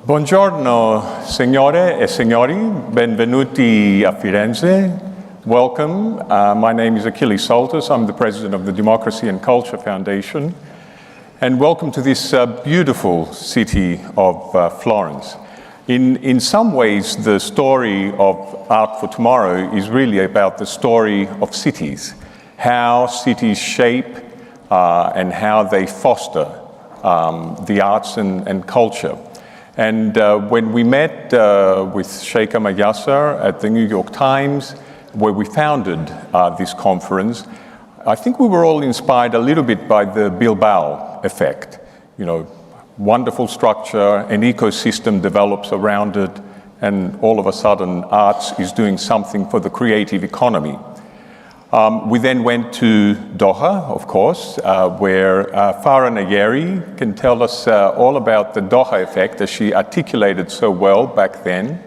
Buongiorno, signore e signori. Benvenuti a Firenze. Welcome. My name is Achilles Soltis. I'm the president of the Democracy and Culture Foundation. And welcome to this beautiful city of Florence. In some ways, the story of Art for Tomorrow is really about the story of cities, how cities shape and how they foster the arts and culture. And when we met with Sheikha Mayasser at the New York Times, where we founded this conference, I think we were all inspired a little bit by the Bilbao effect. You know, wonderful structure, an ecosystem develops around it, and all of a sudden arts is doing something for the creative economy. We then went to Doha, of course, where Farah Nayeri can tell us all about the Doha effect, as she articulated so well back then.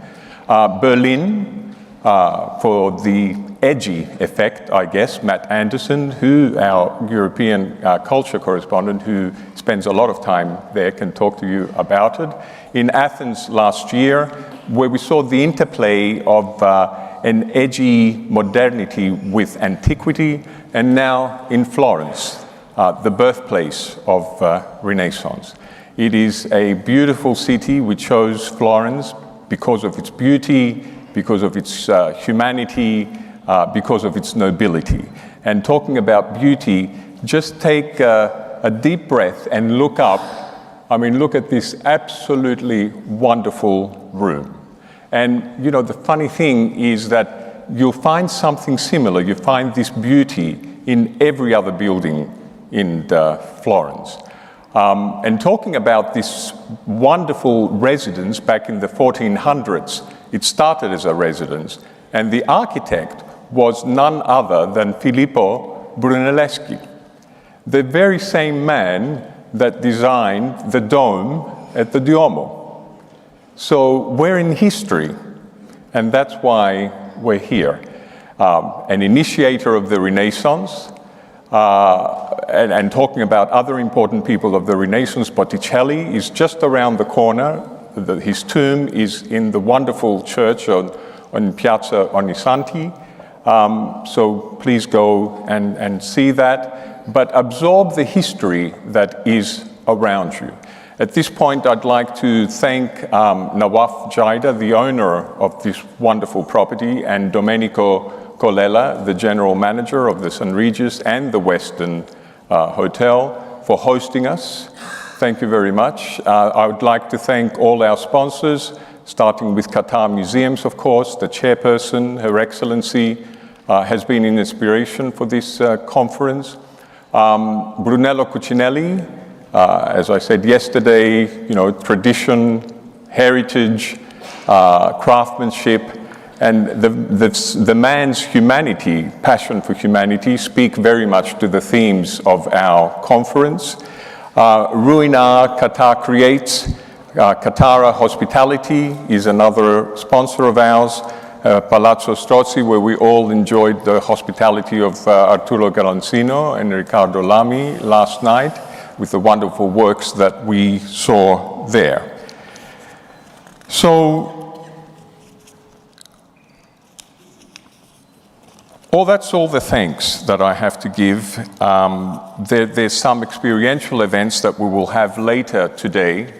Berlin, for the edgy effect, I guess. Matt Anderson, our European culture correspondent, who spends a lot of time there, can talk to you about it. In Athens last year, where we saw the interplay of an edgy modernity with antiquity, and now in Florence, the birthplace of Renaissance. It is a beautiful city. We chose Florence because of its beauty, because of its humanity, because of its nobility. And talking about beauty, just take a deep breath and look up. I mean, look at this absolutely wonderful room. And, you know, the funny thing is that you'll find something similar. You find this beauty in every other building in Florence. And talking about this wonderful residence back in the 1400s, it started as a residence, and the architect was none other than Filippo Brunelleschi, the very same man that designed the dome at the Duomo. So we're in history, and that's why we're here. An initiator of the Renaissance, and talking about other important people of the Renaissance, Botticelli is just around the corner. His tomb is in the wonderful church on Piazza Ognissanti. So please go and see that, but absorb the history that is around you. At this point, I'd like to thank Nawaf Jaida, the owner of this wonderful property, and Domenico Colella, the general manager of the St. Regis and the Westin Hotel, for hosting us. Thank you very much. I would like to thank all our sponsors, starting with Qatar Museums, of course. The chairperson, Her Excellency, has been an inspiration for this conference. Brunello Cucinelli, as I said yesterday, you know, tradition, heritage, craftsmanship, and the man's humanity, passion for humanity, speak very much to the themes of our conference. Ruinar Qatar Creates, Qatar Hospitality is another sponsor of ours. Palazzo Strozzi, where we all enjoyed the hospitality of Arturo Garanzino and Riccardo Lamy last night, with the wonderful works that we saw there. So, that's all the thanks that I have to give. There's some experiential events that we will have later today.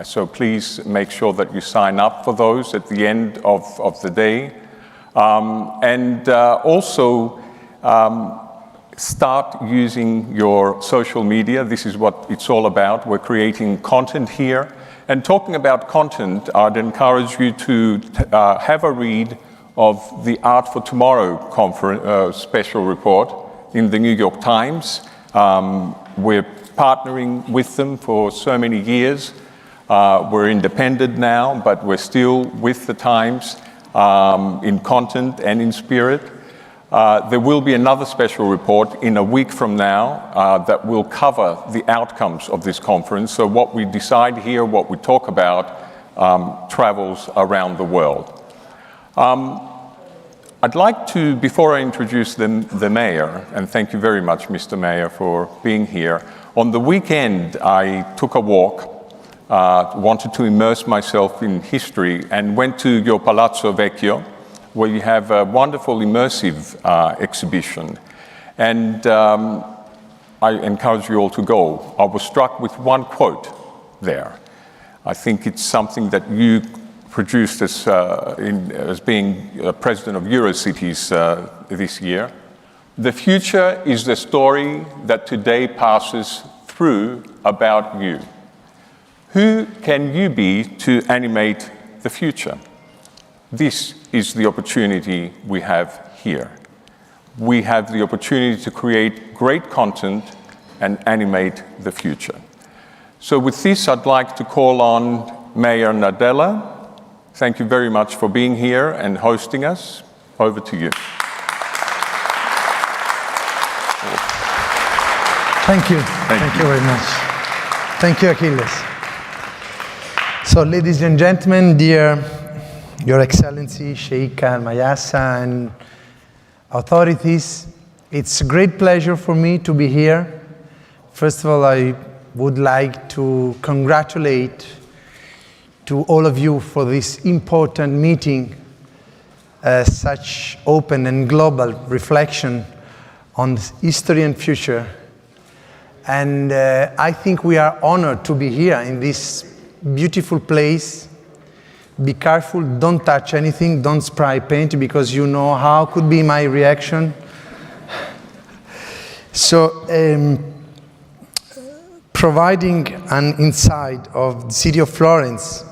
So please make sure that you sign up for those at the end of the day. Also, start using your social media. This is what it's all about. We're creating content here. And talking about content, I'd encourage you to have a read of the Art for Tomorrow conference, special report in the New York Times. We're partnering with them for so many years. We're independent now, but we're still with the Times in content and in spirit. There will be another special report in a week from now that will cover the outcomes of this conference. So what we decide here, what we talk about, travels around the world. I'd like to, before I introduce the mayor, and thank you very much, Mr. Mayor, for being here. On the weekend, I took a walk wanted to immerse myself in history and went to your Palazzo Vecchio, where you have a wonderful immersive exhibition. And I encourage you all to go. I was struck with one quote there. I think it's something that you produced as being president of Eurocities this year. The future is the story that today passes through about you. Who can you be to animate the future? This is the opportunity we have here. We have the opportunity to create great content and animate the future. So with this, I'd like to call on Mayor Nadella. Thank you very much for being here and hosting us. Over to you. Thank you. Thank you very much. Thank you, Achilles. So, ladies and gentlemen, dear Your Excellency, Sheikh Al-Mayasa, and authorities, it's a great pleasure for me to be here. First of all, I would like to congratulate to all of you for this important meeting, such open and global reflection on history and future. And I think we are honored to be here in this beautiful place. Be careful, don't touch anything, don't spray paint, because you know how could be my reaction. So, providing an insight of the city of Florence,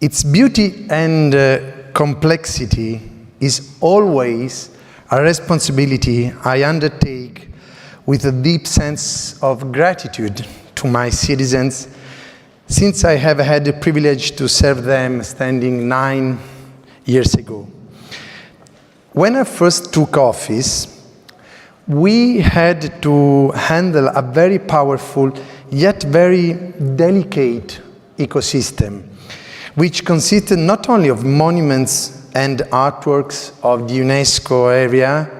its beauty and complexity is always a responsibility I undertake with a deep sense of gratitude to my citizens, since I have had the privilege to serve them standing 9 years ago. When I first took office, we had to handle a very powerful yet very delicate ecosystem, which consisted not only of monuments and artworks of the UNESCO area,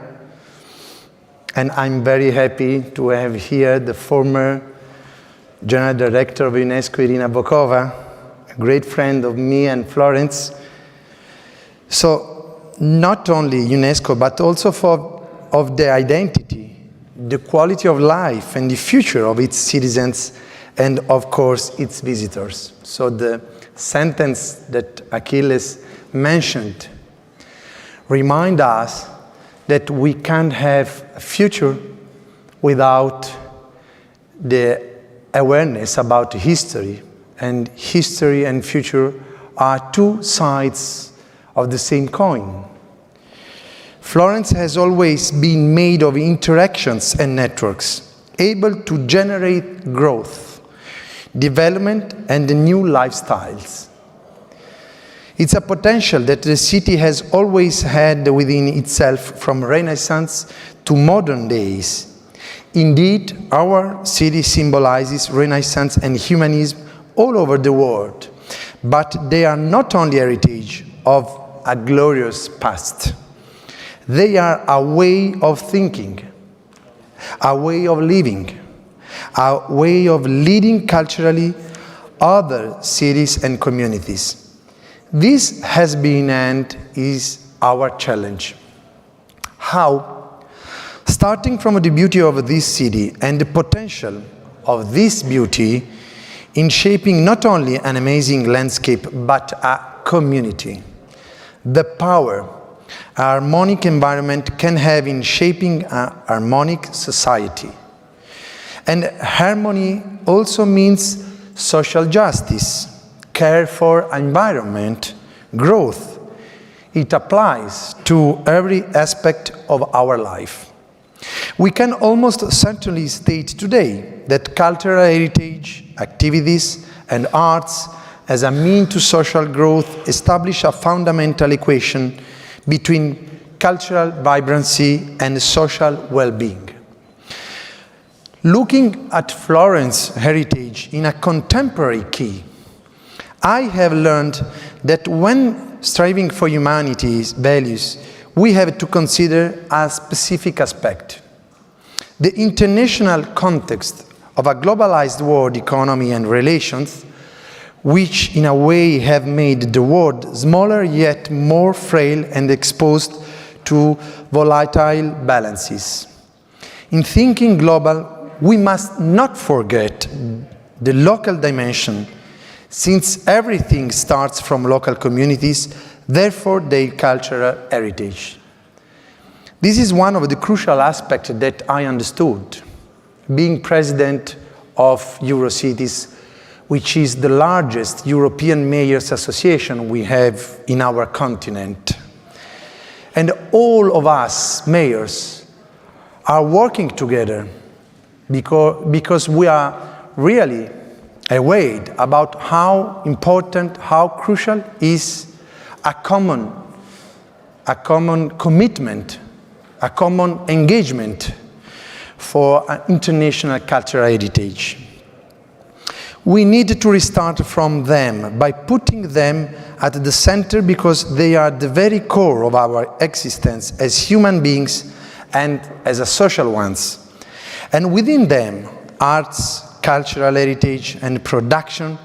and I'm very happy to have here the former General Director of UNESCO, Irina Bokova, a great friend of me and Florence. So not only UNESCO, but also of the identity, the quality of life, and the future of its citizens, and of course its visitors. So the sentence that Achilles mentioned remind us that we can't have a future without the awareness about history, and history and future are two sides of the same coin. Florence has always been made of interactions and networks, able to generate growth, development, and new lifestyles. It's a potential that the city has always had within itself from Renaissance to modern days. Indeed, our city symbolizes Renaissance and humanism all over the world, but they are not only heritage of a glorious past. They are a way of thinking, a way of living, a way of leading culturally other cities and communities. This has been and is our challenge. How? Starting from the beauty of this city and the potential of this beauty in shaping not only an amazing landscape, but a community. The power a harmonic environment can have in shaping a harmonic society. And harmony also means social justice, care for environment, growth. It applies to every aspect of our life. We can almost certainly state today that cultural heritage, activities, and arts as a means to social growth establish a fundamental equation between cultural vibrancy and social well-being. Looking at Florence heritage in a contemporary key, I have learned that when striving for humanity's values, we have to consider a specific aspect. The international context of a globalized world economy and relations which in a way have made the world smaller yet more frail and exposed to volatile balances. In thinking global, we must not forget the local dimension, since everything starts from local communities, therefore their cultural heritage. This is one of the crucial aspects that I understood, being president of Eurocities, which is the largest European Mayors Association we have in our continent. And all of us mayors are working together because we are really aware about how important, how crucial is a common commitment, a common engagement for an international cultural heritage. We need to restart from them by putting them at the center, because they are the very core of our existence as human beings and as a social ones. And within them, arts, cultural heritage, and production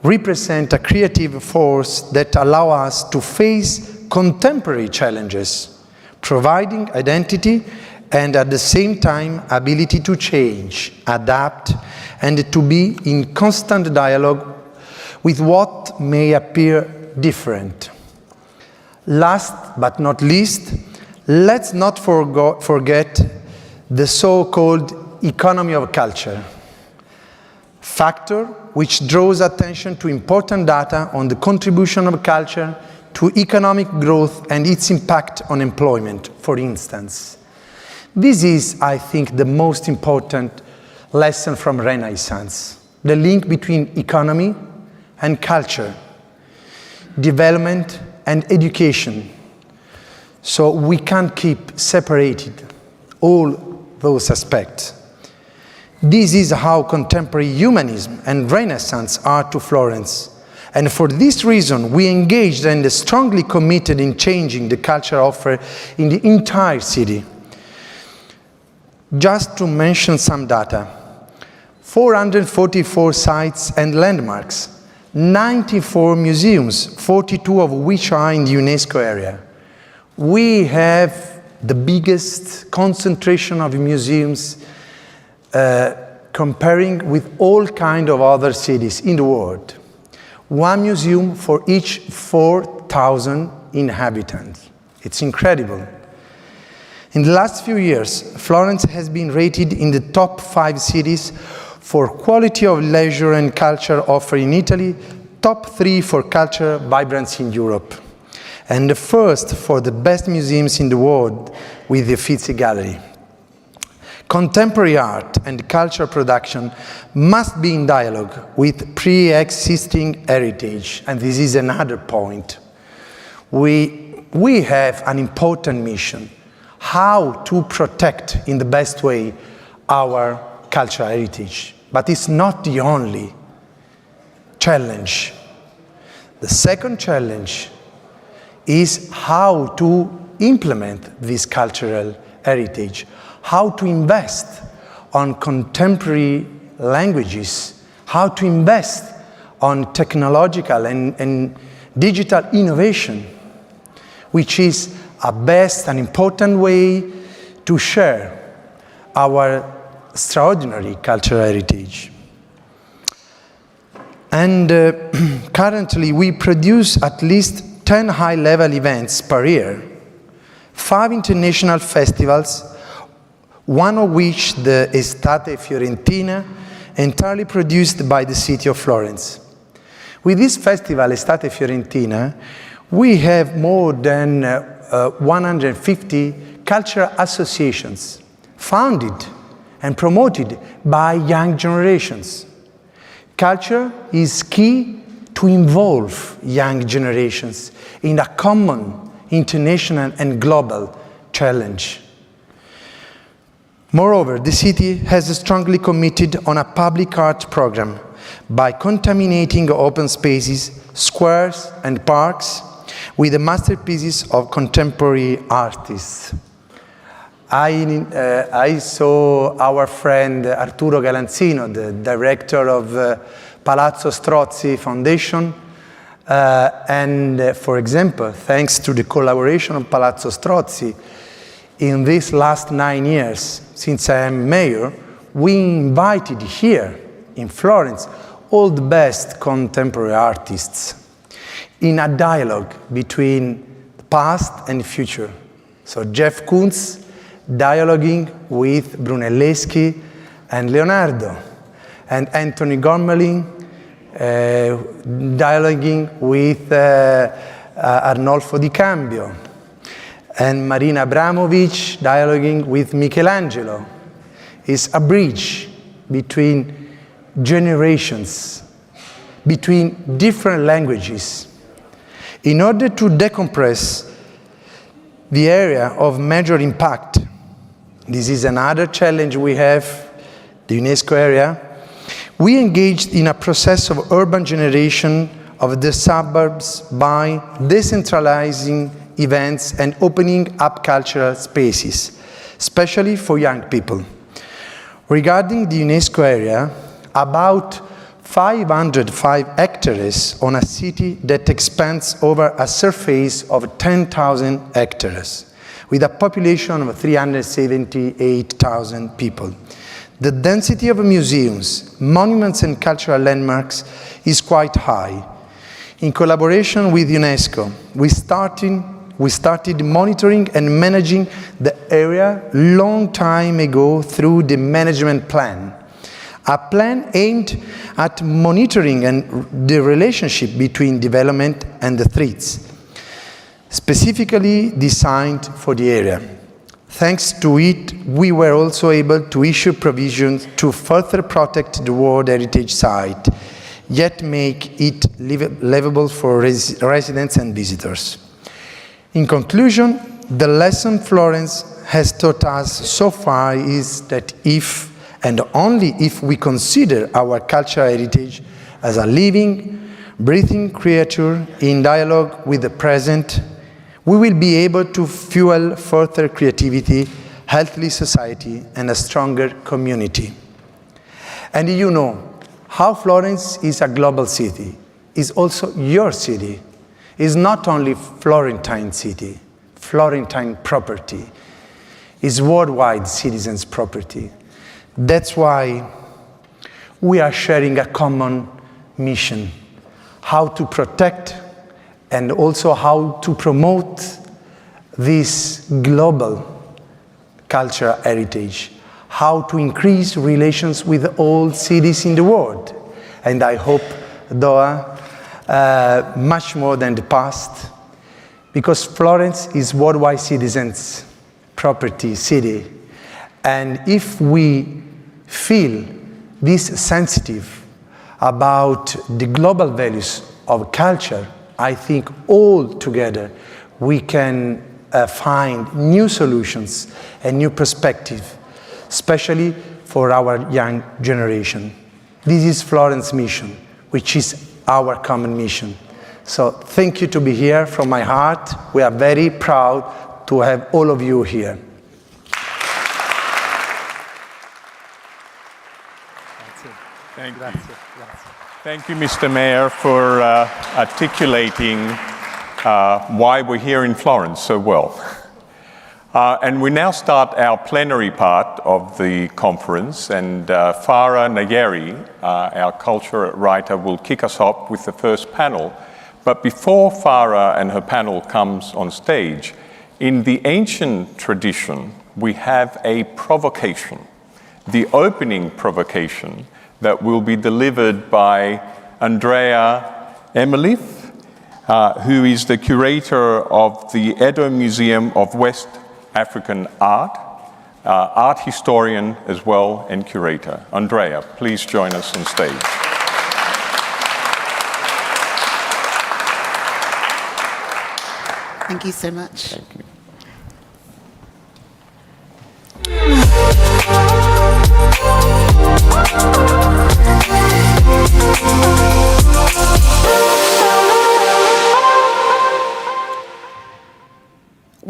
represent a creative force that allow us to face contemporary challenges, providing identity and at the same time ability to change, adapt, and to be in constant dialogue with what may appear different. Last but not least, let's not forget the so-called economy of culture, factor which draws attention to important data on the contribution of culture to economic growth and its impact on employment, for instance. This is, I think, the most important lesson from Renaissance, the link between economy and culture, development and education. So we can't keep separated all those aspects. This is how contemporary humanism and Renaissance are to Florence. And for this reason, we engaged and strongly committed in changing the culture offer in the entire city. Just to mention some data, 444 sites and landmarks, 94 museums, 42 of which are in the UNESCO area. We have the biggest concentration of museums comparing with all kinds of other cities in the world. One museum for each 4,000 inhabitants. It's incredible. In the last few years, Florence has been rated in the top 5 cities for quality of leisure and culture offer in Italy, top 3 for culture vibrancy in Europe, and the first for the best museums in the world with the Uffizi Gallery. Contemporary art and culture production must be in dialogue with pre-existing heritage, and this is another point. We have an important mission, how to protect in the best way our cultural heritage. But it's not the only challenge. The second challenge is how to implement this cultural heritage, how to invest on contemporary languages, how to invest on technological and digital innovation, which is a best and important way to share our extraordinary cultural heritage. And currently we produce at least 10 high-level events per year, 5 international festivals, one of which the Estate Fiorentina, entirely produced by the city of Florence. With this festival, Estate Fiorentina, we have more than 150 cultural associations founded and promoted by young generations. Culture is key to involve young generations in a common international and global challenge. Moreover, the city has strongly committed on a public art program by contaminating open spaces, squares and parks with the masterpieces of contemporary artists. I saw our friend Arturo Galanzino, the director of Palazzo Strozzi Foundation, and for example, thanks to the collaboration of Palazzo Strozzi, in these last 9 years, since I am mayor, we invited here in Florence all the best contemporary artists in a dialogue between the past and the future. So Jeff Koons dialoguing with Brunelleschi and Leonardo, and Anthony Gormley dialoguing with Arnolfo Di Cambio, and Marina Abramovic dialoguing with Michelangelo. It's a bridge between generations, between different languages. In order to decompress the area of major impact, this is another challenge we have, the UNESCO area, we engaged in a process of urban generation of the suburbs by decentralizing events and opening up cultural spaces, especially for young people. Regarding the UNESCO area, about 505 hectares on a city that expands over a surface of 10,000 hectares, with a population of 378,000 people. The density of museums, monuments and cultural landmarks is quite high. In collaboration with UNESCO, we started monitoring and managing the area long time ago through the management plan. A plan aimed at monitoring and the relationship between development and the threats, specifically designed for the area. Thanks to it, we were also able to issue provisions to further protect the World Heritage Site, yet make it livable for residents and visitors. In conclusion, the lesson Florence has taught us so far is that if and only if we consider our cultural heritage as a living, breathing creature in dialogue with the present, we will be able to fuel further creativity, healthy society, and a stronger community. And you know how Florence is a global city, is also your city. It's not only Florentine city, Florentine property, it's worldwide citizens' property. That's why we are sharing a common mission, how to protect and also how to promote this global cultural heritage, how to increase relations with all cities in the world. And I hope Doha, much more than the past, because Florence is worldwide citizens' property, city. And if we feel this sensitive about the global values of culture, I think all together we can find new solutions and new perspective, especially for our young generation. This is Florence's mission, which is our common mission. So thank you to be here from my heart. We are very proud to have all of you here. Thank you, Mr. Mayor, for articulating why we're here in Florence so well. And we now start our plenary part of the conference, and Farah Nayeri, our culture writer, will kick us off with the first panel. But before Farah and her panel comes on stage, in the ancient tradition, we have a provocation, the opening provocation, that will be delivered by Andrea Emelith, who is the curator of the Edo Museum of West African Art, art historian as well, and curator. Andrea, please join us on stage. Thank you so much. Thank you.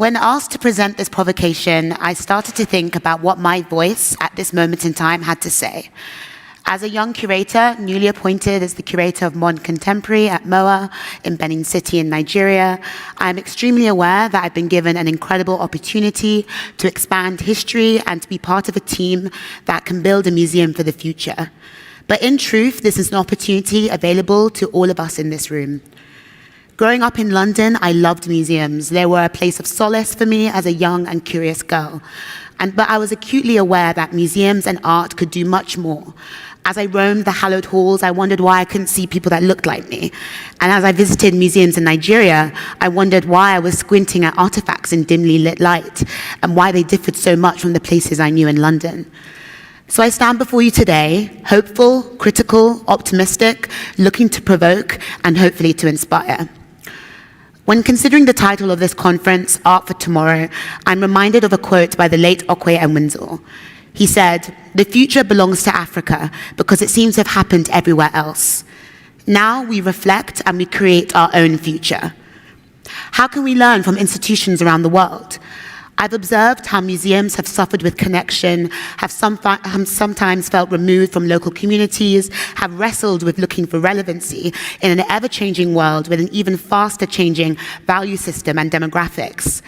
When asked to present this provocation, I started to think about what my voice at this moment in time had to say. As a young curator, newly appointed as the curator of modern contemporary at MOA in Benin City in Nigeria, I am extremely aware that I've been given an incredible opportunity to expand history and to be part of a team that can build a museum for the future. But in truth, this is an opportunity available to all of us in this room. Growing up in London, I loved museums. They were a place of solace for me as a young and curious girl. But I was acutely aware that museums and art could do much more. As I roamed the hallowed halls, I wondered why I couldn't see people that looked like me. And as I visited museums in Nigeria, I wondered why I was squinting at artifacts in dimly lit light and why they differed so much from the places I knew in London. So I stand before you today, hopeful, critical, optimistic, looking to provoke, and hopefully to inspire. When considering the title of this conference, Art for Tomorrow, I'm reminded of a quote by the late Okwe Enwinzel. He said, "The future belongs to Africa because it seems to have happened everywhere else. Now we reflect and we create our own future." How can we learn from institutions around the world? I've observed how museums have suffered with connection, have sometimes felt removed from local communities, have wrestled with looking for relevancy in an ever-changing world with an even faster changing value system and demographics.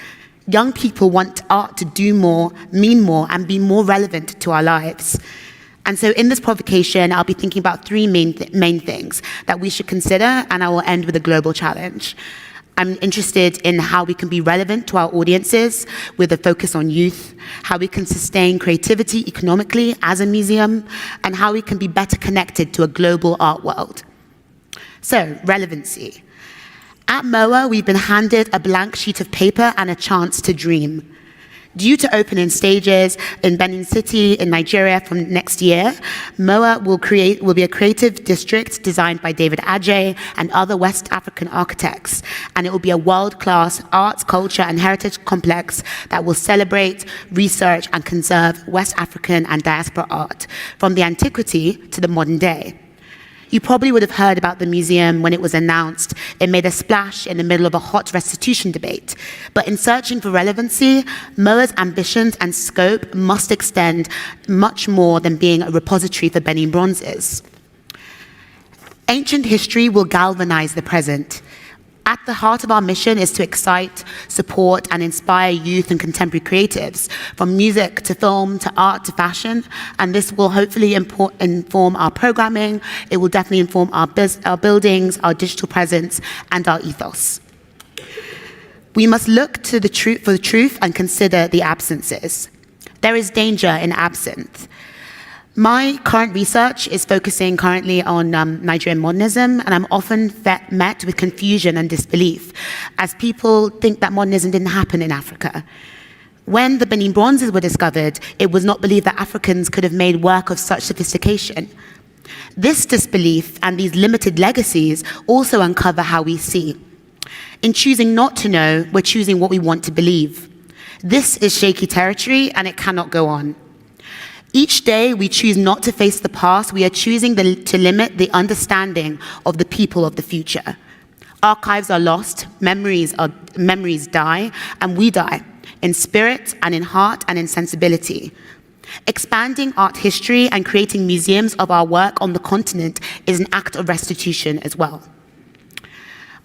Young people want art to do more, mean more, and be more relevant to our lives. And so in this provocation, I'll be thinking about three main things that we should consider, and I will end with a global challenge. I'm interested in how we can be relevant to our audiences with a focus on youth, how we can sustain creativity economically as a museum, and how we can be better connected to a global art world. So, relevancy. At MOA, we've been handed a blank sheet of paper and a chance to dream. Due to open in stages in Benin City in Nigeria from next year, MOA will be a creative district designed by David Adjaye and other West African architects, and it will be a world-class arts, culture, and heritage complex that will celebrate, research, and conserve West African and diaspora art from the antiquity to the modern day. You probably would have heard about the museum when it was announced. It made a splash in the middle of a hot restitution debate. But in searching for relevancy, MOA's ambitions and scope must extend much more than being a repository for Benin bronzes. Ancient history will galvanize the present. At the heart of our mission is to excite, support, and inspire youth and contemporary creatives, from music to film to art to fashion, and this will hopefully inform our programming. It will definitely inform our buildings, our digital presence, and our ethos. We must look to for the truth and consider the absences. There is danger in absence. My current research is focusing currently on Nigerian modernism, and I'm often met with confusion and disbelief as people think that modernism didn't happen in Africa. When the Benin bronzes were discovered, it was not believed that Africans could have made work of such sophistication. This disbelief and these limited legacies also uncover how we see. In choosing not to know, we're choosing what we want to believe. This is shaky territory, and it cannot go on. Each day we choose not to face the past, we are choosing to limit the understanding of the people of the future. Archives are lost, memories die, and we die, in spirit and in heart and in sensibility. Expanding art history and creating museums of our work on the continent is an act of restitution as well.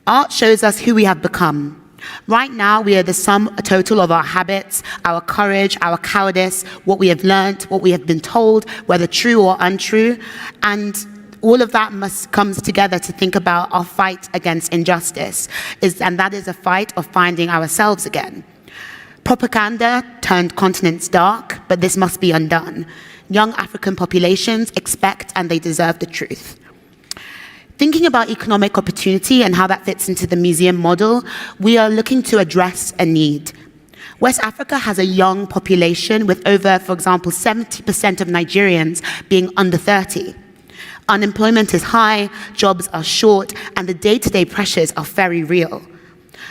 Art shows us who we have become. Right now, we are the sum total of our habits, our courage, our cowardice, what we have learned, what we have been told, whether true or untrue, and all of that comes together to think about our fight against injustice, and that is a fight of finding ourselves again. Propaganda turned continents dark, but this must be undone. Young African populations expect and they deserve the truth. Thinking about economic opportunity and how that fits into the museum model, we are looking to address a need. West Africa has a young population with over, for example, 70% of Nigerians being under 30. Unemployment is high, jobs are short, and the day-to-day pressures are very real.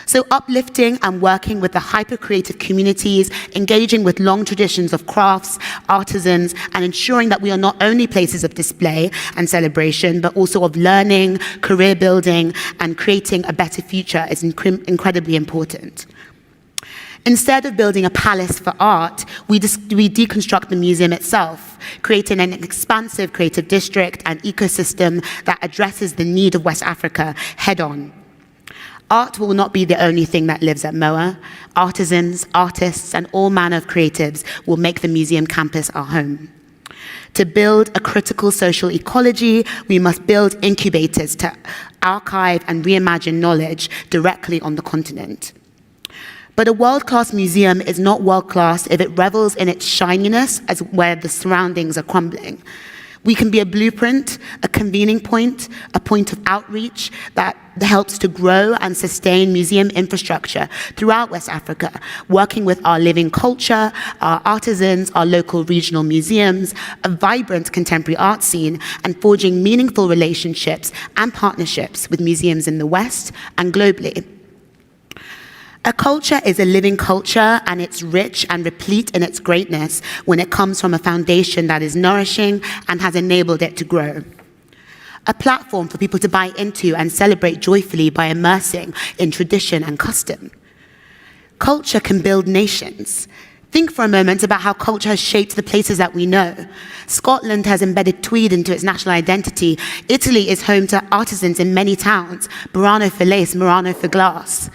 So uplifting and working with the hyper-creative communities, engaging with long traditions of crafts, artisans, and ensuring that we are not only places of display and celebration, but also of learning, career building, and creating a better future is incredibly important. Instead of building a palace for art, we deconstruct the museum itself, creating an expansive creative district and ecosystem that addresses the need of West Africa head-on. Art will not be the only thing that lives at MOA. Artisans, artists, and all manner of creatives will make the museum campus our home. To build a critical social ecology, we must build incubators to archive and reimagine knowledge directly on the continent. But a world-class museum is not world-class if it revels in its shininess as where the surroundings are crumbling. We can be a blueprint, a convening point, a point of outreach that helps to grow and sustain museum infrastructure throughout West Africa, working with our living culture, our artisans, our local regional museums, a vibrant contemporary art scene, and forging meaningful relationships and partnerships with museums in the West and globally. A culture is a living culture, and it's rich and replete in its greatness when it comes from a foundation that is nourishing and has enabled it to grow. A platform for people to buy into and celebrate joyfully by immersing in tradition and custom. Culture can build nations. Think for a moment about how culture has shaped the places that we know. Scotland has embedded tweed into its national identity. Italy is home to artisans in many towns, Burano for lace, Murano for glass.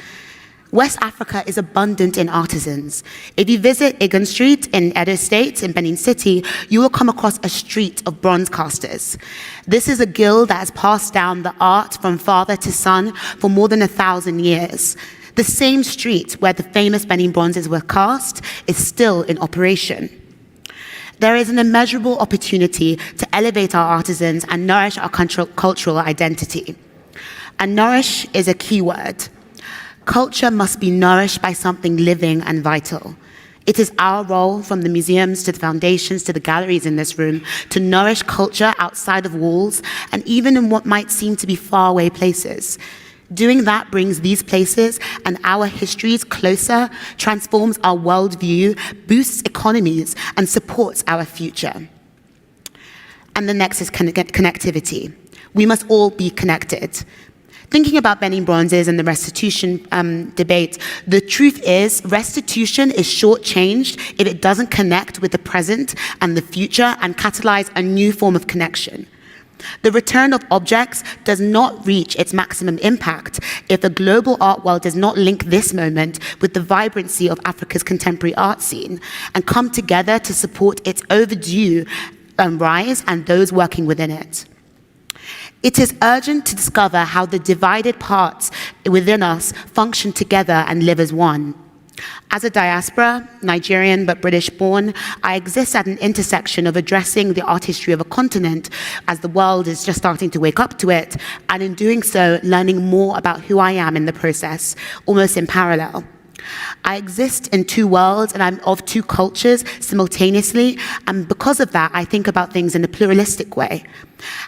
West Africa is abundant in artisans. If you visit Igon Street in Edo State, in Benin City, you will come across a street of bronze casters. This is a guild that has passed down the art from father to son for more than 1,000 years. The same street where the famous Benin bronzes were cast is still in operation. There is an immeasurable opportunity to elevate our artisans and nourish our cultural identity. And nourish is a key word. Culture must be nourished by something living and vital. It is our role, from the museums to the foundations to the galleries in this room, to nourish culture outside of walls and even in what might seem to be faraway places. Doing that brings these places and our histories closer, transforms our worldview, boosts economies, and supports our future. And the next is connectivity. We must all be connected. Thinking about Benin bronzes and the restitution debate, the truth is restitution is shortchanged if it doesn't connect with the present and the future and catalyze a new form of connection. The return of objects does not reach its maximum impact if the global art world does not link this moment with the vibrancy of Africa's contemporary art scene and come together to support its overdue rise and those working within it. It is urgent to discover how the divided parts within us function together and live as one. As a diaspora, Nigerian but British born, I exist at an intersection of addressing the art history of a continent as the world is just starting to wake up to it, and in doing so, learning more about who I am in the process, almost in parallel. I exist in two worlds and I'm of two cultures simultaneously, and because of that, I think about things in a pluralistic way.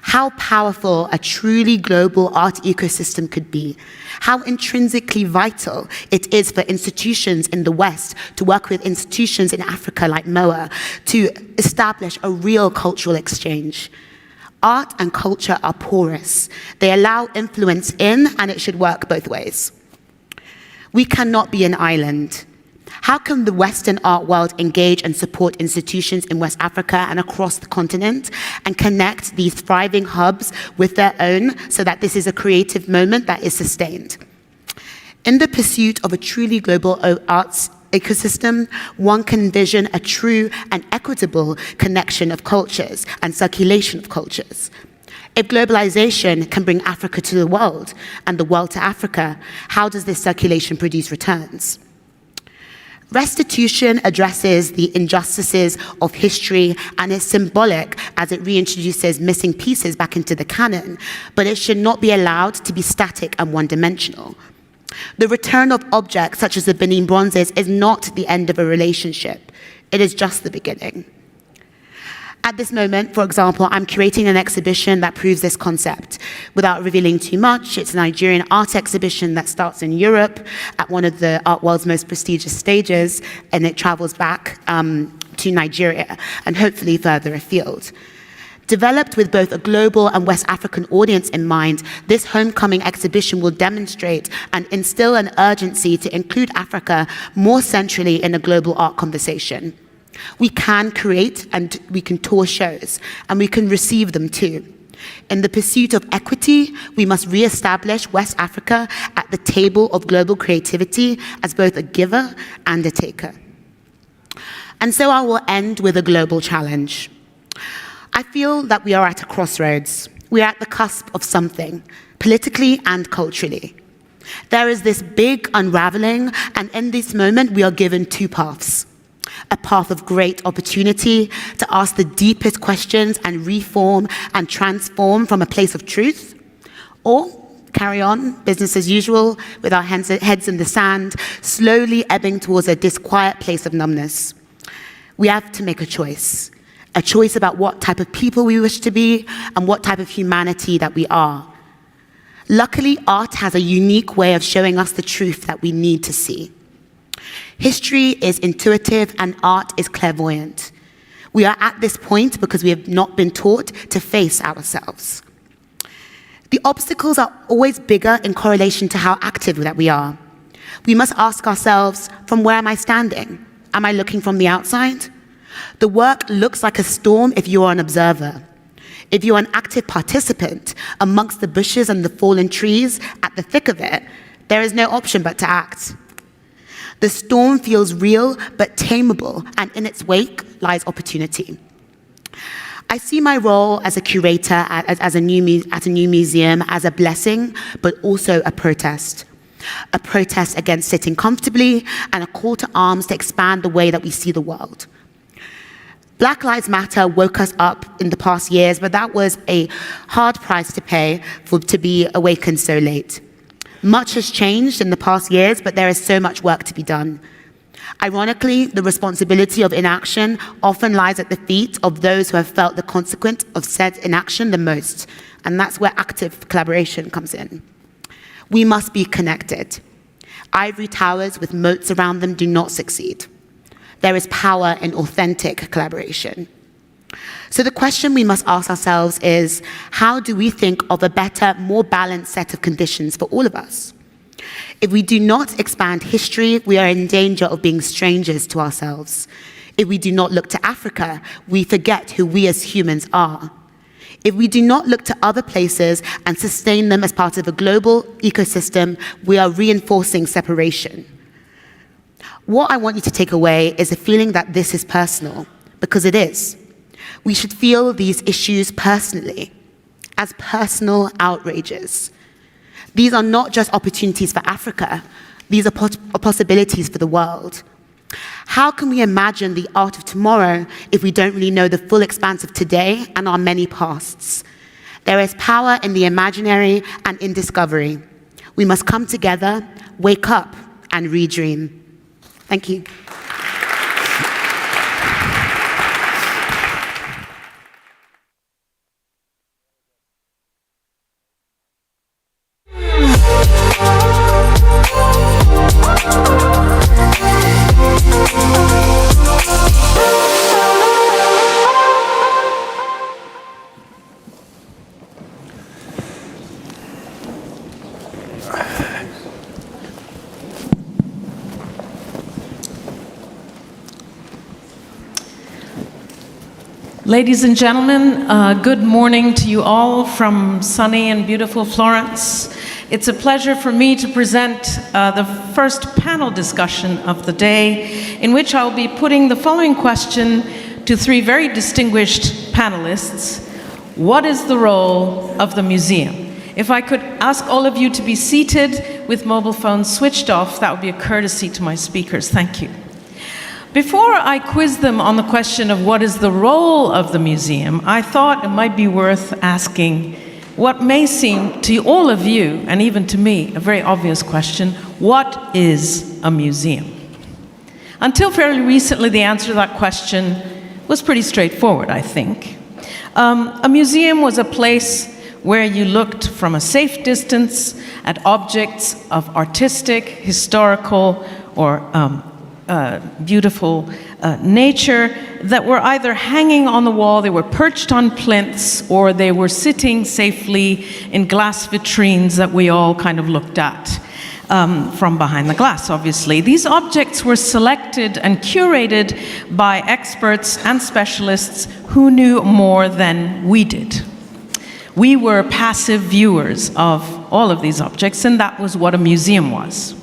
How powerful a truly global art ecosystem could be. How intrinsically vital it is for institutions in the West to work with institutions in Africa like MOA to establish a real cultural exchange. Art and culture are porous. They allow influence in, and it should work both ways. We cannot be an island. How can the Western art world engage and support institutions in West Africa and across the continent and connect these thriving hubs with their own so that this is a creative moment that is sustained? In the pursuit of a truly global arts ecosystem, one can envision a true and equitable connection of cultures and circulation of cultures. If globalization can bring Africa to the world and the world to Africa, how does this circulation produce returns? Restitution addresses the injustices of history and is symbolic as it reintroduces missing pieces back into the canon, but it should not be allowed to be static and one-dimensional. The return of objects such as the Benin bronzes is not the end of a relationship. It is just the beginning. At this moment, for example, I'm curating an exhibition that proves this concept. Without revealing too much, it's a Nigerian art exhibition that starts in Europe at one of the art world's most prestigious stages, and it travels back to Nigeria and hopefully further afield. Developed with both a global and West African audience in mind, this homecoming exhibition will demonstrate and instill an urgency to include Africa more centrally in a global art conversation. We can create and we can tour shows, and we can receive them too. In the pursuit of equity, we must re-establish West Africa at the table of global creativity as both a giver and a taker. And so I will end with a global challenge. I feel that we are at a crossroads. We are at the cusp of something, politically and culturally. There is this big unraveling, and in this moment, we are given two paths. A path of great opportunity to ask the deepest questions and reform and transform from a place of truth, or carry on, business as usual, with our heads in the sand, slowly ebbing towards a disquiet place of numbness. We have to make a choice about what type of people we wish to be and what type of humanity that we are. Luckily, art has a unique way of showing us the truth that we need to see. History is intuitive and art is clairvoyant. We are at this point because we have not been taught to face ourselves. The obstacles are always bigger in correlation to how active that we are. We must ask ourselves, from where am I standing? Am I looking from the outside? The work looks like a storm if you are an observer. If you are an active participant amongst the bushes and the fallen trees at the thick of it, there is no option but to act. The storm feels real but tameable, and in its wake lies opportunity. I see my role as a curator at a new museum as a blessing, but also a protest. A protest against sitting comfortably and a call to arms to expand the way that we see the world. Black Lives Matter woke us up in the past years, but that was a hard price to pay to be awakened so late. Much has changed in the past years, but there is so much work to be done. Ironically, the responsibility of inaction often lies at the feet of those who have felt the consequence of said inaction the most, and that's where active collaboration comes in. We must be connected. Ivory towers with moats around them do not succeed. There is power in authentic collaboration. So the question we must ask ourselves is, how do we think of a better, more balanced set of conditions for all of us? If we do not expand history, we are in danger of being strangers to ourselves. If we do not look to Africa, we forget who we as humans are. If we do not look to other places and sustain them as part of a global ecosystem, we are reinforcing separation. What I want you to take away is a feeling that this is personal, because it is. We should feel these issues personally, as personal outrages. These are not just opportunities for Africa, these are possibilities for the world. How can we imagine the art of tomorrow if we don't really know the full expanse of today and our many pasts? There is power in the imaginary and in discovery. We must come together, wake up, and redream. Thank you. Ladies and gentlemen, good morning to you all from sunny and beautiful Florence. It's a pleasure for me to present the first panel discussion of the day, in which I'll be putting the following question to three very distinguished panelists. What is the role of the museum? If I could ask all of you to be seated with mobile phones switched off, that would be a courtesy to my speakers. Thank you. Before I quiz them on the question of what is the role of the museum, I thought it might be worth asking what may seem to all of you, and even to me, a very obvious question: what is a museum? Until fairly recently, the answer to that question was pretty straightforward, I think. A museum was a place where you looked from a safe distance at objects of artistic, historical, or beautiful nature that were either hanging on the wall, they were perched on plinths, or they were sitting safely in glass vitrines that we all kind of looked at from behind the glass, obviously. These objects were selected and curated by experts and specialists who knew more than we did. We were passive viewers of all of these objects, and that was what a museum was.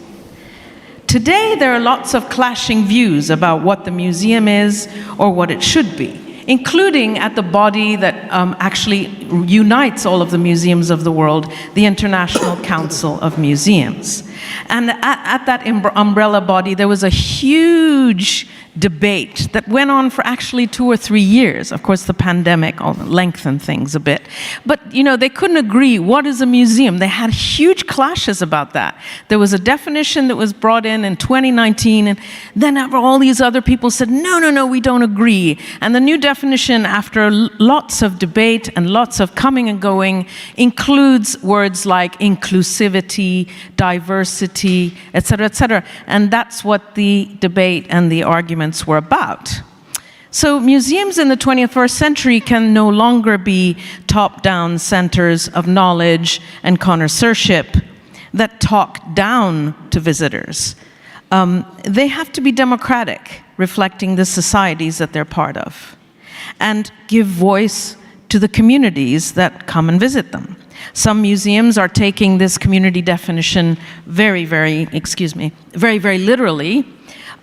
Today, there are lots of clashing views about what the museum is or what it should be, including at the body that actually unites all of the museums of the world, the International Council of Museums. And at that umbrella body, there was a huge debate that went on for actually 2 or 3 years. Of course, the pandemic lengthened things a bit. But, you know, they couldn't agree, what is a museum? They had huge clashes about that. There was a definition that was brought in 2019, and then all these other people said, no, we don't agree. And the new definition, after lots of debate and lots of coming and going, includes words like inclusivity, diversity, et cetera, and that's what the debate and the arguments were about. So museums in the 21st century can no longer be top-down centers of knowledge and connoisseurship that talk down to visitors. They have to be democratic, reflecting the societies that they're part of, and give voice to the communities that come and visit them. Some museums are taking this community definition very, very literally.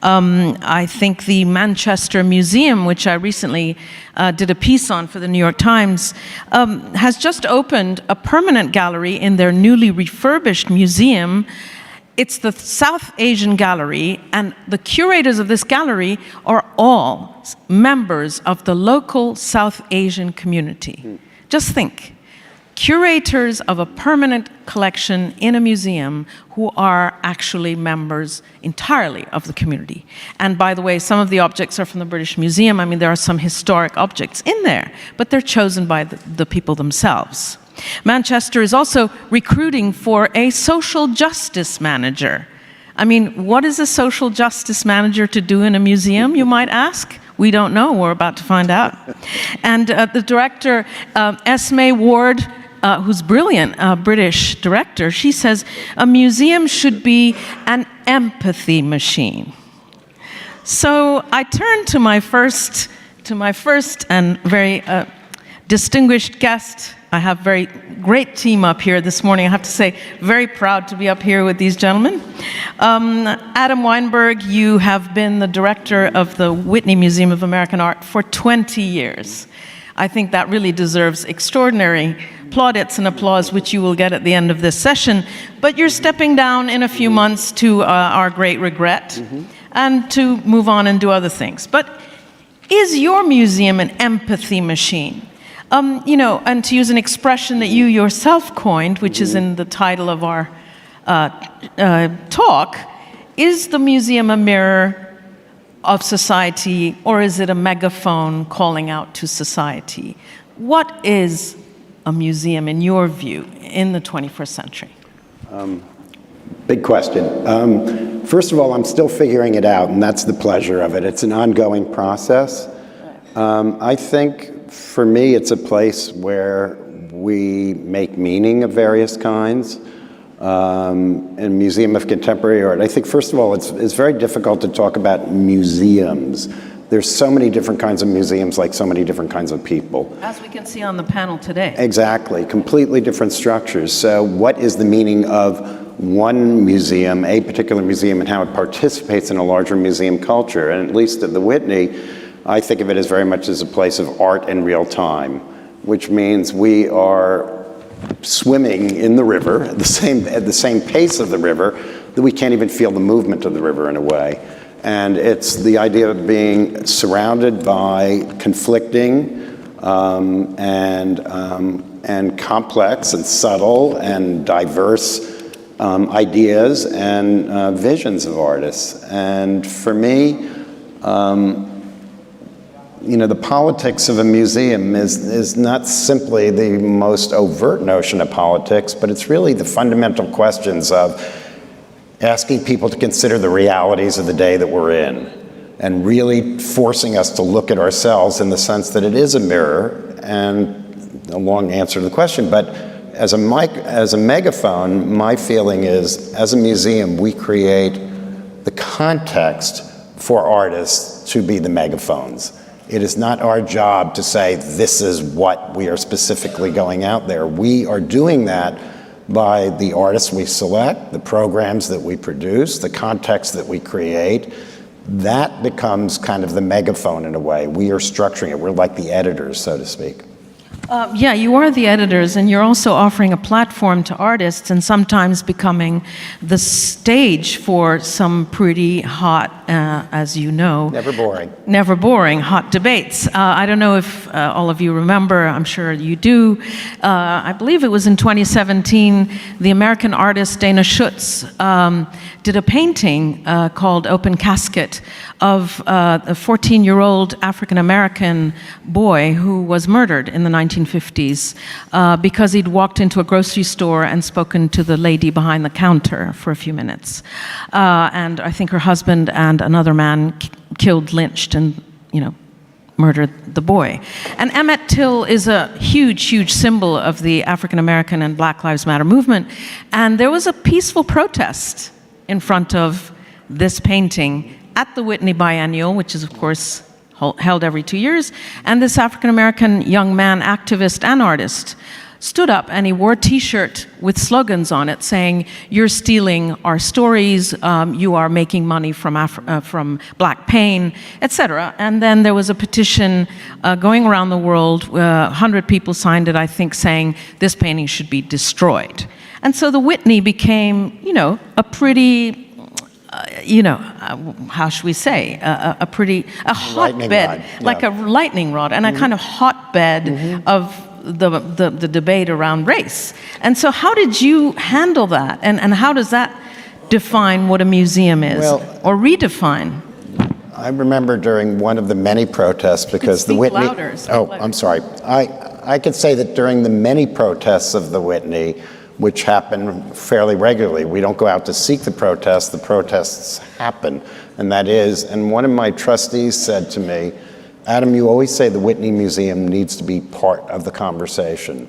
I think the Manchester Museum, which I recently did a piece on for the New York Times, has just opened a permanent gallery in their newly refurbished museum. It's the South Asian Gallery, and the curators of this gallery are all members of the local South Asian community. Just think. Curators of a permanent collection in a museum who are actually members entirely of the community. And by the way, some of the objects are from the British Museum. I mean, there are some historic objects in there, but they're chosen by the people themselves. Manchester is also recruiting for a social justice manager. I mean, what is a social justice manager to do in a museum, you might ask? We don't know. We're about to find out. And the director, Esme Ward, who's brilliant, British director, she says, a museum should be an empathy machine. So I turned to my first and very distinguished guest. I have a very great team up here this morning. I have to say, very proud to be up here with these gentlemen. Adam Weinberg, you have been the director of the Whitney Museum of American Art for 20 years. I think that really deserves extraordinary plaudits and applause, which you will get at the end of this session. But you're stepping down in a few months to our great regret, and to move on and do other things. But is your museum an empathy machine? You know, and to use an expression that you yourself coined, which is in the title of our talk, is the museum a mirror of society, or is it a megaphone calling out to society? What is a museum, in your view, in the 21st century? Big question. First of all, I'm still figuring it out, and that's the pleasure of it. It's an ongoing process. I think, for me, it's a place where we make meaning of various kinds. And Museum of Contemporary Art. I think, first of all, it's very difficult to talk about museums. There's so many different kinds of museums, like so many different kinds of people. As we can see on the panel today. Exactly, completely different structures. So what is the meaning of one museum, a particular museum, and how it participates in a larger museum culture? And at least at the Whitney, I think of it as very much as a place of art in real time, which means we are swimming in the river at the same pace of the river, that we can't even feel the movement of the river in a way. And it's the idea of being surrounded by conflicting and complex and subtle and diverse ideas and visions of artists. And for me, you know, the politics of a museum is not simply the most overt notion of politics, but it's really the fundamental questions of asking people to consider the realities of the day that we're in, and really forcing us to look at ourselves in the sense that it is a mirror, and a long answer to the question, but as a megaphone, my feeling is, as a museum, we create the context for artists to be the megaphones. It is not our job to say, this is what we are specifically going out there. We are doing that by the artists we select, the programs that we produce, the context that we create. That becomes kind of the megaphone in a way. We are structuring it. We're like the editors, so to speak. Yeah, you are the editors, and you're also offering a platform to artists and sometimes becoming the stage for some pretty hot, as you know. Never boring, hot debates. I don't know if all of you remember, I'm sure you do. I believe it was in 2017, the American artist Dana Schutz did a painting called Open Casket of a 14-year-old African-American boy who was murdered in the 1950s because he'd walked into a grocery store and spoken to the lady behind the counter for a few minutes. And I think her husband and another man killed, lynched, and, murdered the boy. And Emmett Till is a huge, huge symbol of the African-American and Black Lives Matter movement. And there was a peaceful protest in front of this painting at the Whitney Biennial, which is, of course, held every 2 years, and this African-American young man, activist and artist, stood up and he wore a T-shirt with slogans on it saying, "You're stealing our stories, you are making money from black pain," etc. And then there was a petition going around the world, 100 people signed it, I think, saying this painting should be destroyed. And so the Whitney became, a pretty how should we say, a hotbed, like a lightning rod, and a kind of hotbed of the debate around race. And so how did you handle that? And how does that define what a museum is, or redefine? I remember during one of the many protests, because the Whitney... Louder, I'm sorry. I could say that during the many protests of the Whitney, which happen fairly regularly. We don't go out to seek the protests happen. And one of my trustees said to me, "Adam, you always say the Whitney Museum needs to be part of the conversation,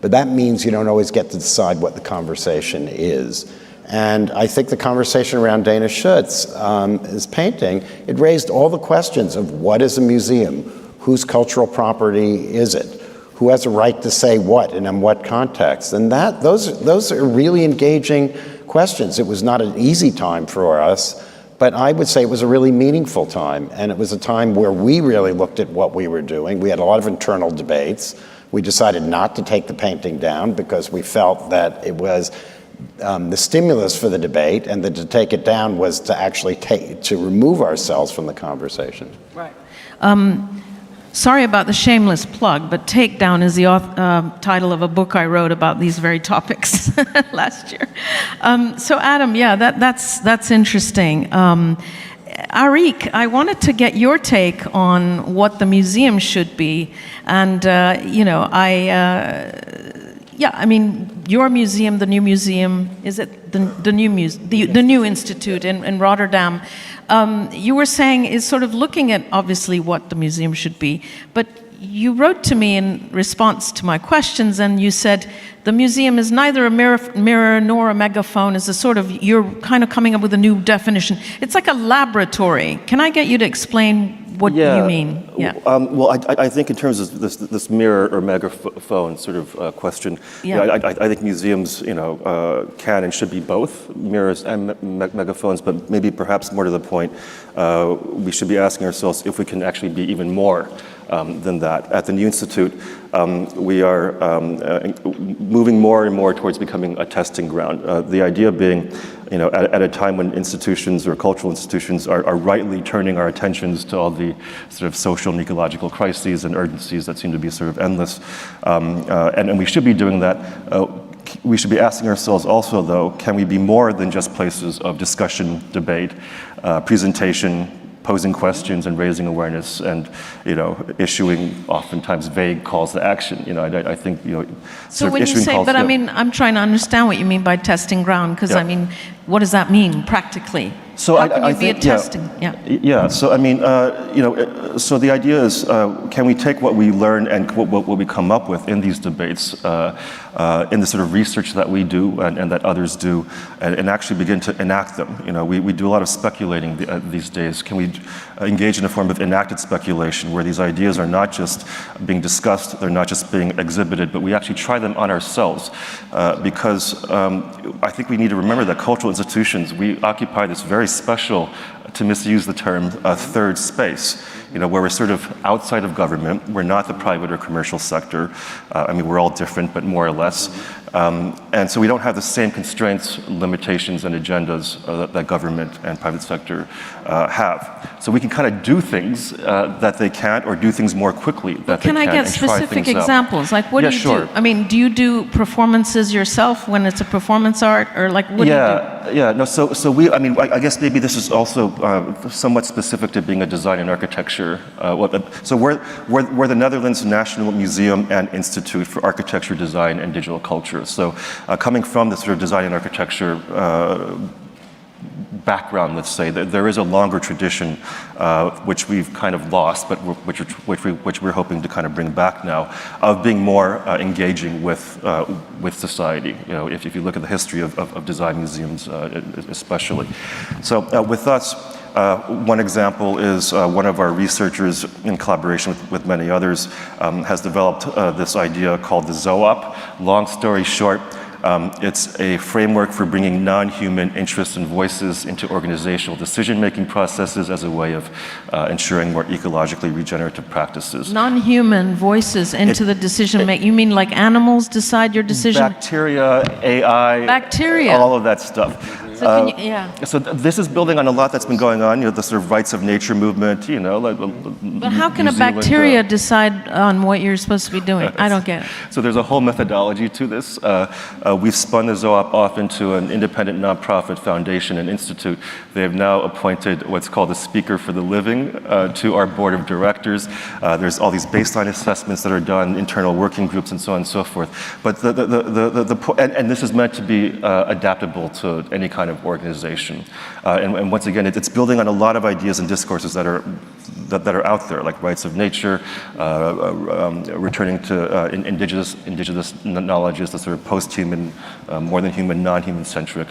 but that means you don't always get to decide what the conversation is." And I think the conversation around Dana Schutz's painting, it raised all the questions of what is a museum? Whose cultural property is it? Who has a right to say what and in what context? And those are really engaging questions. It was not an easy time for us, but I would say it was a really meaningful time. And it was a time where we really looked at what we were doing. We had a lot of internal debates. We decided not to take the painting down because we felt that it was the stimulus for the debate, and that to take it down was to actually to remove ourselves from the conversation. Right. Sorry about the shameless plug, but Takedown is the title of a book I wrote about these very topics last year. So Adam, yeah, that's interesting. Arik, I wanted to get your take on what the museum should be. And, your museum, the new museum, is it the new institute in Rotterdam, you were saying is sort of looking at obviously what the museum should be, but you wrote to me in response to my questions and you said the museum is neither a mirror nor a megaphone. It's a sort of, you're kind of coming up with a new definition. It's like a laboratory. Can I get you to explain what you mean? Yeah. Well, I think in terms of this mirror or megaphone sort of question, I think museums, can and should be both mirrors and megaphones, but maybe perhaps more to the point, we should be asking ourselves if we can actually be even more than that. At the New Institute, we are moving more and more towards becoming a testing ground. The idea being, at a time when institutions or cultural institutions are rightly turning our attentions to all the sort of social and ecological crises and urgencies that seem to be sort of endless, and we should be doing that. We should be asking ourselves also, though, can we be more than just places of discussion, debate, presentation, posing questions and raising awareness and, issuing oftentimes vague calls to action. I think, So when you say, but I'm trying to understand what you mean by testing ground, because what does that mean practically? So How can you be think, attesting? Yeah. So I mean, so the idea is, can we take what we learn and what we come up with in these debates, in the sort of research that we do and that others do, and actually begin to enact them? We do a lot of speculating these days. Can we engage in a form of enacted speculation where these ideas are not just being discussed, they're not just being exhibited, but we actually try them on ourselves? Because I think we need to remember that cultural institutions, we occupy this very special, to misuse the term, third space, where we're sort of outside of government. We're not the private or commercial sector. I mean, we're all different, but more or less. And so we don't have the same constraints, limitations, and agendas that government and private sector have. So we can kind of do things that they can't, or do things more quickly that they Can I can't, get and try specific things out. examples? Like, what do you sure. do? I mean, do you do performances yourself when it's a performance art, or like, what do you do? Yeah. No. So we. I mean, I guess maybe this is also somewhat specific to being a design and architecture. So we're the Netherlands National Museum and Institute for Architecture, Design, and Digital Culture. So coming from the sort of design and architecture background, let's say, there is a longer tradition which we've kind of lost, but which we're hoping to kind of bring back now, of being more engaging with society. If you look at the history of design museums, especially. So with us, one example is one of our researchers, in collaboration with many others, has developed this idea called the ZOOP. Long story short, it's a framework for bringing non-human interests and voices into organizational decision-making processes as a way of ensuring more ecologically regenerative practices. Non-human voices into the decision-making. You mean like animals decide your decision? Bacteria, AI, Bacteria. all of that stuff. So So this is building on a lot that's been going on, the sort of rights of nature movement, But how can a bacteria decide on what you're supposed to be doing? I don't get it. So there's a whole methodology to this. We've spun the ZOOP off into an independent nonprofit foundation and institute. They have now appointed what's called a speaker for the living to our board of directors. There's all these baseline assessments that are done, internal working groups, and so on and so forth. But and this is meant to be adaptable to any kind of organization. And once again, it's building on a lot of ideas and discourses that are out there, like rights of nature, returning to indigenous knowledges, the sort of post-human, more than human, non-human centric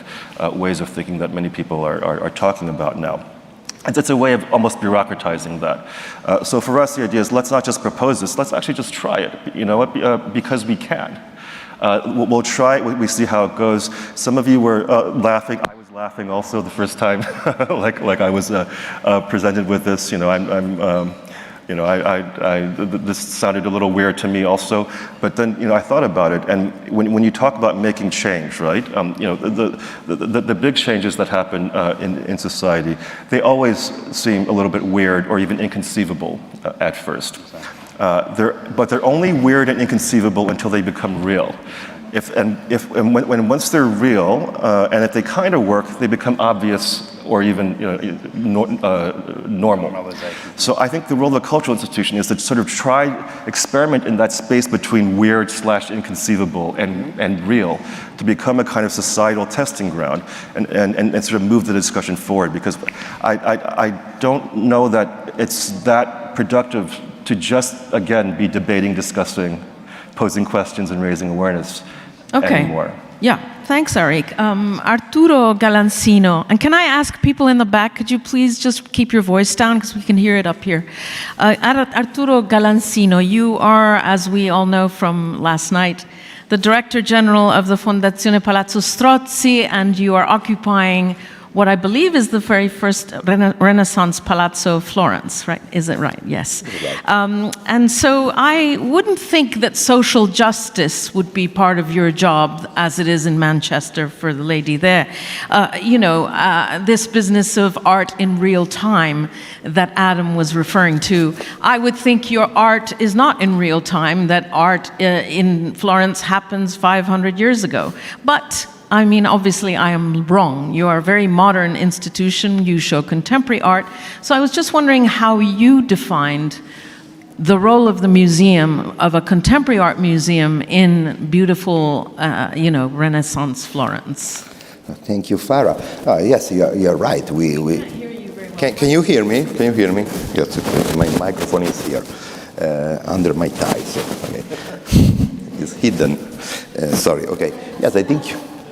ways of thinking that many people are talking about now. And it's a way of almost bureaucratizing that. So for us, the idea is, let's not just propose this, let's actually just try it, because we can. We'll try it, we see how it goes. Some of you were laughing. I was laughing also the first time, like I was presented with this. This sounded a little weird to me also, but then I thought about it, and when you talk about making change, right? The big changes that happen in society, they always seem a little bit weird or even inconceivable at first. But they're only weird and inconceivable until they become real. When once they're real, and if they kind of work, they become obvious or even normal. So I think the role of the cultural institution is to sort of experiment in that space between weird / inconceivable and real, to become a kind of societal testing ground and sort of move the discussion forward. Because I don't know that it's that productive to just, again, be debating, discussing, posing questions, and raising awareness anymore. Yeah, thanks, Eric. Arturo Galancino. And can I ask people in the back, could you please just keep your voice down because we can hear it up here. Arturo Galancino, you are, as we all know from last night, the Director General of the Fondazione Palazzo Strozzi, and you are occupying what I believe is the very first Renaissance Palazzo Florence, right? Is it right? Yes. Right. And so I wouldn't think that social justice would be part of your job, as it is in Manchester for the lady there. This business of art in real time that Adam was referring to, I would think your art is not in real time, that art in Florence happens 500 years ago. But I mean, obviously, I am wrong. You are a very modern institution. You show contemporary art. So I was just wondering how you defined the role of the museum, of a contemporary art museum, in beautiful, Renaissance Florence. Thank you, Farah. Yes, you're right. We Can't hear you very well. can you hear me? Can you hear me? Yes, okay. My microphone is here, under my tie. So, okay. It's hidden. Sorry. Okay. Yes, I think.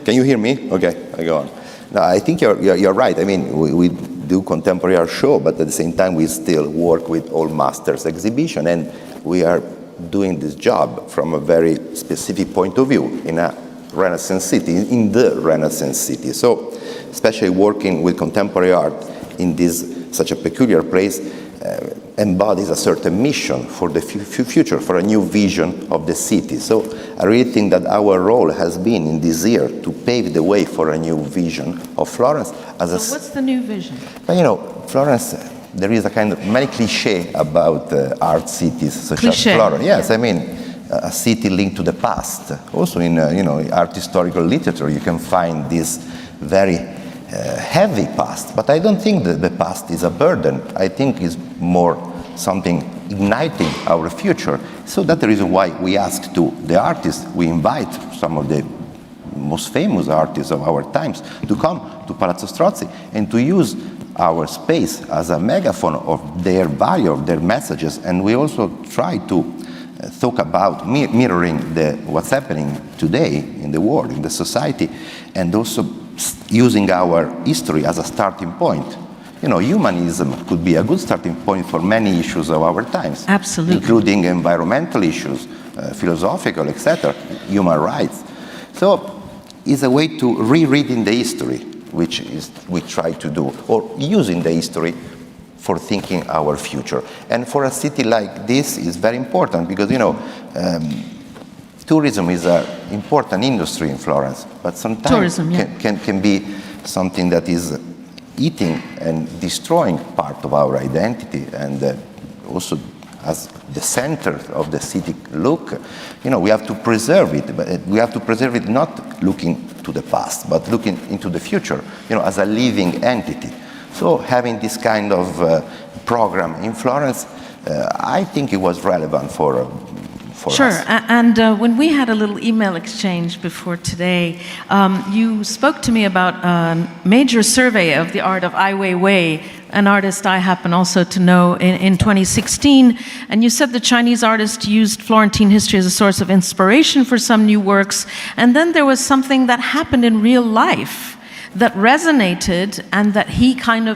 Can you hear me? Okay, I go on. No, I think you're right. I mean, we do contemporary art show, but at the same time, we still work with all masters exhibition, and we are doing this job from a very specific point of view in a Renaissance city, in the Renaissance city. So, especially working with contemporary art in this such a peculiar place embodies a certain mission for the future, for a new vision of the city. So I really think that our role has been in this year to pave the way for a new vision of Florence. So what's the new vision? But you know, Florence, there is a kind of many cliché about art cities such as Florence. Yes, yeah. I mean, a city linked to the past. Also in art historical literature, you can find this very heavy past, but I don't think that the past is a burden. I think it's more something igniting our future. So that's the reason why we ask to the artists, we invite some of the most famous artists of our times to come to Palazzo Strozzi and to use our space as a megaphone of their value, of their messages. And we also try to talk about mirroring what's happening today in the world, in the society, and also using our history as a starting point. You know, humanism could be a good starting point for many issues of our times. Absolutely. Including environmental issues, philosophical, etc., human rights. So it's a way to rereading the history, which is we try to do, or using the history for thinking our future. And for a city like this is very important because, you know, tourism is an important industry in Florence, but sometimes can be something that is eating and destroying part of our identity, and also as the center of the city look, you know, we have to preserve it, but we have to preserve it not looking to the past, but looking into the future, you know, as a living entity. So having this kind of program in Florence, I think it was relevant for Sure, us. And when we had a little email exchange before today, you spoke to me about a major survey of the art of Ai Weiwei, an artist I happen also to know in 2016, and you said the Chinese artist used Florentine history as a source of inspiration for some new works, and then there was something that happened in real life that resonated and that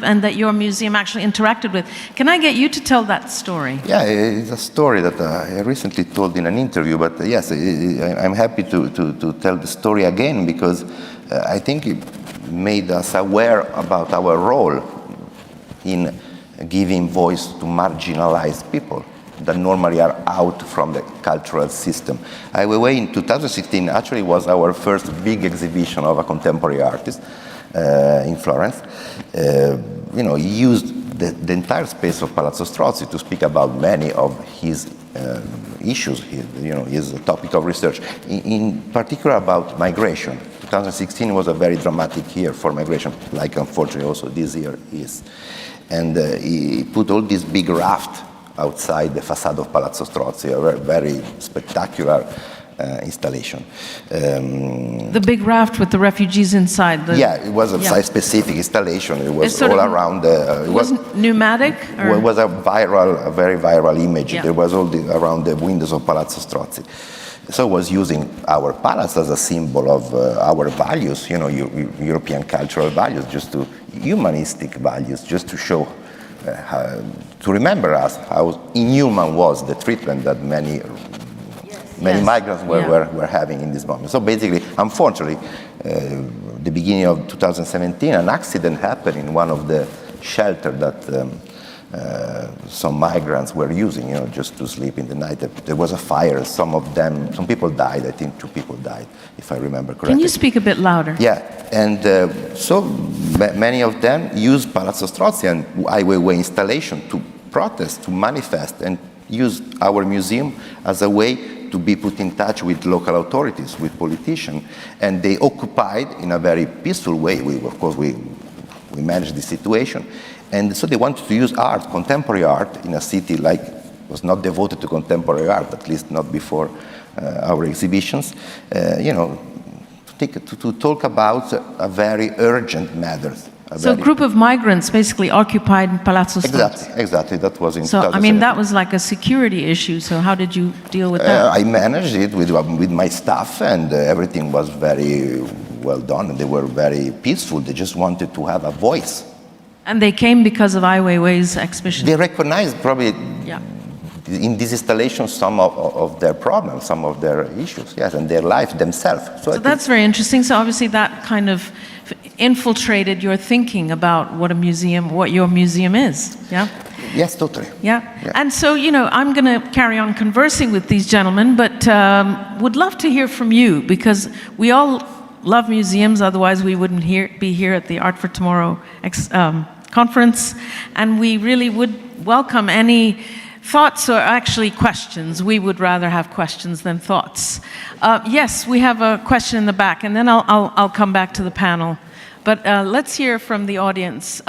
and that your museum actually interacted with. Can I get you to tell that story? Yeah, it's a story that I recently told in an interview, but yes, I'm happy to tell the story again because I think it made us aware about our role in giving voice to marginalized people that normally are out from the cultural system. Ai Weiwei in 2016 actually was our first big exhibition of a contemporary artist in Florence. You know, he used the entire space of Palazzo Strozzi to speak about many of his issues, his topic of research, in particular about migration. 2016 was a very dramatic year for migration, like unfortunately also this year is. And he put all this big raft outside the facade of Palazzo Strozzi, a very spectacular installation. The big raft with the refugees inside. Yeah, it was a site-specific installation. It was all around. It was pneumatic? It was a very viral image. Yeah. There was all around the windows of Palazzo Strozzi. So it was using our palace as a symbol of our values, you know, European cultural values, just to humanistic values, just to show, to remember us how inhuman was the treatment that many migrants were having in this moment. So basically, unfortunately, the beginning of 2017, an accident happened in one of the shelters that some migrants were using, you know, just to sleep in the night. There was a fire. Some people died. I think 2 people died, if I remember correctly. Can you speak a bit louder? Yeah, and so many of them used Palazzo Strozzi and Ai Weiwei installation to protest, to manifest, and use our museum as a way to be put in touch with local authorities, with politicians, and they occupied in a very peaceful way. Of course, we managed the situation. And so they wanted to use art, contemporary art, in a city like was not devoted to contemporary art, at least not before our exhibitions, you know, to talk about a very urgent matter. So a group of migrants basically occupied Palazzo Strozzi. Exactly, that was in So, 2017. that was like a security issue, so how did you deal with that? I managed it with my staff, and everything was very well done. They were very peaceful. They just wanted to have a voice. And they came because of Ai Weiwei's exhibition? They recognized probably Yeah. in this installation some of their problems, some of their issues, yes, and their life themselves. So that's very interesting. So obviously that kind of infiltrated your thinking about what your museum is, yeah? Yes, totally. Yeah. And so, I'm going to carry on conversing with these gentlemen, but would love to hear from you, because we all love museums, otherwise we wouldn't be here at the Art for Tomorrow conference, and we really would welcome any thoughts, or actually questions. We would rather have questions than thoughts. Yes, we have a question in the back, and then I'll come back to the panel. But let's hear from the audience.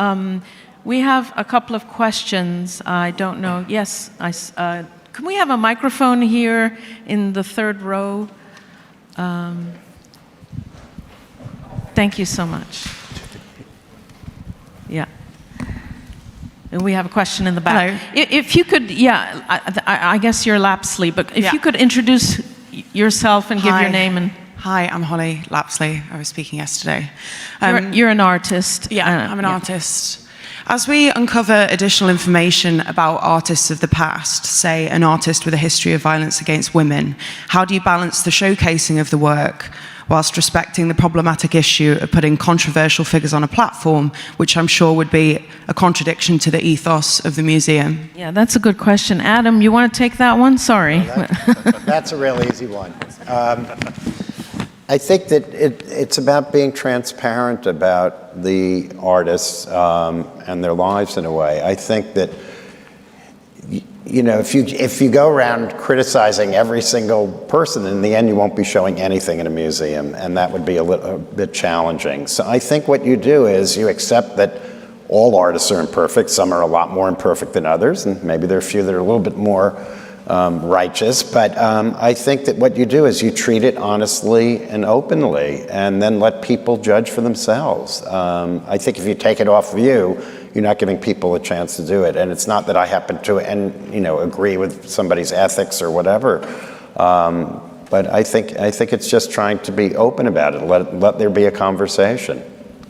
We have a couple of questions. I don't know. Yes, can we have a microphone here in the third row? Thank you so much. Yeah. And we have a question in the back. Hello. If you could, I guess you're Lapsley, but if you could introduce yourself and give your name and... Hi, I'm Holly Lapsley. I was speaking yesterday. You're an artist. Yeah, I'm an artist. As we uncover additional information about artists of the past, say an artist with a history of violence against women, how do you balance the showcasing of the work whilst respecting the problematic issue of putting controversial figures on a platform, which I'm sure would be a contradiction to the ethos of the museum? Yeah, that's a good question. Adam, you want to take that one? Sorry. That's a real easy one. I think that it's about being transparent about the artists and their lives in a way. I think that, if you go around criticizing every single person, in the end you won't be showing anything in a museum, and that would be a bit challenging. So I think what you do is you accept that all artists are imperfect. Some are a lot more imperfect than others, and maybe there are a few that are a little bit more righteous, but I think that what you do is you treat it honestly and openly, and then let people judge for themselves. I think if you take it off you, you're not giving people a chance to do it. And it's not that I happen to agree with somebody's ethics or whatever, but I think it's just trying to be open about it. Let there be a conversation.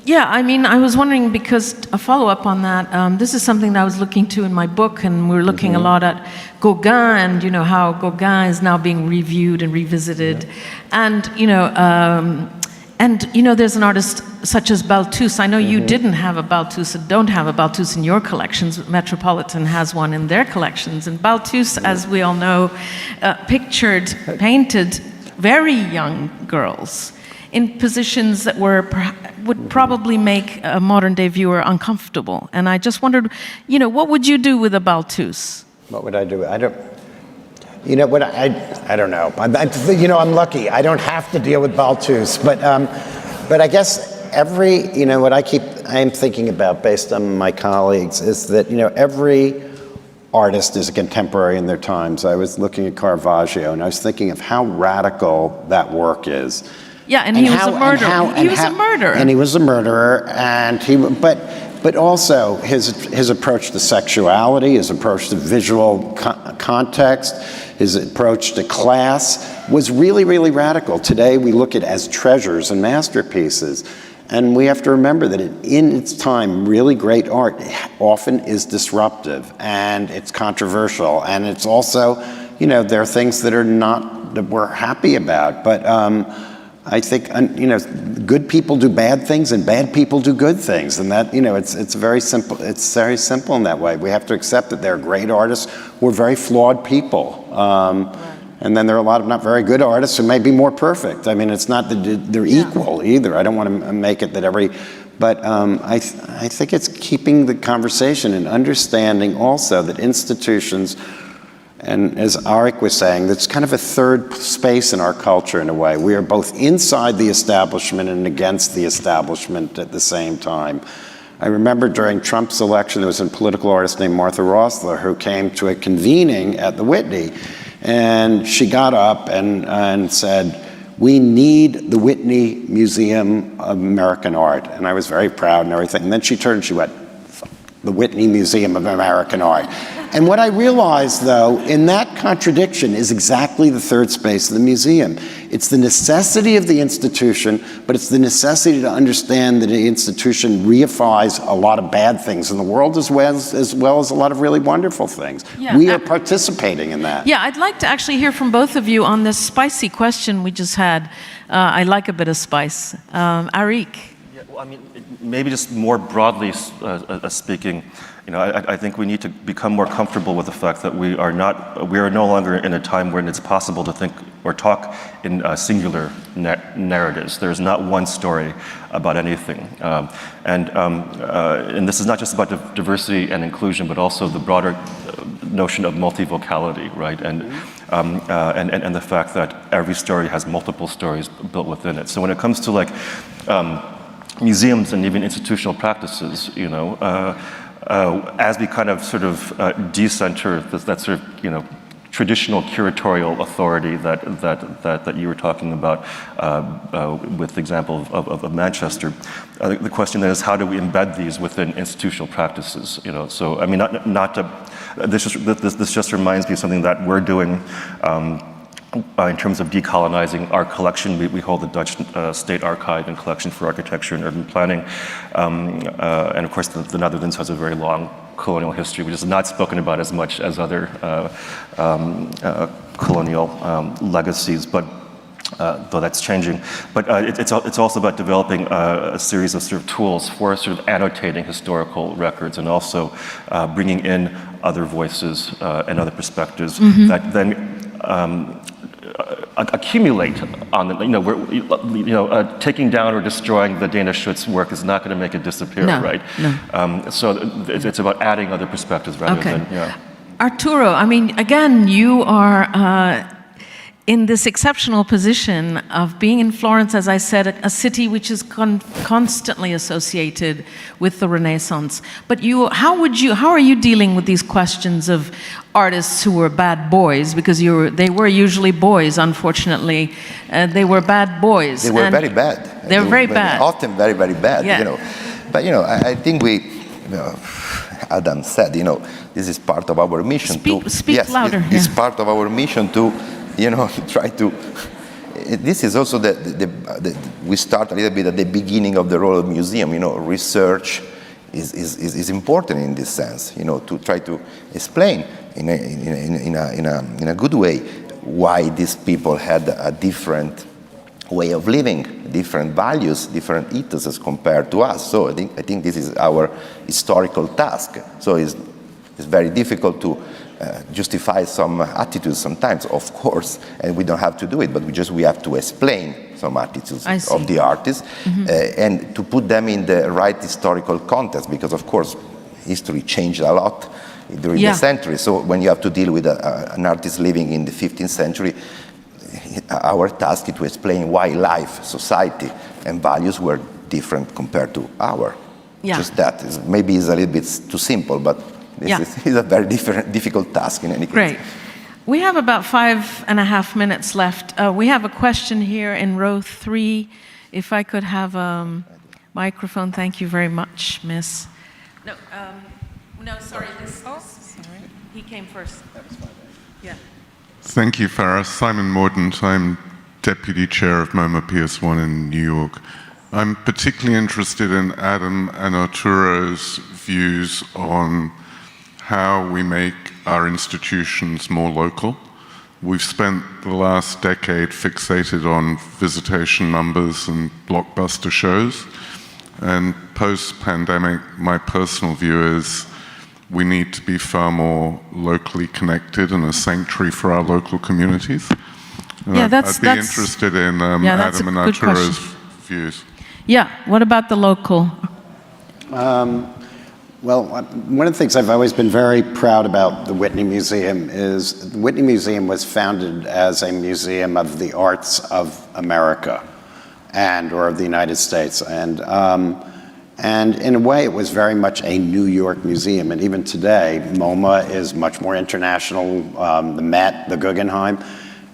Yeah, I was wondering, because a follow-up on that, this is something that I was looking to in my book, and we're looking a lot at Gauguin, and how Gauguin is now being reviewed and revisited. And, there's an artist such as Balthus. I know you didn't have a Balthus and don't have a Balthus in your collections, but Metropolitan has one in their collections. And Balthus, as we all know, painted very young girls in positions that would probably make a modern-day viewer uncomfortable. And I just wondered, what would you do with a Balthus? What would I do? I don't know. I'm lucky. I don't have to deal with Balthus, but I guess what I am thinking about, based on my colleagues, is that every artist is a contemporary in their times. I was looking at Caravaggio, and I was thinking of how radical that work is. Yeah, and he was a murderer. He was a murderer. And he was a murderer, but also his approach to sexuality, his approach to visual context, his approach to class was really, really radical. Today we look at it as treasures and masterpieces. And we have to remember that in its time, really great art often is disruptive, and it's controversial, and it's also, there are things that we're happy about. But I think, good people do bad things and bad people do good things. And that, it's very simple. It's very simple in that way. We have to accept that there are great artists who are very flawed people. And then there are a lot of not very good artists who may be more perfect. It's not that they're equal either. I don't want to make it that but I think it's keeping the conversation and understanding also that institutions, and as Arik was saying, that's kind of a third space in our culture in a way. We are both inside the establishment and against the establishment at the same time. I remember during Trump's election, there was a political artist named Martha Rosler who came to a convening at the Whitney, and she got up and said, we need the Whitney Museum of American Art. And I was very proud and everything. And then she turned and she went, the Whitney Museum of American Art. And what I realized, though, in that contradiction is exactly the third space of the museum. It's the necessity of the institution, but it's the necessity to understand that the institution reifies a lot of bad things in the world as well as a lot of really wonderful things. Yeah, we are participating in that. Yeah, I'd like to actually hear from both of you on this spicy question we just had. I like a bit of spice. Arik. Yeah, well, I mean, maybe just more broadly speaking, I think we need to become more comfortable with the fact that we are no longer in a time when it's possible to think or talk in singular narratives. There's not one story about anything. And this is not just about diversity and inclusion, but also the broader notion of multivocality, right? And the fact that every story has multiple stories built within it. So when it comes to like museums and even institutional practices, as we kind of sort of decenter that sort of traditional curatorial authority that you were talking about with the example of Manchester, the question then is how do we embed these within institutional practices? So I mean, this just reminds me of something that we're doing. In terms of decolonizing our collection, we hold the Dutch State Archive and Collection for Architecture and Urban Planning. And of course, the Netherlands has a very long colonial history, which is not spoken about as much as other colonial legacies, but though that's changing. But it's also about developing a series of sort of tools for sort of annotating historical records and also bringing in other voices and other perspectives that then accumulate on the, taking down or destroying the Dana Schutz work is not going to make it disappear, right? No. So it's about adding other perspectives rather than, Arturo, I mean, again, you are in this exceptional position of being in Florence, as I said, a city which is constantly associated with the Renaissance. But how are you dealing with these questions of artists who were bad boys? Because they were usually boys, unfortunately. They were bad boys. They were very bad. They were very bad. Often very, very bad, Yeah. But, I think Adam said, this is part of our mission Speak louder. It's part of our mission to try to. This is also we start a little bit at the beginning of the role of museum. Research is important in this sense. To try to explain in a good way why these people had a different way of living, different values, different ethos compared to us. So I think this is our historical task. So it's very difficult to justify some attitudes sometimes, of course, and we don't have to do it, but we have to explain some attitudes of the artists and to put them in the right historical context, because of course history changed a lot during the century. So when you have to deal with an artist living in the 15th century, our task is to explain why life, society, and values were different compared to our. Just that. Maybe it's a little bit too simple, but this is a very difficult task in any case. Great. We have about 5.5 minutes left. We have a question here in row 3. If I could have a microphone, thank you very much, Miss. No, sorry. Sorry. He came first. That was fine. Yeah. Thank you, Farah. Simon Mordaunt. I'm Deputy Chair of MoMA PS1 in New York. I'm particularly interested in Adam and Arturo's views on how we make our institutions more local. We've spent the last decade fixated on visitation numbers and blockbuster shows. And post-pandemic, my personal view is we need to be far more locally connected and a sanctuary for our local communities. I'd be interested in Adam and Arturo's views. Yeah, what about the local? Well, one of the things I've always been very proud about the Whitney Museum is the Whitney Museum was founded as a museum of the arts of America or of the United States. And in a way, it was very much a New York museum. And even today, MoMA is much more international, the Met, the Guggenheim.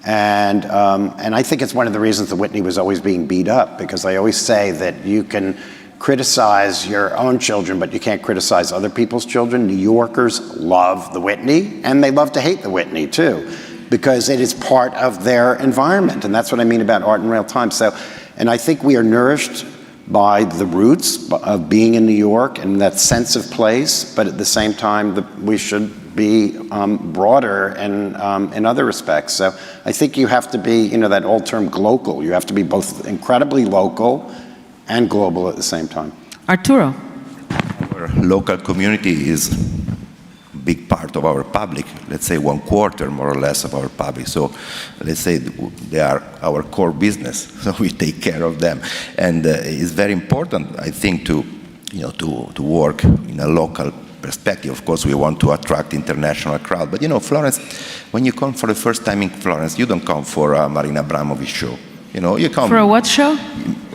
And I think it's one of the reasons the Whitney was always being beat up, because I always say that you can criticize your own children, but you can't criticize other people's children. New Yorkers love the Whitney, and they love to hate the Whitney too, because it is part of their environment. And that's what I mean about art in real time. So, and I think we are nourished by the roots of being in New York and that sense of place, but at the same time, we should be broader in other respects. So I think you have to be, that old term global. You have to be both incredibly local and global at the same time. Arturo. Our local community is a big part of our public, let's say 1/4 more or less of our public. So let's say they are our core business, so we take care of them. And it's very important, I think, to work in a local perspective. Of course, we want to attract international crowd. But Florence, when you come for the first time in Florence, you don't come for a Marina Abramovic show. You come For a what show?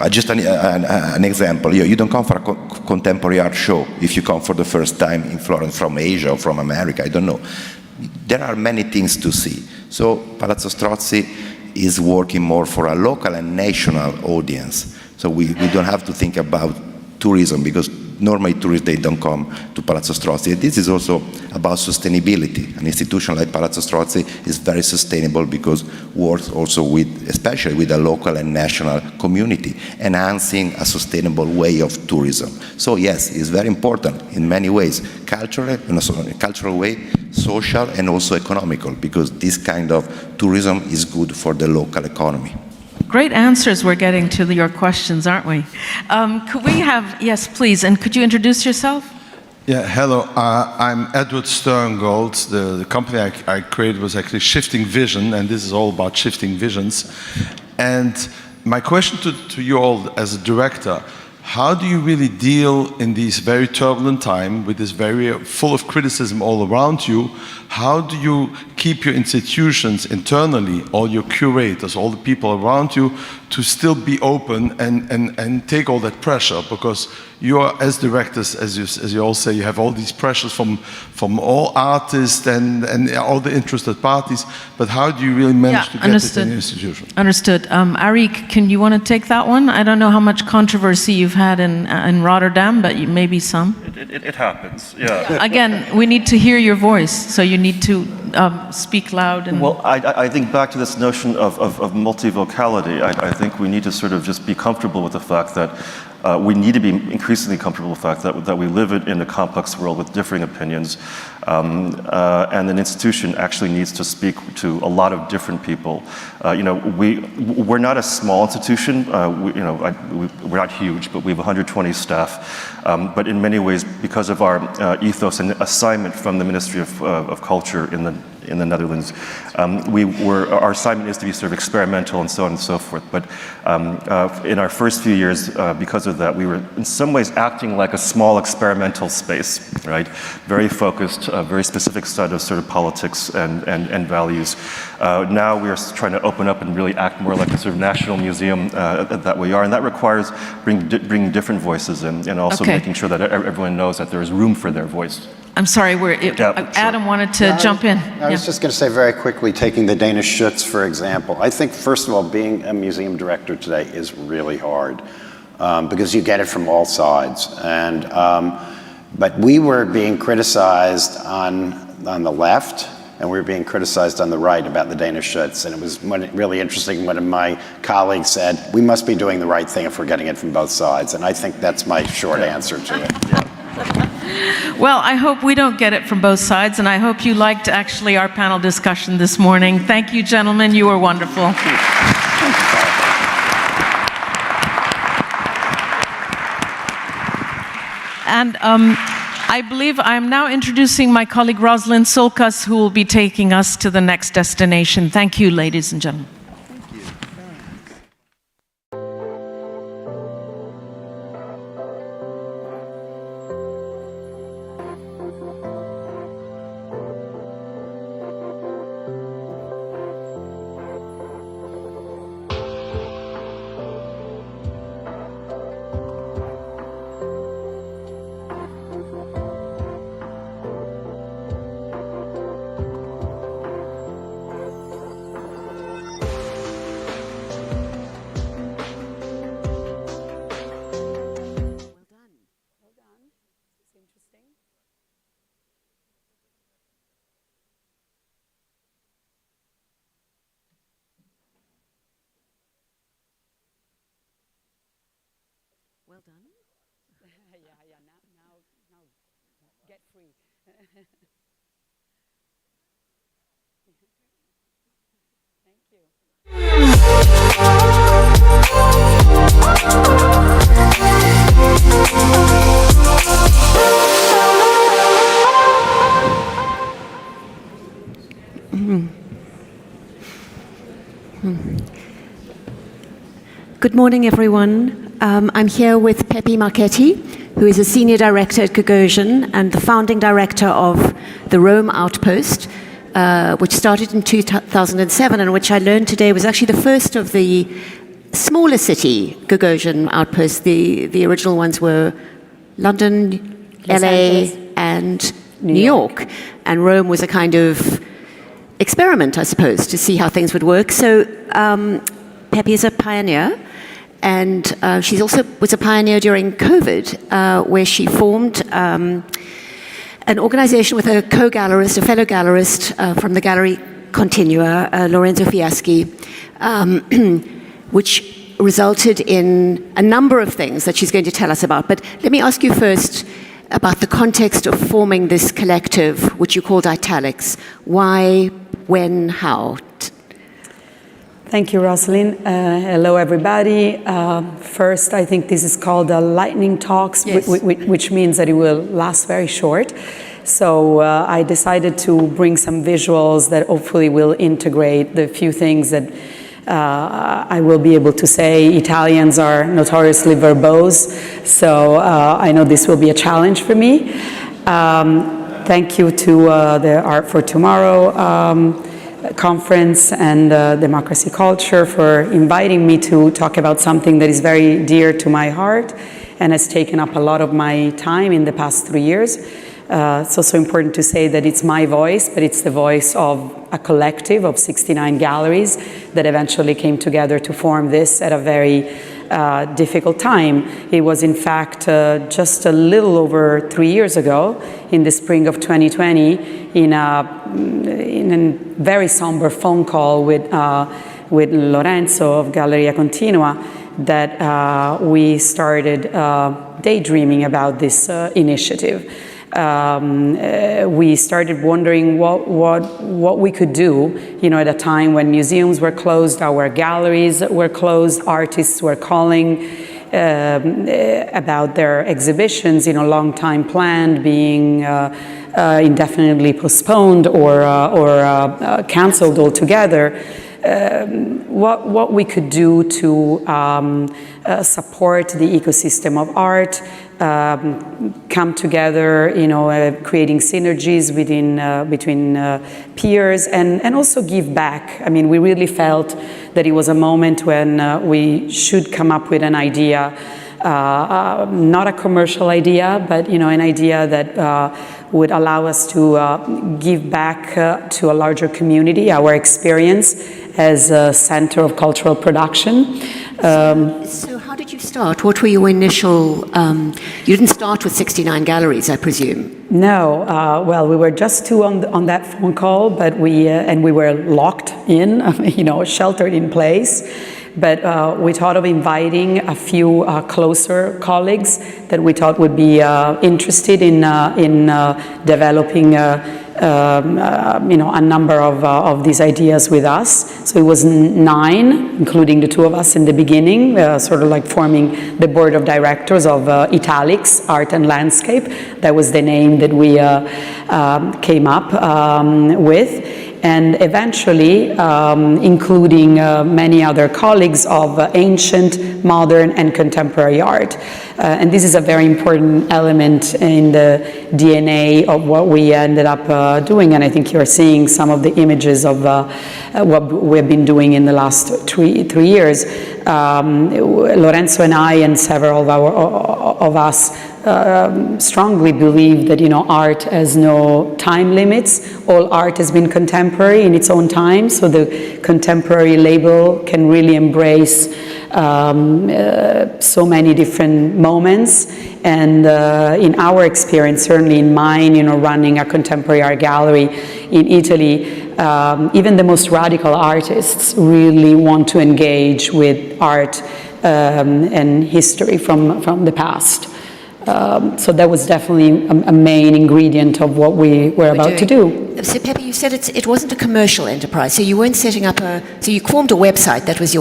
Just an example. You don't come for a contemporary art show if you come for the first time in Florence from Asia or from America. I don't know. There are many things to see. So Palazzo Strozzi is working more for a local and national audience. So we don't have to think about tourism, because normally tourists, they don't come to Palazzo Strozzi. This is also about sustainability. An institution like Palazzo Strozzi is very sustainable because works also especially with the local and national community, enhancing a sustainable way of tourism. So yes, it's very important in many ways, culturally, in a cultural way, social and also economical, because this kind of tourism is good for the local economy. Great answers we're getting to your questions, aren't we? Could we have, yes, please, and could you introduce yourself? Yeah, hello. I'm Edward Sterngold. The company I created was actually Shifting Vision, and this is all about shifting visions. And my question to you all as a director, how do you really deal in these very turbulent times with this very full of criticism all around you? How do you keep your institutions internally, all your curators, all the people around you, to still be open and take all that pressure? Because you are, as directors, as you all say, you have all these pressures from all artists and all the interested parties. But how do you really manage to get it in the institution? Understood. Arik, you want to take that one? I don't know how much controversy you've had in Rotterdam, but maybe some. It happens, yeah. Again, we need to hear your voice, so you need to speak loud. Well, I think back to this notion of multivocality, I think we need to sort of just be comfortable with the fact that we need to be increasingly comfortable with the fact that we live in a complex world with differing opinions, and an institution actually needs to speak to a lot of different people. We're not a small institution. We're not huge, but we have 120 staff. But in many ways, because of our ethos and assignment from the Ministry of Culture in the Netherlands, our assignment is to be sort of experimental and so on and so forth. But in our first few years, because of that, we were in some ways acting like a small experimental space, right? Very focused, very specific set of sort of politics and values. Now we are trying to open up and really act more like a sort of national museum that we are, and that requires bringing different voices in, and also making sure that everyone knows that there is room for their voice. I'm sorry, Adam wanted to jump in. I was just going to say very quickly, taking the Danish Schutz, for example. I think, first of all, being a museum director today is really hard because you get it from all sides. But we were being criticized on the left, and we were being criticized on the right about the Danish Schutz. And it was really interesting when one of my colleagues said, we must be doing the right thing if we're getting it from both sides. And I think that's my short answer to it. Well, I hope we don't get it from both sides, and I hope you liked actually our panel discussion this morning. Thank you, gentlemen. You were wonderful. And I believe I'm now introducing my colleague Rosalind Sulkas, who will be taking us to the next destination. Thank you, ladies and gentlemen. Well done. Now get free. Thank you. Good morning, everyone. I'm here with Pepe Marchetti, who is a senior director at Gagosian and the founding director of the Rome Outpost, which started in 2007 and which I learned today was actually the first of the smaller city Gagosian outposts. The original ones were London, LA, and New York. And Rome was a kind of experiment, I suppose, to see how things would work. So Pepe is a pioneer, and she also was a pioneer during COVID, where she formed an organization with a co-gallerist, a fellow gallerist from the Gallery Continua, Lorenzo Fieschi, which resulted in a number of things that she's going to tell us about. But let me ask you first about the context of forming this collective, which you called Italics. Why, when, how? Thank you, Rosalind. Hello, everybody. First, I think this is called lightning talks, yes, which means that it will last very short. So I decided to bring some visuals that hopefully will integrate the few things that I will be able to say. Italians are notoriously verbose, so I know this will be a challenge for me. Thank you to the Art for Tomorrow conference and Democracy Culture for inviting me to talk about something that is very dear to my heart and has taken up a lot of my time in the past 3 years. It's also important to say that it's my voice, but it's the voice of a collective of 69 galleries that eventually came together to form this at a very difficult time. It was, in fact, just a little over 3 years ago, in the spring of 2020, in a very somber phone call with Lorenzo of Galleria Continua, that we started daydreaming about this initiative. We started wondering what we could do, at a time when museums were closed, our galleries were closed, artists were calling about their exhibitions, long time planned, being indefinitely postponed or canceled altogether. What we could do to support the ecosystem of art, come together, creating synergies between peers, and also give back. I mean, we really felt that it was a moment when we should come up with an idea, not a commercial idea, but an idea that would allow us to give back to a larger community our experience as a center of cultural production. So how did you start? What were your initial, you didn't start with 69 galleries, I presume? No, well, we were just two on that phone call, but we were locked in, sheltered in place. But we thought of inviting a few closer colleagues that we thought would be interested in developing a number of these ideas with us. So it was 9, including the two of us in the beginning, sort of like forming the board of directors of Italics, Art and Landscape. That was the name that we came up with. And eventually, including many other colleagues of ancient, modern, and contemporary art. And this is a very important element in the DNA of what we ended up doing. And I think you're seeing some of the images of what we've been doing in the last three years. Lorenzo and I and several of us strongly believe that art has no time limits. All art has been contemporary in its own time, so the contemporary label can really embrace so many different moments. And in our experience, certainly in mine, running a contemporary art gallery in Italy, even the most radical artists really want to engage with art and history from the past. So that was definitely a main ingredient of what we were about to do. So Pepe, you said it wasn't a commercial enterprise, so you weren't setting up so you formed a website, that was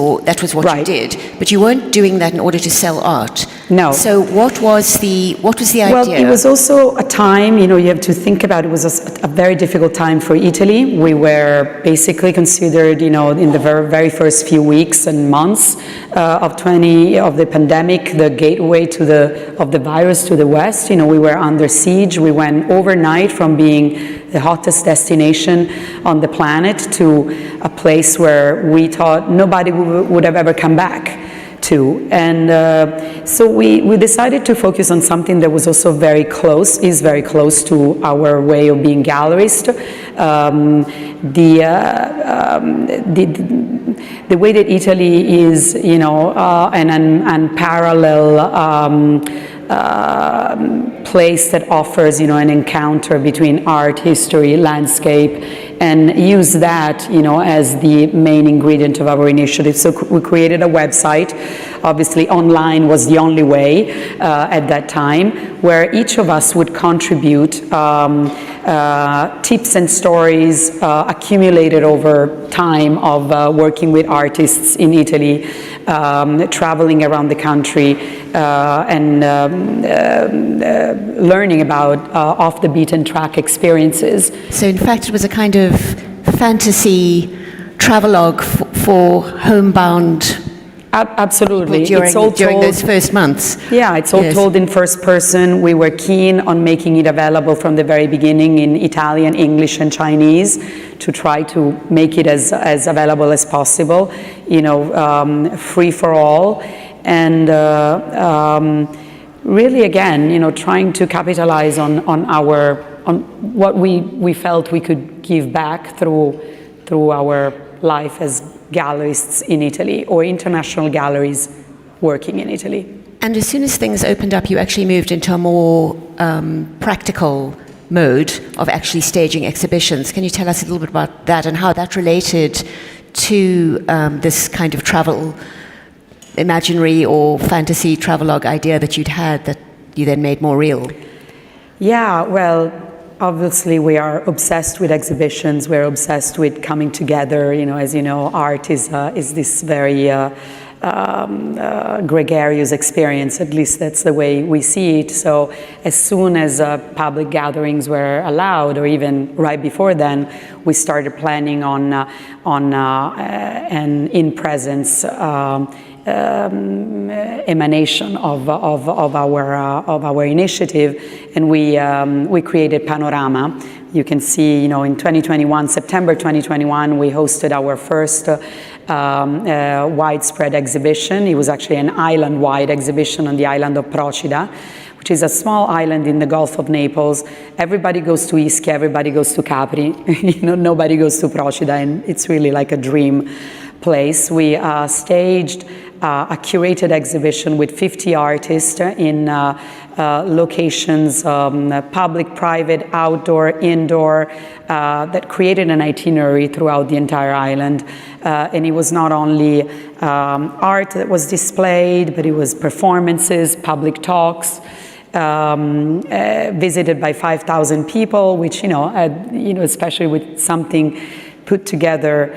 what you did, but you weren't doing that in order to sell art. No. So what was the idea? Well, it was also a time, you have to think about it, was a very difficult time for Italy. We were basically considered, in the very, very first few weeks and months of the pandemic, the gateway of the virus to the West. We were under siege. We went overnight from being the hottest destination on the planet to a place where we thought nobody would have ever come back to. And so we decided to focus on something that was also very close to our way of being gallerists. The way that Italy is, an unparalleled place that offers, an encounter between art, history, landscape, and use that, as the main ingredient of our initiative. So we created a website. Obviously, online was the only way at that time, where each of us would contribute tips and stories accumulated over time of working with artists in Italy, traveling around the country, and learning about off the beaten track experiences. So in fact it was a kind of fantasy travelogue for homebound Absolutely. During those first months. Yeah, it's all told in first person. We were keen on making it available from the very beginning in Italian, English, and Chinese to try to make it as available as possible, free for all. And really, again, trying to capitalize on what we felt we could give back through our life as gallerists in Italy, or international galleries working in Italy. And as soon as things opened up, you actually moved into a more practical mode of actually staging exhibitions. Can you tell us a little bit about that and how that related to this kind of travel, imaginary or fantasy travelogue idea that you'd had that you then made more real? Yeah, well, obviously we are obsessed with exhibitions. We're obsessed with coming together. As you know, art is this very gregarious experience. At least that's the way we see it. So as soon as public gatherings were allowed, or even right before then, we started planning on an in-presence emanation of our initiative, and we created Panorama. You can see, in 2021, September 2021, we hosted our first widespread exhibition. It was actually an island-wide exhibition on the island of Procida, which is a small island in the Gulf of Naples. Everybody goes to Ischia, everybody goes to Capri. Nobody goes to Procida, and it's really like a dream place. We staged a curated exhibition with 50 artists in locations, public, private, outdoor, indoor, that created an itinerary throughout the entire island. And it was not only art that was displayed, but it was performances, public talks, visited by 5,000 people, which, especially with something put together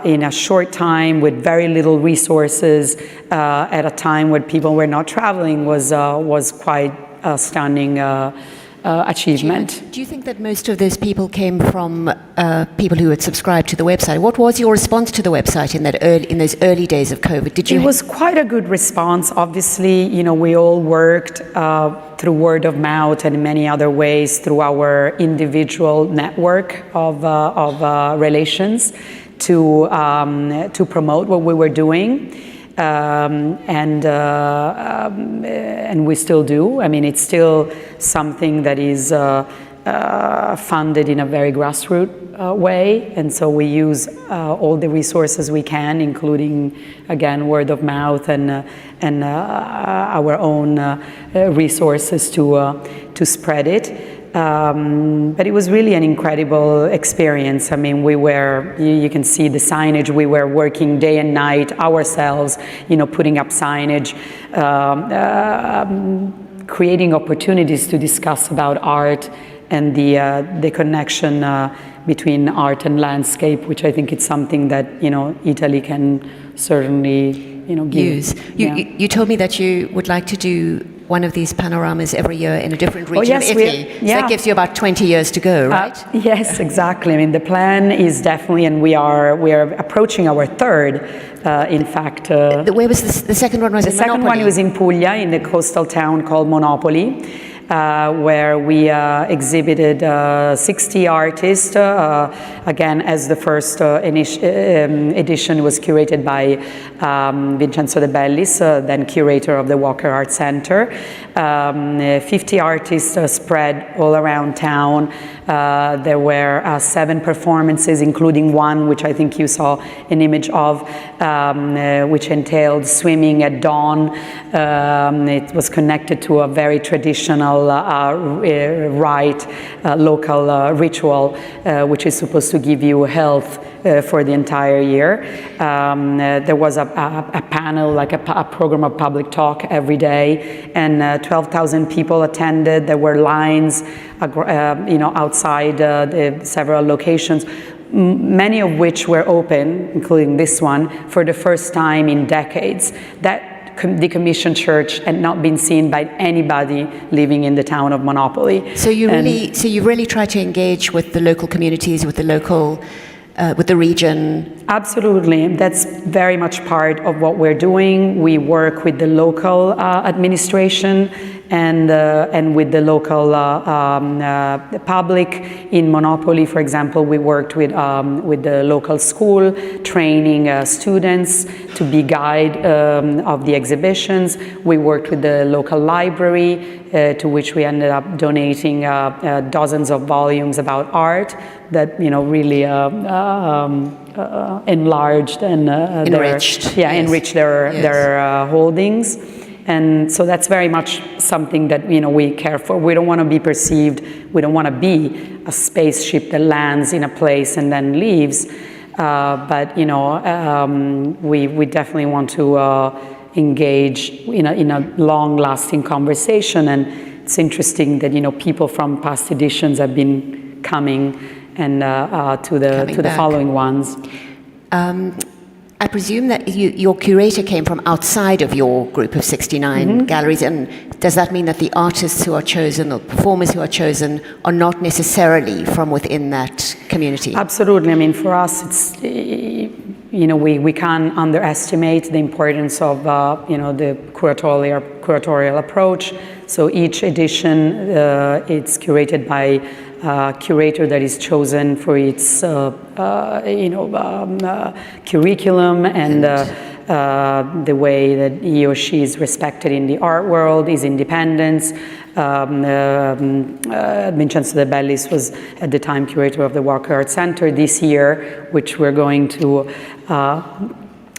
in a short time with very little resources at a time when people were not traveling was quite a stunning achievement. Do you think that most of those people came from people who had subscribed to the website? What was your response to the website in those early days of COVID? It was quite a good response. Obviously, we all worked through word of mouth and in many other ways through our individual network of relations to promote what we were doing. And we still do. I mean, it's still something that is funded in a very grassroots way, and so we use all the resources we can, including, again, word of mouth and our own resources to spread it. But it was really an incredible experience. I mean, you can see the signage, we were working day and night ourselves, putting up signage, creating opportunities to discuss about art and the connection between art and landscape, which I think it's something that, Italy can certainly, give. Use. You told me that you would like to do one of these panoramas every year in a different region of Italy. So that gives you about 20 years to go, right? Yes, exactly. I mean, the plan is definitely, and we are approaching our third, in fact. Where was the second one? The second one was in Puglia, in the coastal town called Monopoli, where we exhibited 60 artists. Again, as the first edition was curated by Vincenzo De Bellis, then curator of the Walker Art Center. 50 artists spread all around town. There were 7 performances, including one which I think you saw an image of, which entailed swimming at dawn. It was connected to a very traditional rite, local ritual, which is supposed to give you health for the entire year. There was a panel, like a program of public talk every day, and 12,000 people attended. There were lines, outside the several locations, many of which were open, including this one, for the first time in decades. That decommissioned church had not been seen by anybody living in the town of Monopoli. So you really try to engage with the local communities, with the local, with the region. Absolutely, that's very much part of what we're doing. We work with the local administration and with the local public. In Monopoli, for example, we worked with the local school, training students to be guide of the exhibitions. We worked with the local library, to which we ended up donating dozens of volumes about art that really enlarged and enriched their holdings. And so that's very much something that we care for. We don't want to be perceived, we don't want to be a spaceship that lands in a place and then leaves. But we definitely want to engage in a long-lasting conversation. And it's interesting that people from past editions have been coming and to the following ones. I presume that your curator came from outside of your group of 69 galleries, and does that mean that the artists who are chosen or performers who are chosen are not necessarily from within that community? Absolutely. I mean, for us, it's we can't underestimate the importance of the curatorial approach. So each edition, it's curated by curator that is chosen for its curriculum and the way that he or she is respected in the art world, his independence. Vincenzo De Bellis was at the time curator of the Walker Art Center. This year, which we're going to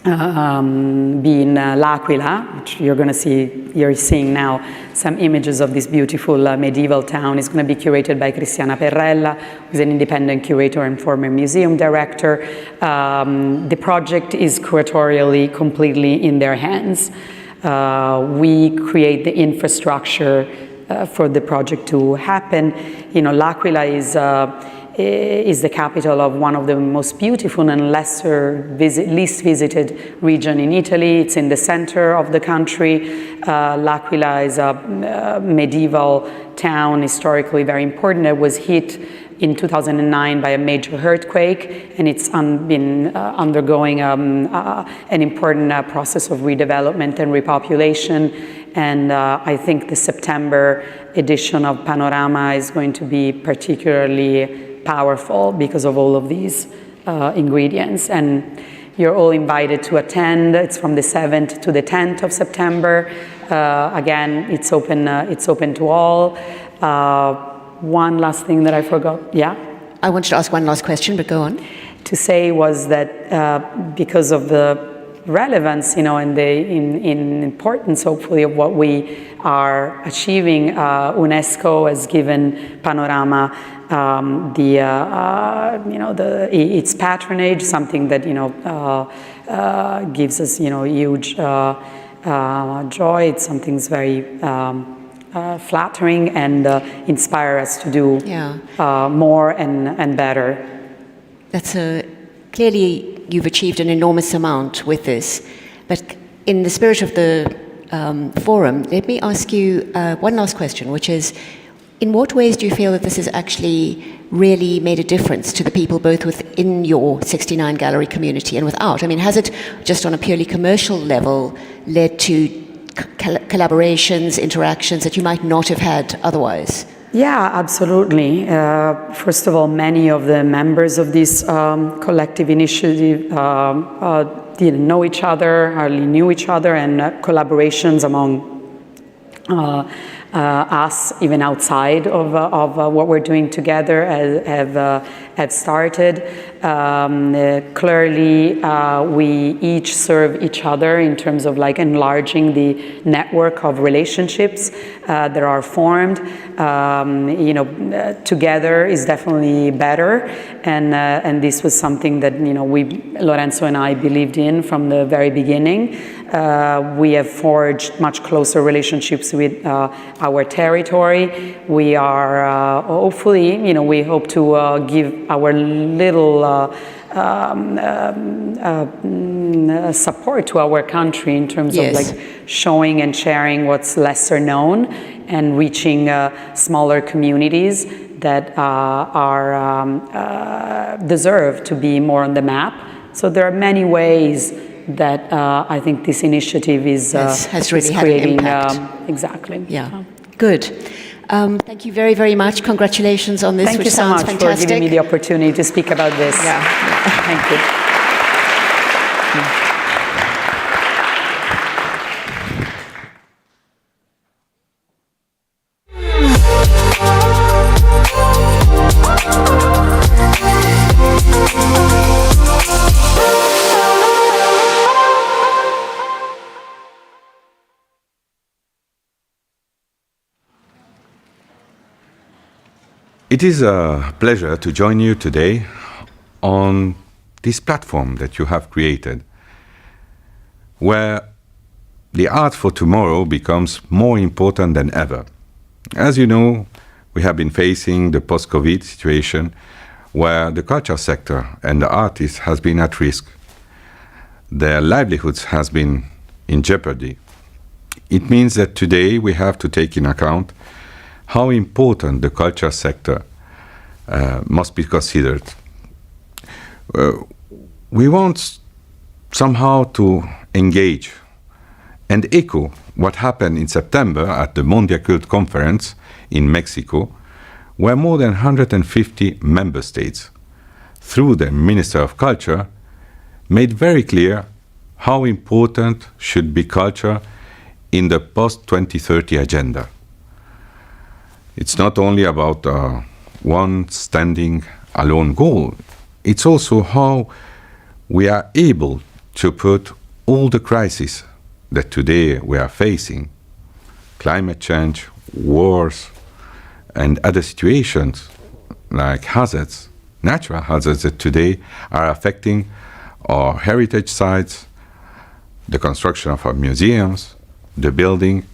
be in L'Aquila, which you're seeing now some images of this beautiful medieval town. It's going to be curated by Cristiana Perrella, who's an independent curator and former museum director. The project is curatorially completely in their hands. We create the infrastructure for the project to happen. L'Aquila is the capital of one of the most beautiful and least visited region in Italy. It's in the center of the country. L'Aquila is a medieval town, historically very important. It was hit in 2009 by a major earthquake, and it's been undergoing an important process of redevelopment and repopulation. And I think the September edition of Panorama is going to be particularly powerful because of all of these ingredients. And you're all invited to attend. It's from the 7th to the 10th of September. Again, it's open to all. One last thing that I forgot. Yeah? I wanted to ask one last question, but go on. To say was that because of the relevance, and in importance, hopefully, of what we are achieving. UNESCO has given Panorama its patronage, something that gives us huge joy. It's something that's very flattering and inspire us to do more and better. That's clearly you've achieved an enormous amount with this, but in the spirit of the forum, let me ask you one last question, which is, in what ways do you feel that this has actually really made a difference to the people both within your 69 gallery community and without? I mean, has it just on a purely commercial level led to collaborations, interactions that you might not have had otherwise? Yeah, absolutely. First of all, many of the members of this collective initiative didn't know each other, hardly knew each other, and collaborations among us, even outside of what we're doing together, have started. Clearly, we each serve each other in terms of enlarging the network of relationships that are formed. Together is definitely better, and this was something that Lorenzo and I believed in from the very beginning. We have forged much closer relationships with our territory. We are hopefully, we hope to give our little support to our country in terms of showing and sharing what's lesser known and reaching smaller communities that deserve to be more on the map. So there are many ways that I think this initiative has really had an impact. Exactly. Yeah. Good. Thank you very, very much. Congratulations on this, Thank which you so sounds much fantastic. for giving me the opportunity to speak about this. Yeah. Thank you. It is a pleasure to join you today on this platform that you have created, where the art for tomorrow becomes more important than ever. As you know, we have been facing the post-COVID situation where the culture sector and the artists has been at risk. Their livelihoods has been in jeopardy. It means that today we have to take in account how important the culture sector must be considered. We want somehow to engage and echo what happened in September at the Mondial Cult Conference in Mexico, where more than 150 member states, through the Minister of Culture, made very clear how important should be culture in the post-2030 agenda. It's not only about one standing alone goal, it's also how we are able to put all the crises that today we are facing, climate change, wars, and other situations like hazards, natural hazards that today are affecting our heritage sites, the construction of our museums, the building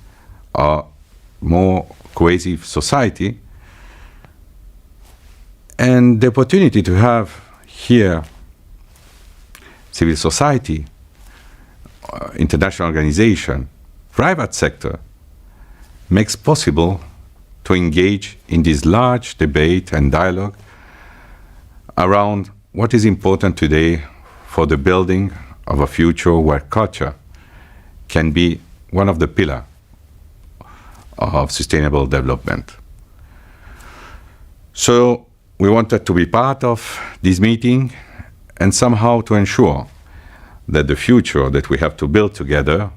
our more cohesive society, and the opportunity to have here civil society, international organization, private sector, makes possible to engage in this large debate and dialogue around what is important today for the building of a future where culture can be one of the pillars of sustainable development. So we wanted to be part of this meeting and somehow to ensure that the future that we have to build together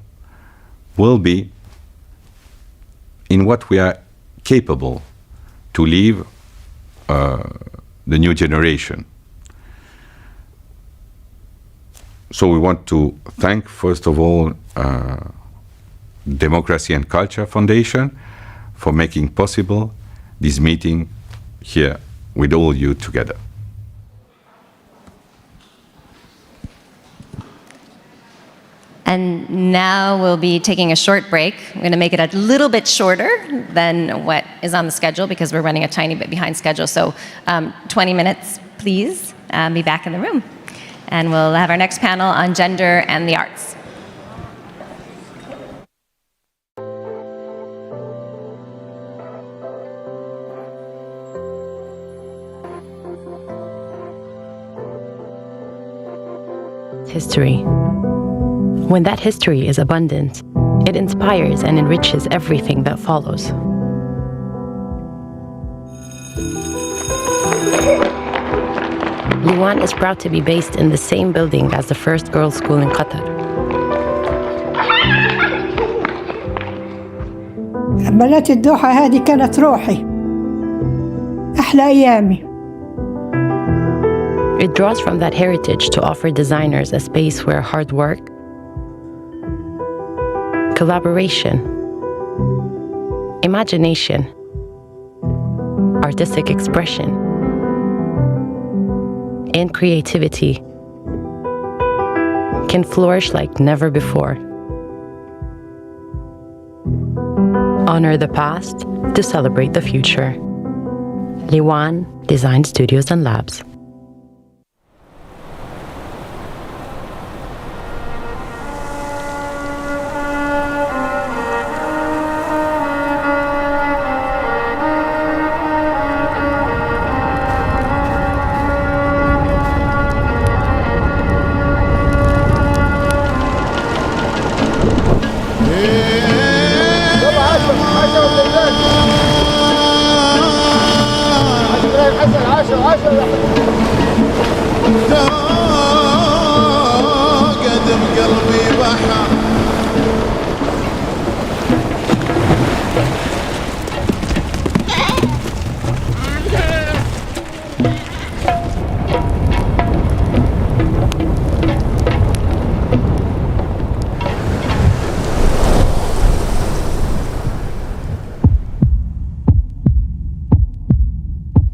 will be in what we are capable to leave the new generation. So we want to thank, first of all, Democracy and Culture Foundation for making possible this meeting here with all you together. And now we'll be taking a short break. We're going to make it a little bit shorter than what is on the schedule because we're running a tiny bit behind schedule. So 20 minutes, please. Be back in the room. And we'll have our next panel on gender and the arts. History. When that history is abundant, it inspires and enriches everything that follows. Liwan is proud to be based in the same building as the first girls' school in Qatar. بنات الدوحة هذه كانت روحي أحلى أيامي. It draws from that heritage to offer designers a space where hard work, collaboration, imagination, artistic expression, and creativity can flourish like never before. Honor the past to celebrate the future. Liwan Design Studios and Labs.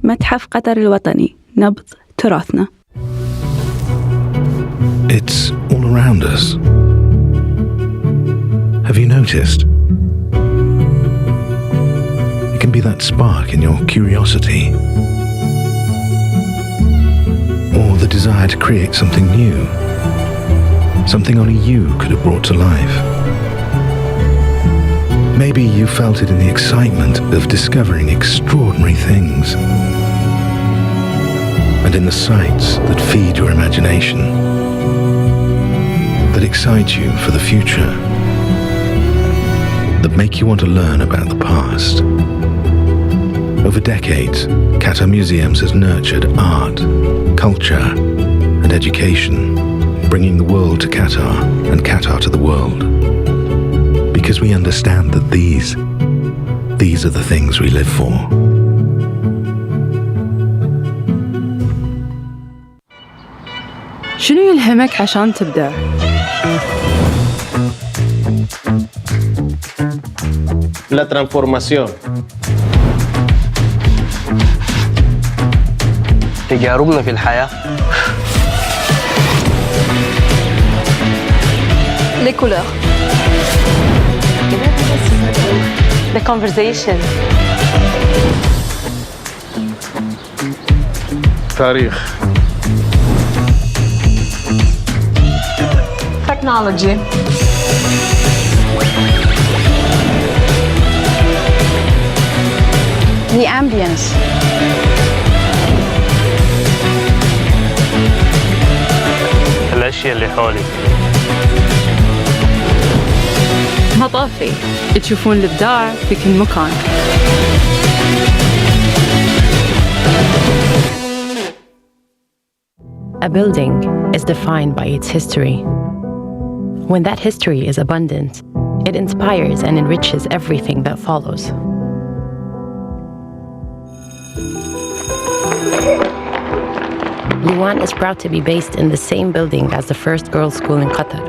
متحف قطر الوطني نبض تراثنا. It's all around us. Have you noticed? It can be that spark in your curiosity, or the desire to create something new, something only you could have brought to life. Maybe you felt it in the excitement of discovering extraordinary things, and in the sights that feed your imagination, that excite you for the future, that make you want to learn about the past. Over decades, Qatar Museums has nurtured art, culture, and education, bringing the world to Qatar and Qatar to the world. Because we understand that these are the things we live for. شنو يلهمك عشان تبدع؟ La transformación. تجاربنا في الحياة. Les couleurs. The conversation. تاريخ. Technology. The ambience. الأشياء اللي حولي. مطافي. تشوفون الإبداع في كل مكان. A building is defined by its history. When that history is abundant, it inspires and enriches everything that follows. Liwan is proud to be based in the same building as the first girls' school in Qatar.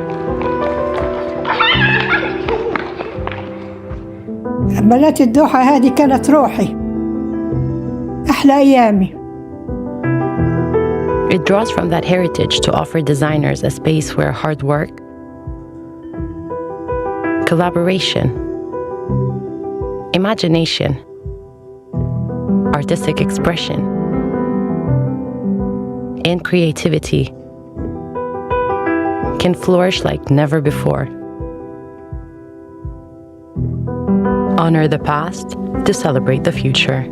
بنات الدوحة هذه كانت روحي أحلى أيامي. It draws from that heritage to offer designers a space where hard work, collaboration, imagination, artistic expression, and creativity can flourish like never before. Honor the past to celebrate the future.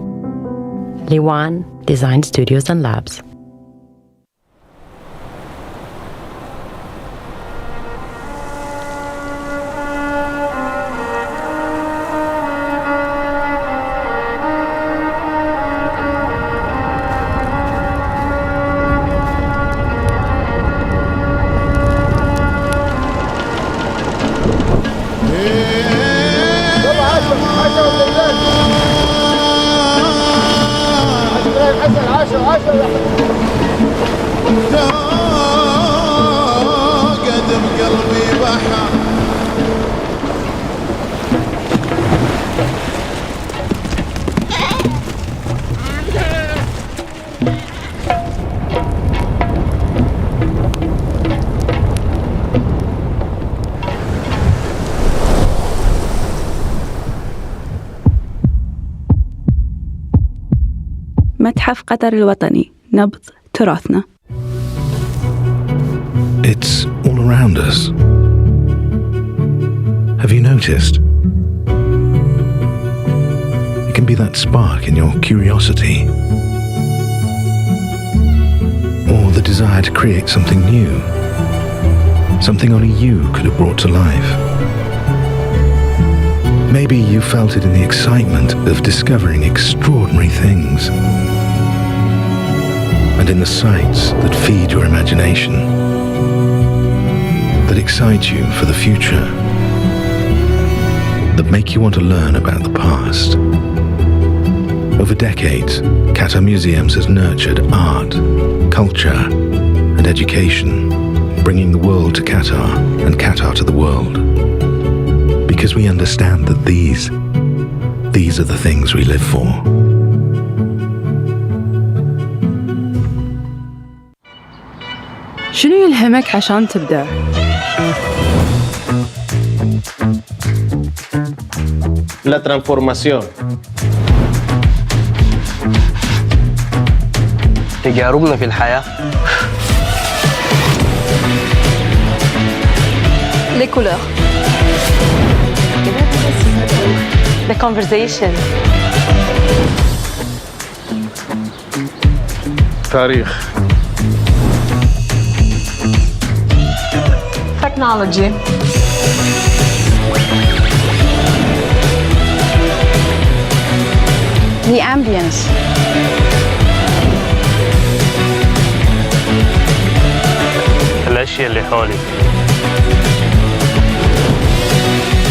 Liwan Design Studios and Labs. متحف قطر الوطني نبض تراثنا. It's all around us. Have you noticed? It can be that spark in your curiosity, or the desire to create something new, something only you could have brought to life. Maybe you felt it in the excitement of discovering extraordinary things, and in the sights that feed your imagination, that excite you for the future, that make you want to learn about the past. Over decades, Qatar Museums has nurtured art, culture, and education, bringing the world to Qatar and Qatar to the world. Because we understand that these are the things we live for. شنو يلهمك عشان تبدع؟ La transformación. تجاربنا في الحياة. Les couleurs. The conversation. تاريخ. Technology. The ambience. الأشياء اللي حولي.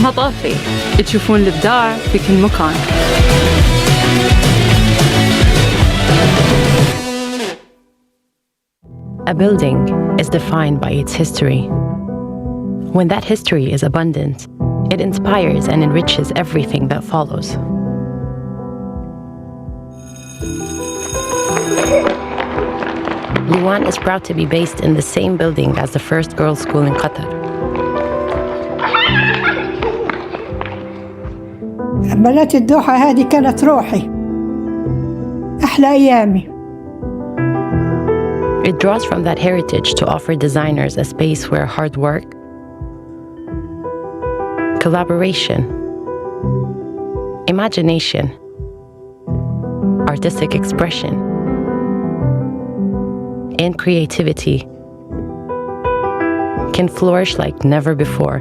مطافي تشوفون الإبداع في كل مكان. A building is defined by its history. When that history is abundant, it inspires and enriches everything that follows. Liwan is proud to be based in the same building as the first girls' school in Qatar. بنات الدوحة هذه كانت روحي أحلى أيامي. It draws from that heritage to offer designers a space where hard work, collaboration, imagination, artistic expression, and creativity can flourish like never before.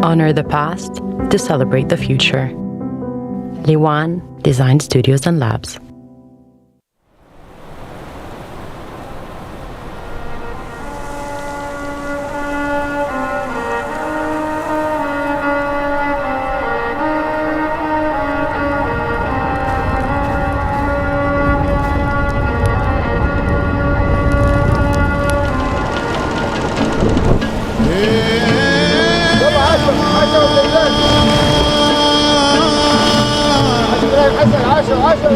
Honor the past to celebrate the future. Liwan Design Studios and Labs. قدم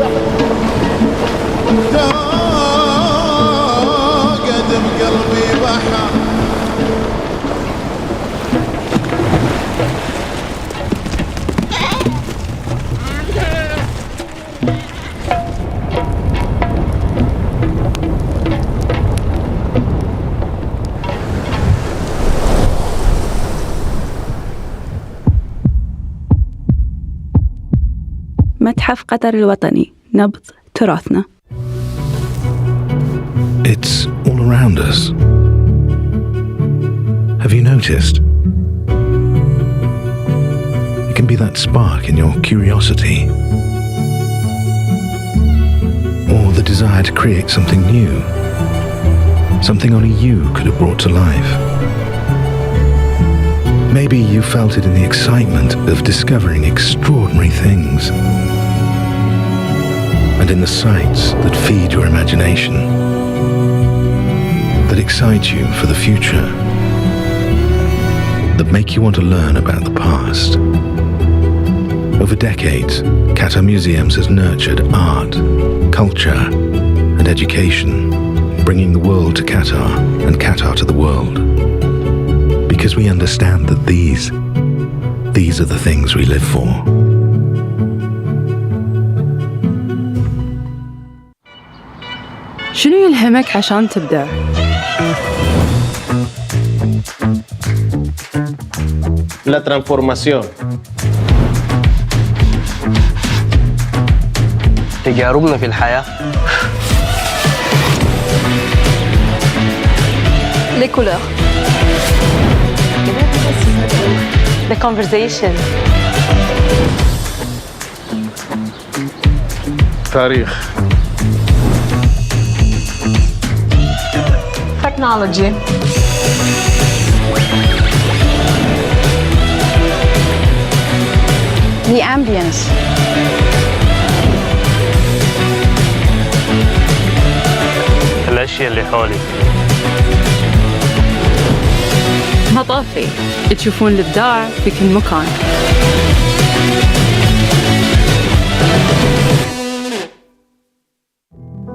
قلبي بحر متحف قطر الوطني نبض تراثنا. It's all around us. Have you noticed? It can be that spark in your curiosity, or the desire to create something new, something only you could have brought to life. Maybe you felt it in the excitement of discovering extraordinary things, and in the sights that feed your imagination, that excite you for the future, that make you want to learn about the past. Over decades, Qatar Museums has nurtured art, culture, and education, bringing the world to Qatar and Qatar to the world. Because we understand that these are the things we live for. شنو يلهمك عشان تبدع؟ La transformación. تجاربنا في الحياة. Les couleurs. The conversation. تاريخ. Technology. The ambience. الأشياء اللي حولي. مطافي. تشوفون الإبداع في كل مكان.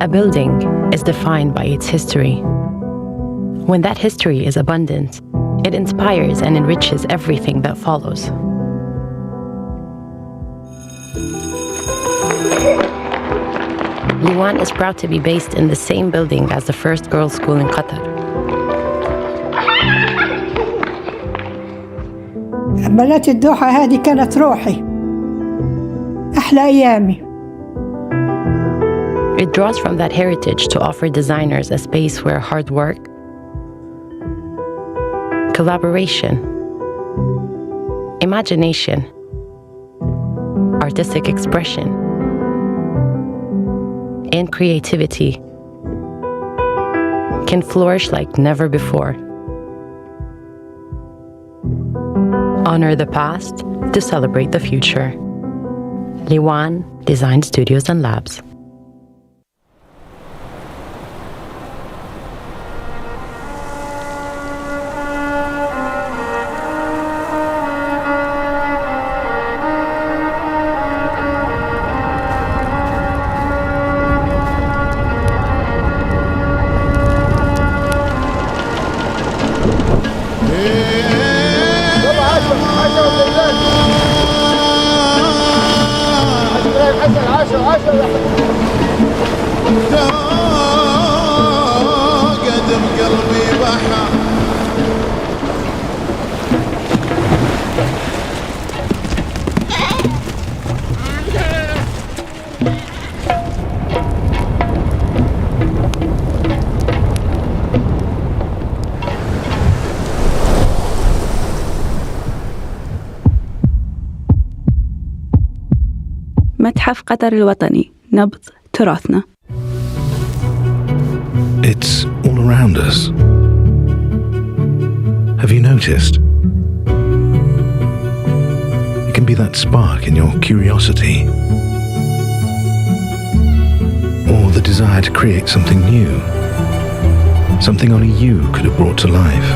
A building is defined by its history. When that history is abundant, it inspires and enriches everything that follows. Liwan is proud to be based in the same building as the first girls' school in Qatar. بنات الدوحة هذه كانت روحي أحلى أيامي. It draws from that heritage to offer designers a space where hard work, collaboration, imagination, artistic expression, and creativity can flourish like never before. Honor the past to celebrate the future. Liwan Design Studios and Labs. قدم قلبي بحر متحف قطر الوطني نبض تراثنا. It's all around us. Have you noticed? It can be that spark in your curiosity, or the desire to create something new, something only you could have brought to life.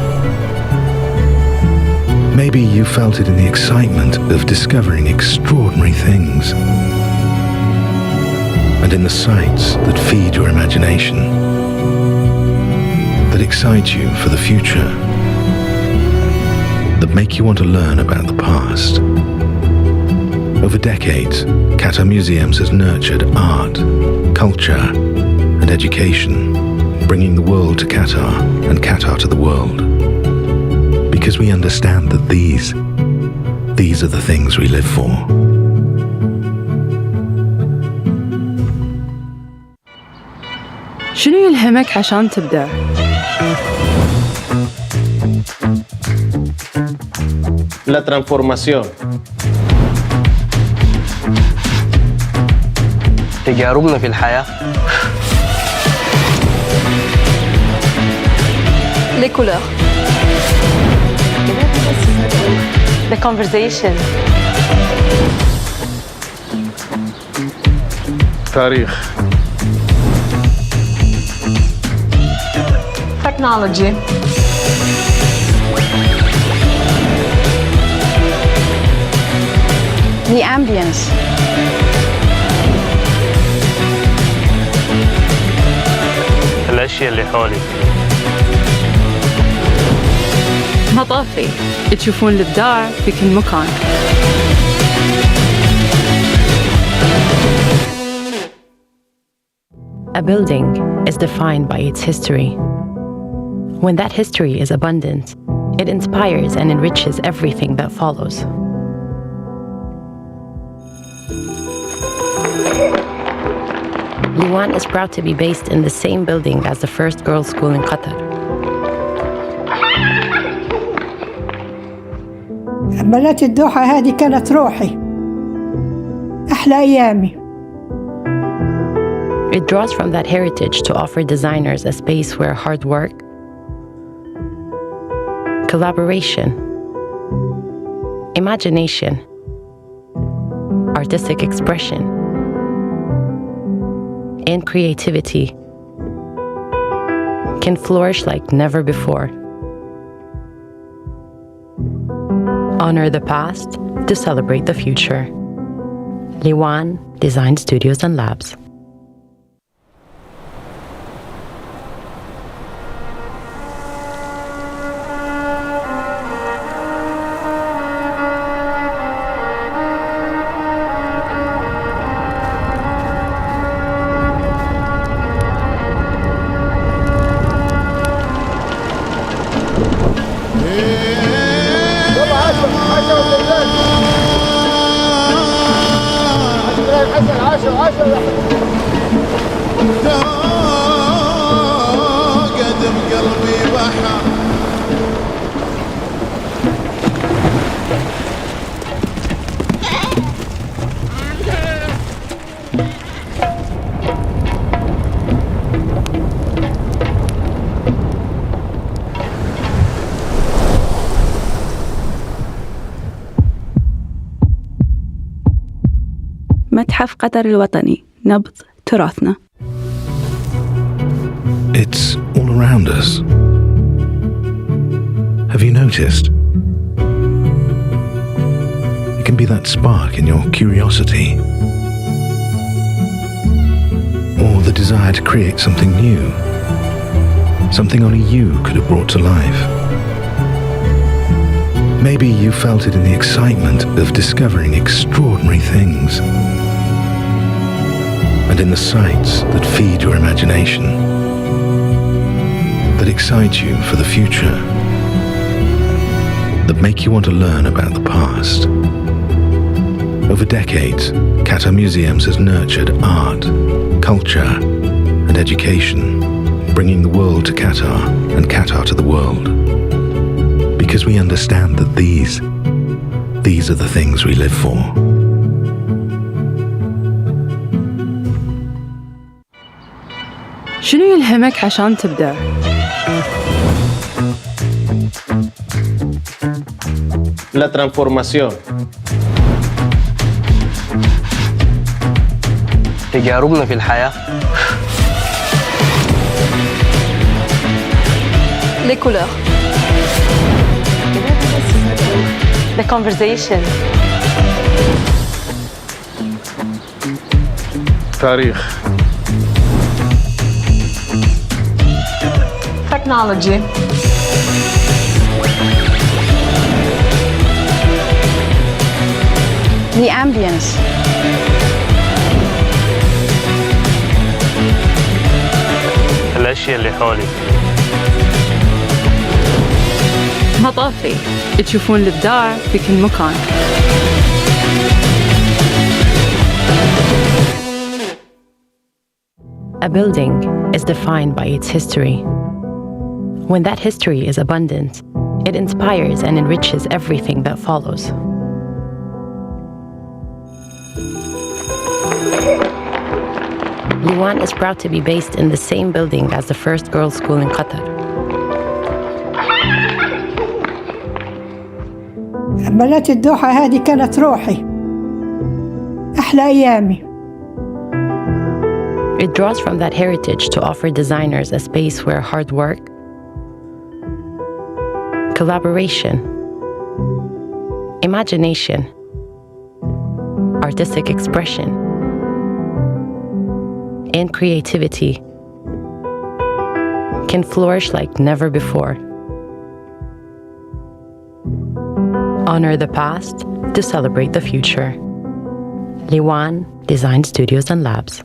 Maybe you felt it in the excitement of discovering extraordinary things, and in the sights that feed your imagination, that excite you for the future, that make you want to learn about the past. Over decades, Qatar Museums has nurtured art, culture, and education, bringing the world to Qatar and Qatar to the world. Because we understand that these are the things we live for. شنو يلهمك عشان تبدع؟ La transformación. تجاربنا في الحياة. Les couleurs. The conversation. تاريخ. Technology. The ambience. الأشياء اللي حولي. مطافي تشوفون الإبداع في كل مكان. A building is defined by its history. When that history is abundant, it inspires and enriches everything that follows. Liwan is proud to be based in the same building as the first girls' school in Qatar. بنات الدوحة هذه كانت روحي أحلى أيامي. It draws from that heritage to offer designers a space where hard work, collaboration, imagination, artistic expression, and creativity can flourish like never before. Honor the past to celebrate the future. Liwan Design Studios and Labs. متحف قطر الوطني نبض تراثنا. It's all around us. Have you noticed? It can be that spark in your curiosity, or the desire to create something new, something only you could have brought to life. Maybe you felt it in the excitement of discovering extraordinary things, and in the sights that feed your imagination, that excite you for the future, that make you want to learn about the past. Over decades, Qatar Museums has nurtured art, culture, and education, bringing the world to Qatar and Qatar to the world. Because we understand that these are the things we live for. شنو يلهمك عشان تبدع؟ La transformación. تجاربنا في الحياة. Les couleurs. The conversation. تاريخ. Technology. The ambience. الأشياء اللي حولي. مطافي تشوفون الإبداع في كل مكان. A building is defined by its history. When that history is abundant, it inspires and enriches everything that follows. Liwan is proud to be based in the same building as the first girls' school in Qatar. بنات الدوحة هذه كانت روحي أحلى أيامي. It draws from that heritage to offer designers a space where hard work, collaboration, imagination, artistic expression, and creativity can flourish like never before. Honor the past to celebrate the future. Liwan Design Studios and Labs.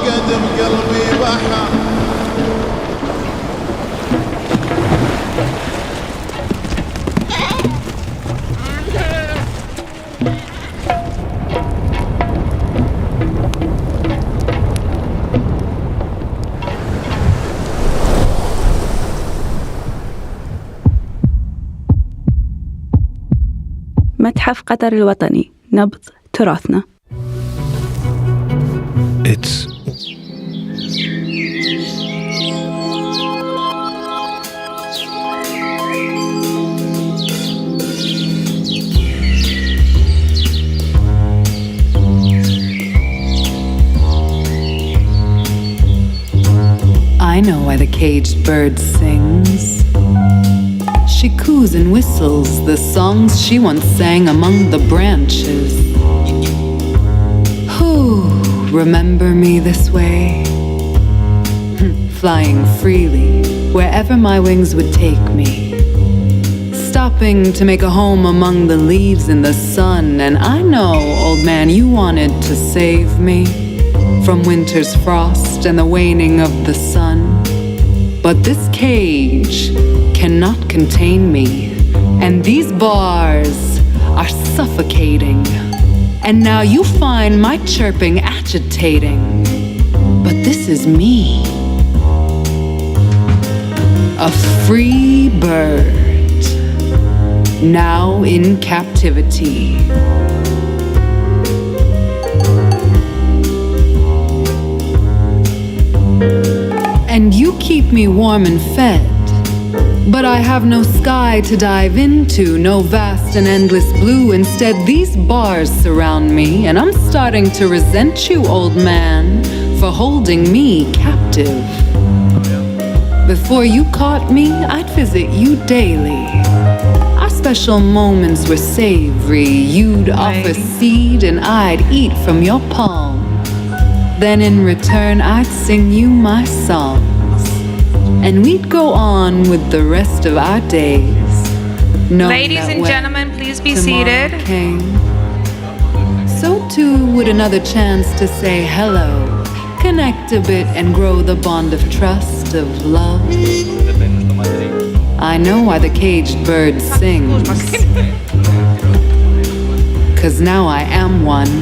قدم قلبي بحر. متحف قطر الوطني نبض تراثنا. It's I know why the caged bird sings. She coos and whistles the songs she once sang among the branches. Who remember me this way? Flying freely wherever my wings would take me. Stopping to make a home among the leaves in the sun. And I know, old man, you wanted to save me from winter's frost and the waning of the sun. But this cage cannot contain me, and these bars are suffocating. And now you find my chirping agitating, but this is me, a free bird, now in captivity. And you keep me warm and fed, but I have no sky to dive into, no vast and endless blue. Instead, these bars surround me, and I'm starting to resent you, old man, for holding me captive. Before you caught me, I'd visit you daily. Our special moments were savory. You'd offer seed, and I'd eat from your palm. Then in return, I'd sing you my songs. And we'd go on with the rest of our days. Ladies and gentlemen, please be seated. Came. So too would another chance to say hello, connect a bit and grow the bond of trust, of love. I know why the caged bird sings, 'cause now I am one.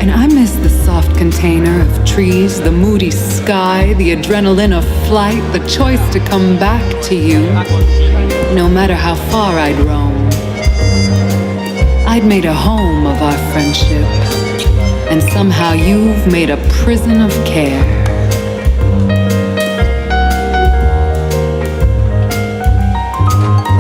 And I miss the soft container of trees, the moody sky, the adrenaline of flight, the choice to come back to you, no matter how far I'd roam. I'd made a home of our friendship, and somehow you've made a prison of care.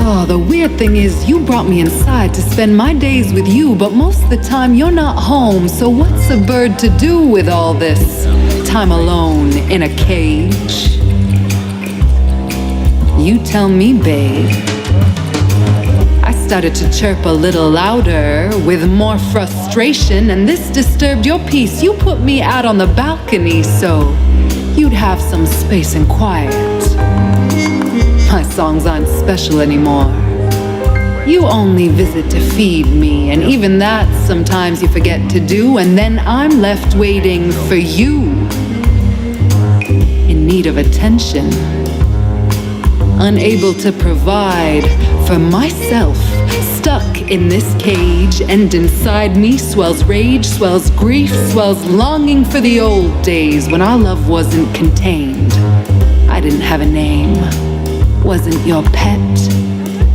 Oh, the weird thing is you brought me inside to spend my days with you, but most of the time you're not home, so what's a bird to do with all this time alone in a cage? You tell me, babe. I started to chirp a little louder with more frustration, and this disturbed your peace. You put me out on the balcony so you'd have some space and quiet. My songs aren't special anymore. You only visit to feed me, and even that sometimes you forget to do, and then I'm left waiting for you, in need of attention, unable to provide for myself, stuck in this cage, and inside me swells rage, swells grief, swells longing for the old days when our love wasn't contained. I didn't have a name, wasn't your pet,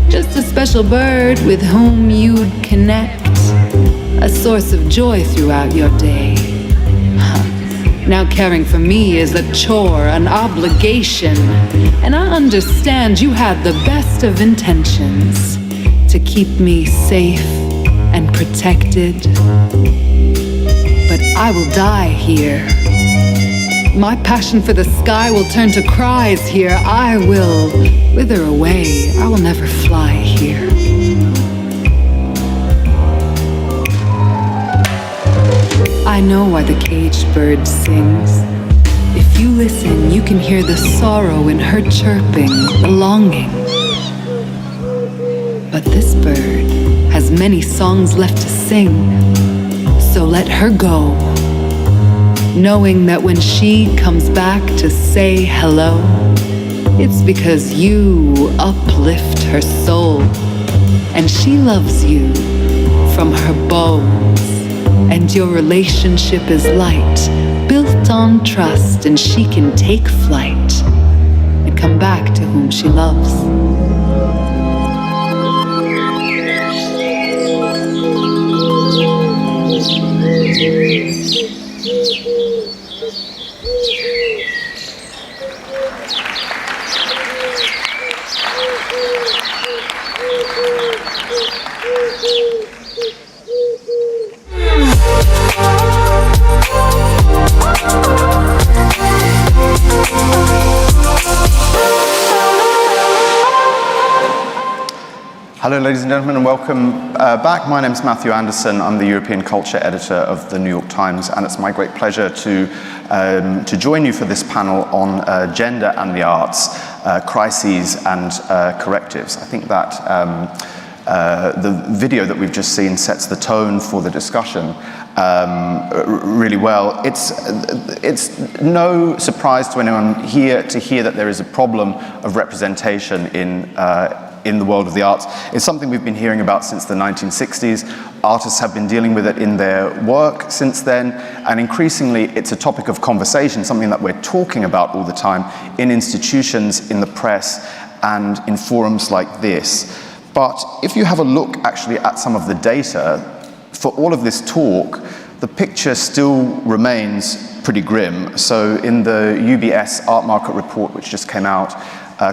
just a special bird with whom you'd connect, a source of joy throughout your day. Now caring for me is a chore, an obligation, and I understand you had the best of intentions to keep me safe and protected, but I will die here. My passion for the sky will turn to cries here. I will wither away. I will never fly here. I know why the caged bird sings. If you listen, you can hear the sorrow in her chirping, the longing. But this bird has many songs left to sing, so let her go, knowing that when she comes back to say hello, it's because you uplift her soul, and she loves you from her bones, and your relationship is light, built on trust, and she can take flight and come back to whom she loves. Hello, ladies and gentlemen, and welcome back. My name is Matthew Anderson. I'm the European Culture Editor of the New York Times, and it's my great pleasure to join you for this panel on gender and the arts, crises and correctives. I think that the video that we've just seen sets the tone for the discussion really well. It's no surprise to anyone here to hear that there is a problem of representation in the world of the arts. It's something we've been hearing about since the 1960s. Artists have been dealing with it in their work since then, and increasingly it's a topic of conversation, something that we're talking about all the time in institutions, in the press, and in forums like this. But if you have a look actually at some of the data, for all of this talk, the picture still remains pretty grim. So in the UBS Art Market Report, which just came out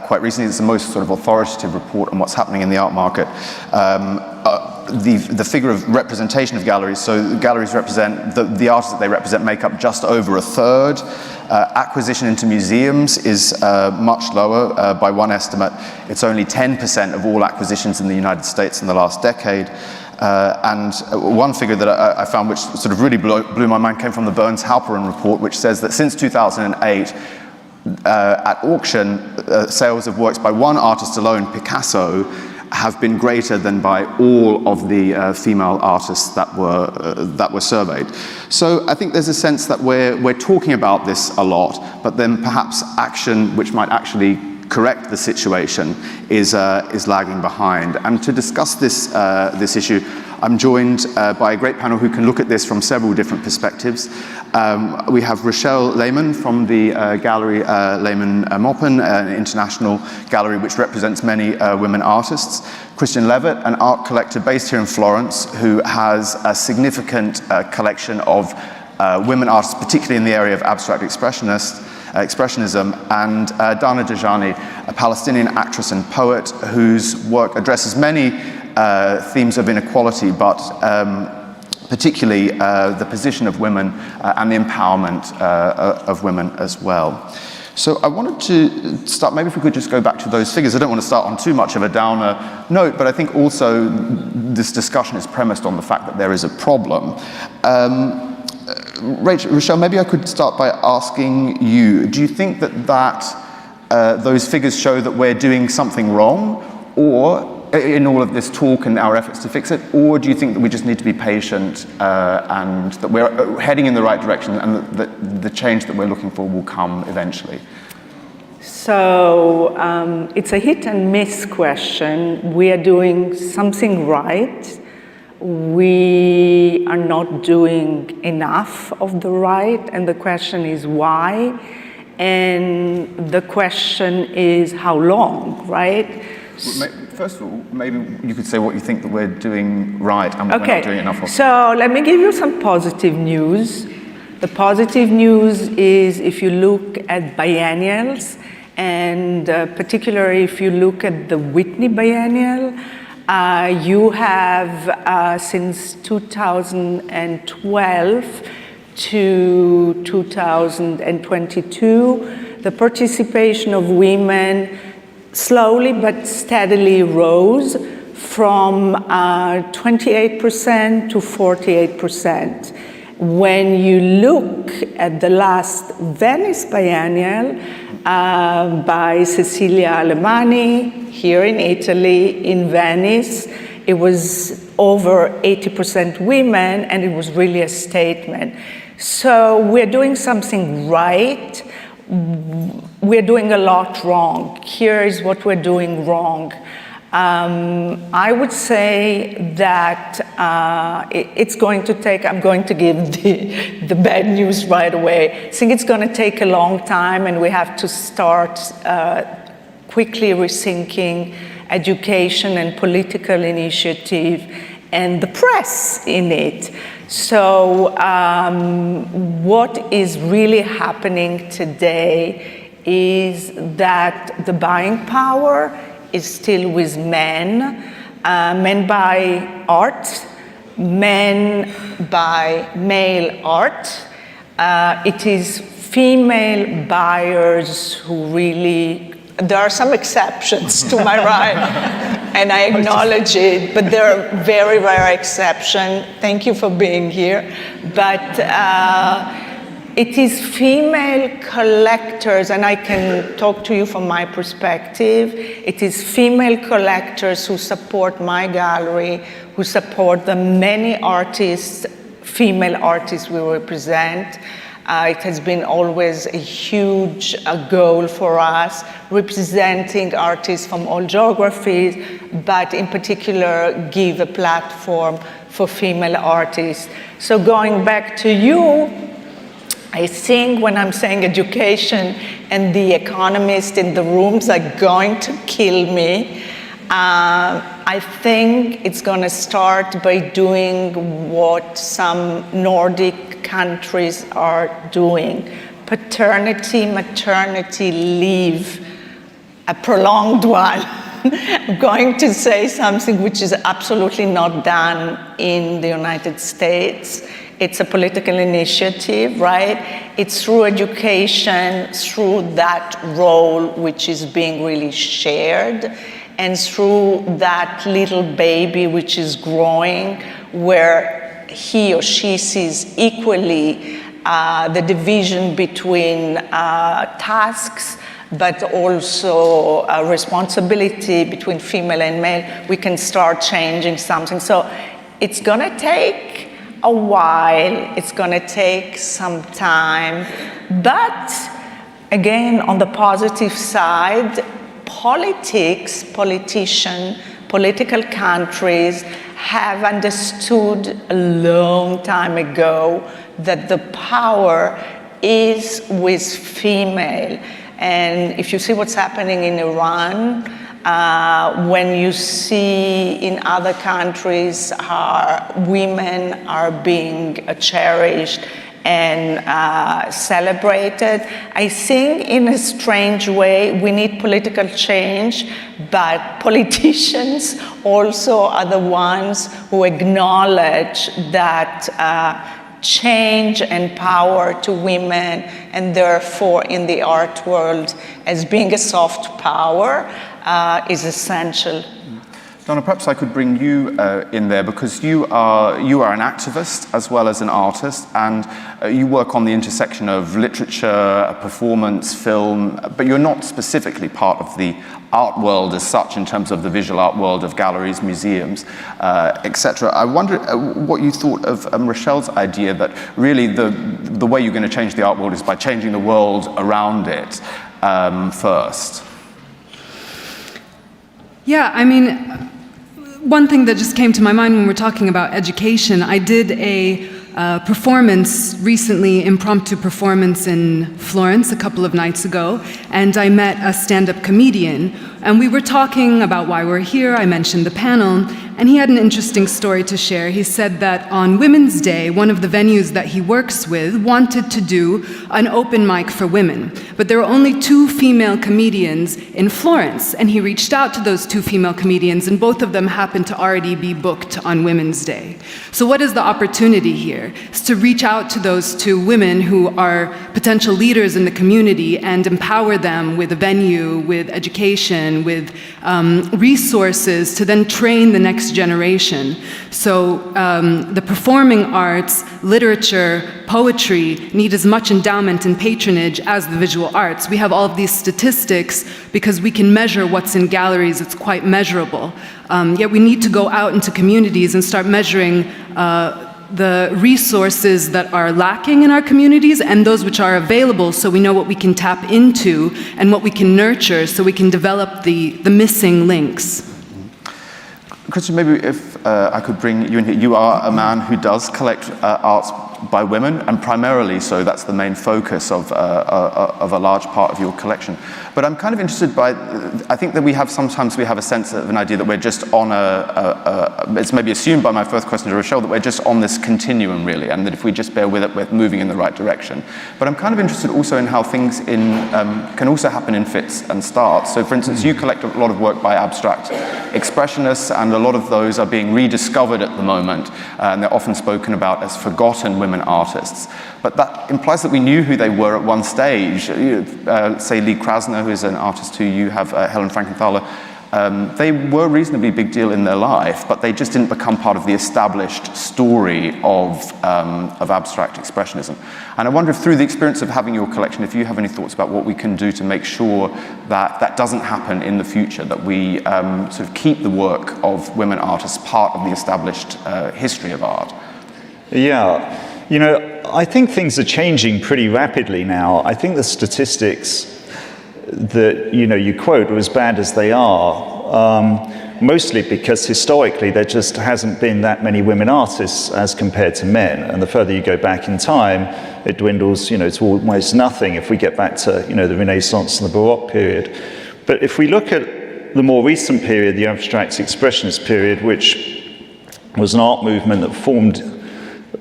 quite recently, it's the most sort of authoritative report on what's happening in the art market. The figure of representation of galleries, so galleries represent, the artists that they represent make up just over a third. Acquisition into museums is much lower. By one estimate, it's only 10% of all acquisitions in the United States in the last decade. And one figure that I found which sort of really blew my mind came from the Burns-Halperin report, which says that since 2008, at auction, sales of works by one artist alone, Picasso, have been greater than by all of the female artists that were surveyed. So I think there's a sense that we're talking about this a lot, but then perhaps action which might actually correct the situation is lagging behind. And to discuss this issue, I'm joined by a great panel who can look at this from several different perspectives. We have Rochelle Lehman from the gallery Lehman-Maupin, an international gallery which represents many women artists. Christian Levitt, an art collector based here in Florence, who has a significant collection of women artists, particularly in the area of abstract expressionism, and Dana Dejani, a Palestinian actress and poet whose work addresses many themes of inequality, but particularly the position of women and the empowerment of women as well. So I wanted to start, maybe if we could just go back to those figures. I don't want to start on too much of a downer note, but I think also this discussion is premised on the fact that there is a problem. Rochelle, maybe I could start by asking you, do you think that those figures show that we're doing something wrong, or in all of this talk and our efforts to fix it, or do you think that we just need to be patient and that we're heading in the right direction and that the change that we're looking for will come eventually? So it's a hit and miss question. We are doing something right. We are not doing enough of the right, and the question is why, and the question is how long, right? First of all, maybe you could say what you think that we're doing right and what we're not doing enough of. So let me give you some positive news. The positive news is if you look at biennials, and particularly if you look at the Whitney Biennial, you have since 2012 to 2022, the participation of women slowly but steadily rose from 28% to 48%. When you look at the last Venice Biennial by Cecilia Alemani here in Italy, in Venice, it was over 80% women, and it was really a statement. So we're doing something right. We're doing a lot wrong. Here is what we're doing wrong. I would say that it's going to take, I'm going to give the bad news right away. I think it's going to take a long time, and we have to start quickly rethinking education and political initiative and the press in it. So what is really happening today is that the buying power is still with men. Men buy art, men buy male art. It is female buyers who really, there are some exceptions to my right, and I acknowledge it, but there are very rare exceptions. Thank you for being here. But it is female collectors, and I can talk to you from my perspective. It is female collectors who support my gallery, who support the many artists, female artists we represent. It has been always a huge goal for us, representing artists from all geographies, but in particular give a platform for female artists. So going back to you, I think when I'm saying education and the economists in the rooms are going to kill me, I think it's going to start by doing what some Nordic countries are doing. Paternity, maternity leave, a prolonged one. I'm going to say something which is absolutely not done in the United States. It's a political initiative, right? It's through education, through that role which is being really shared, and through that little baby which is growing, where he or she sees equally the division between tasks, but also responsibility between female and male, we can start changing something. So it's going to take a while, it's going to take some time, but again, on the positive side, politics, politicians, political countries have understood a long time ago that the power is with female. And if you see what's happening in Iran, when you see in other countries how women are being cherished and celebrated, I think in a strange way we need political change, but politicians also are the ones who acknowledge that change and power to women, and therefore in the art world as being a soft power is essential. Donna, perhaps I could bring you in there, because you are an activist as well as an artist, and you work on the intersection of literature, performance, film, but you're not specifically part of the art world as such in terms of the visual art world of galleries, museums, etc. I wonder what you thought of Rochelle's idea that really the way you're going to change the art world is by changing the world around it first. Yeah, I mean, one thing that just came to my mind when we're talking about education, I did a performance recently, impromptu performance in Florence a couple of nights ago, and I met a stand-up comedian, and we were talking about why we're here. I mentioned the panel, and he had an interesting story to share. He said that on Women's Day, one of the venues that he works with wanted to do an open mic for women, but there were only 2 female comedians in Florence, and he reached out to those 2 female comedians, and both of them happened to already be booked on Women's Day. So what is the opportunity here? It's to reach out to those 2 women who are potential leaders in the community and empower them with a venue, with education, with resources to then train the next generation. So the performing arts, literature, poetry need as much endowment and patronage as the visual arts. We have all of these statistics because we can measure what's in galleries. It's quite measurable. Yet we need to go out into communities and start measuring the resources that are lacking in our communities and those which are available, so we know what we can tap into and what we can nurture, so we can develop the missing links. Christian, maybe if I could bring you in here. You are a man who does collect arts by women, and primarily so that's the main focus of a large part of your collection. But I'm kind of interested by, I think that sometimes we have a sense of an idea that we're just on it's maybe assumed by my first question to Rochelle that we're just on this continuum really, and that if we just bear with it, we're moving in the right direction. But I'm kind of interested also in how things can also happen in fits and starts. So for instance, you collect a lot of work by abstract expressionists, and a lot of those are being rediscovered at the moment, and they're often spoken about as forgotten women artists. But that implies that we knew who they were at one stage. Say Lee Krasner, who is an artist who you have, Helen Frankenthaler, they were a reasonably big deal in their life, but they just didn't become part of the established story of abstract expressionism. And I wonder if through the experience of having your collection, if you have any thoughts about what we can do to make sure that that doesn't happen in the future, that we sort of keep the work of women artists part of the established history of art. Yeah, you know, I think things are changing pretty rapidly now. I think the statistics that you quote are as bad as they are, mostly because historically there just hasn't been that many women artists as compared to men, and the further you go back in time, it dwindles, to almost nothing if we get back to, the Renaissance and the Baroque period. But if we look at the more recent period, the abstract expressionist period, which was an art movement that formed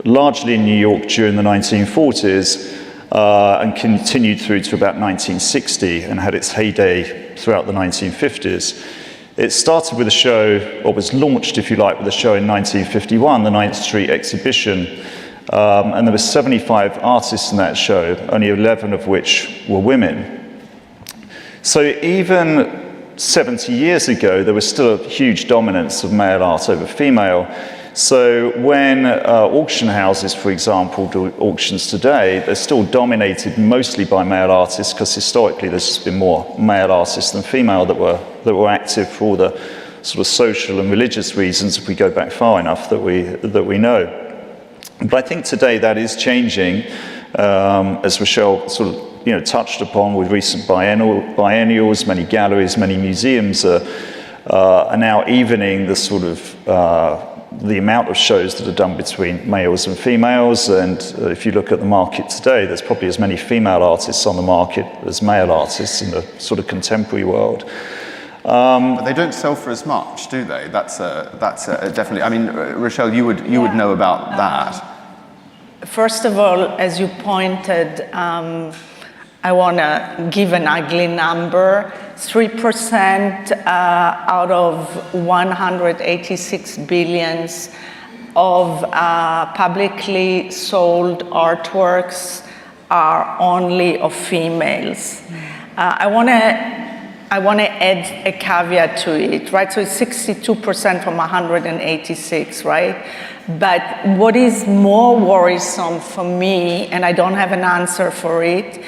largely in New York during the 1940s, and continued through to about 1960 and had its heyday throughout the 1950s. It started with a show, or was launched, if you like, with a show in 1951, the 9th Street Exhibition, and there were 75 artists in that show, only 11 of which were women. So even 70 years ago, there was still a huge dominance of male art over female. So when auction houses, for example, do auctions today, they're still dominated mostly by male artists, because historically there's just been more male artists than female that were active for all the sort of social and religious reasons, if we go back far enough, that we know. But I think today that is changing, as Rochelle sort of touched upon with recent biennials. Many galleries, many museums are now evening the sort of the amount of shows that are done between males and females, and if you look at the market today, there's probably as many female artists on the market as male artists in the sort of contemporary world. But they don't sell for as much, do they? That's definitely. I mean, Rochelle, you would know about that. First of all, as you pointed, I want to give an ugly number. 3% out of 186 billions of publicly sold artworks are only of females. I want to add a caveat to it, right? So it's 62% from 186, right? But what is more worrisome for me, and I don't have an answer for it,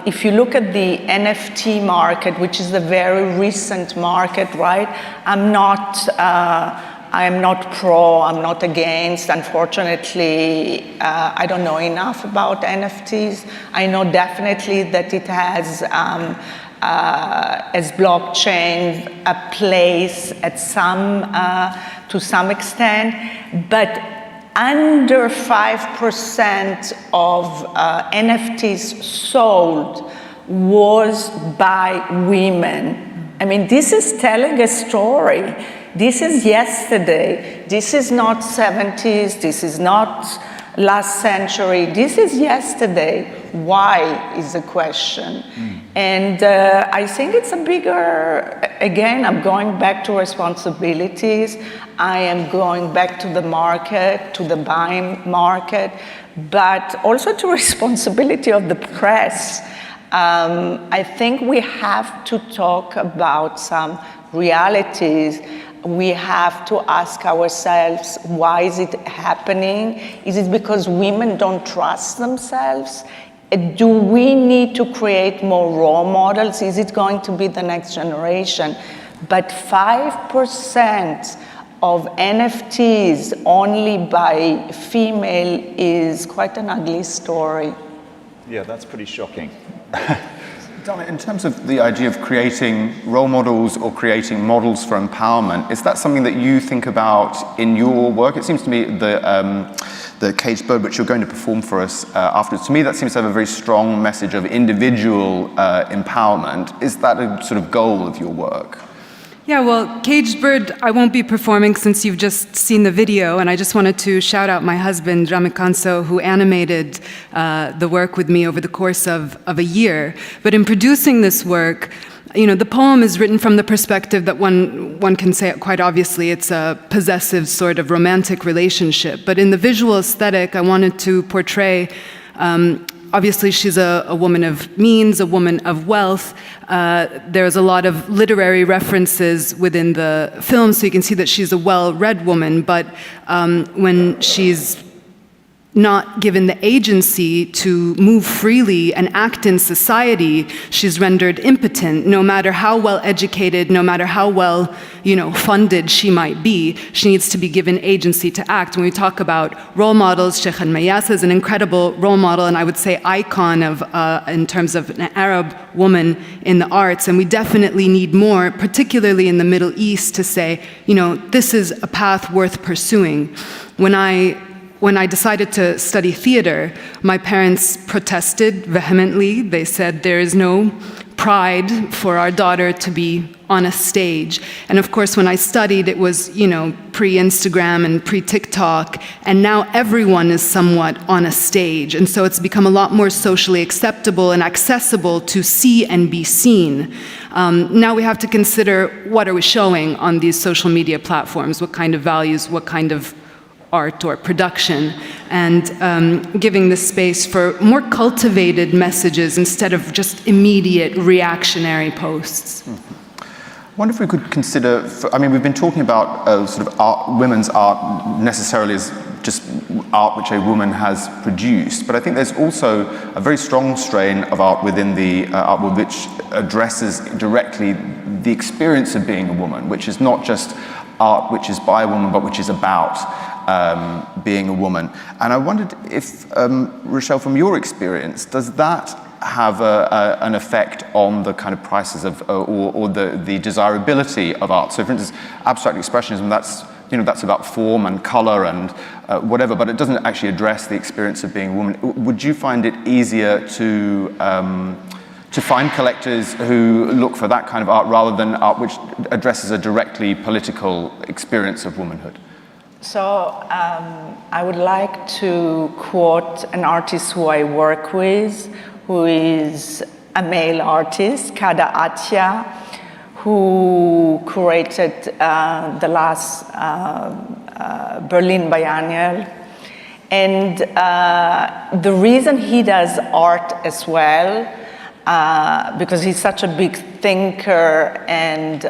if you look at the NFT market, which is a very recent market, right? I am not pro, I'm not against. Unfortunately, I don't know enough about NFTs. I know definitely that it has, as blockchain, a place at to some extent, but under 5% of NFTs sold was by women. I mean, this is telling a story. This is yesterday. This is not 70s. This is not last century. This is yesterday. Why is the question? And I think it's a bigger, again, I'm going back to responsibilities. I am going back to the market, to the buying market, but also to responsibility of the press. I think we have to talk about some realities. We have to ask ourselves, why is it happening? Is it because women don't trust themselves? Do we need to create more role models? Is it going to be the next generation? But 5% of NFTs only by female is quite an ugly story. Yeah, that's pretty shocking. Donna, in terms of the idea of creating role models or creating models for empowerment, is that something that you think about in your work? It seems to me the Caged Bird, which you're going to perform for us afterwards, to me that seems to have a very strong message of individual empowerment. Is that a sort of goal of your work? Yeah, well, Caged Bird, I won't be performing since you've just seen the video, and I just wanted to shout out my husband, Ramikanso, who animated the work with me over the course of a year. But in producing this work, you know, the poem is written from the perspective that one can say it quite obviously, it's a possessive sort of romantic relationship. But in the visual aesthetic, I wanted to portray obviously, she's a woman of means, a woman of wealth. There's a lot of literary references within the film, so you can see that she's a well-read woman, but when she's not given the agency to move freely and act in society, she's rendered impotent. No matter how well educated, no matter how well, funded she might be, she needs to be given agency to act. When we talk about role models, Sheikh Al-Mayasa is an incredible role model, and I would say icon of, in terms of an Arab woman in the arts. And we definitely need more, particularly in the Middle East, to say, this is a path worth pursuing. When I decided to study theater, my parents protested vehemently. They said there is no pride for our daughter to be on a stage. And of course, when I studied, it was, pre-Instagram and pre-TikTok, and now everyone is somewhat on a stage. And so it's become a lot more socially acceptable and accessible to see and be seen. Now we have to consider, what are we showing on these social media platforms? What kind of values, what kind of art or production, and giving the space for more cultivated messages instead of just immediate reactionary posts. I wonder if we could consider, we've been talking about sort of art, women's art necessarily as just art which a woman has produced, but I think there's also a very strong strain of art within the art world which addresses directly the experience of being a woman, which is not just art which is by a woman, but which is about being a woman. And I wondered if, Rochelle, from your experience, does that have an effect on the kind of prices of, or the desirability of art? So for instance, abstract expressionism, that's that's about form and color and whatever, but it doesn't actually address the experience of being a woman. Would you find it easier to find collectors who look for that kind of art rather than art which addresses a directly political experience of womanhood? So I would like to quote an artist who I work with, who is a male artist, Kada Atya, who curated the last Berlin Biennial. And the reason he does art as well, because he's such a big thinker and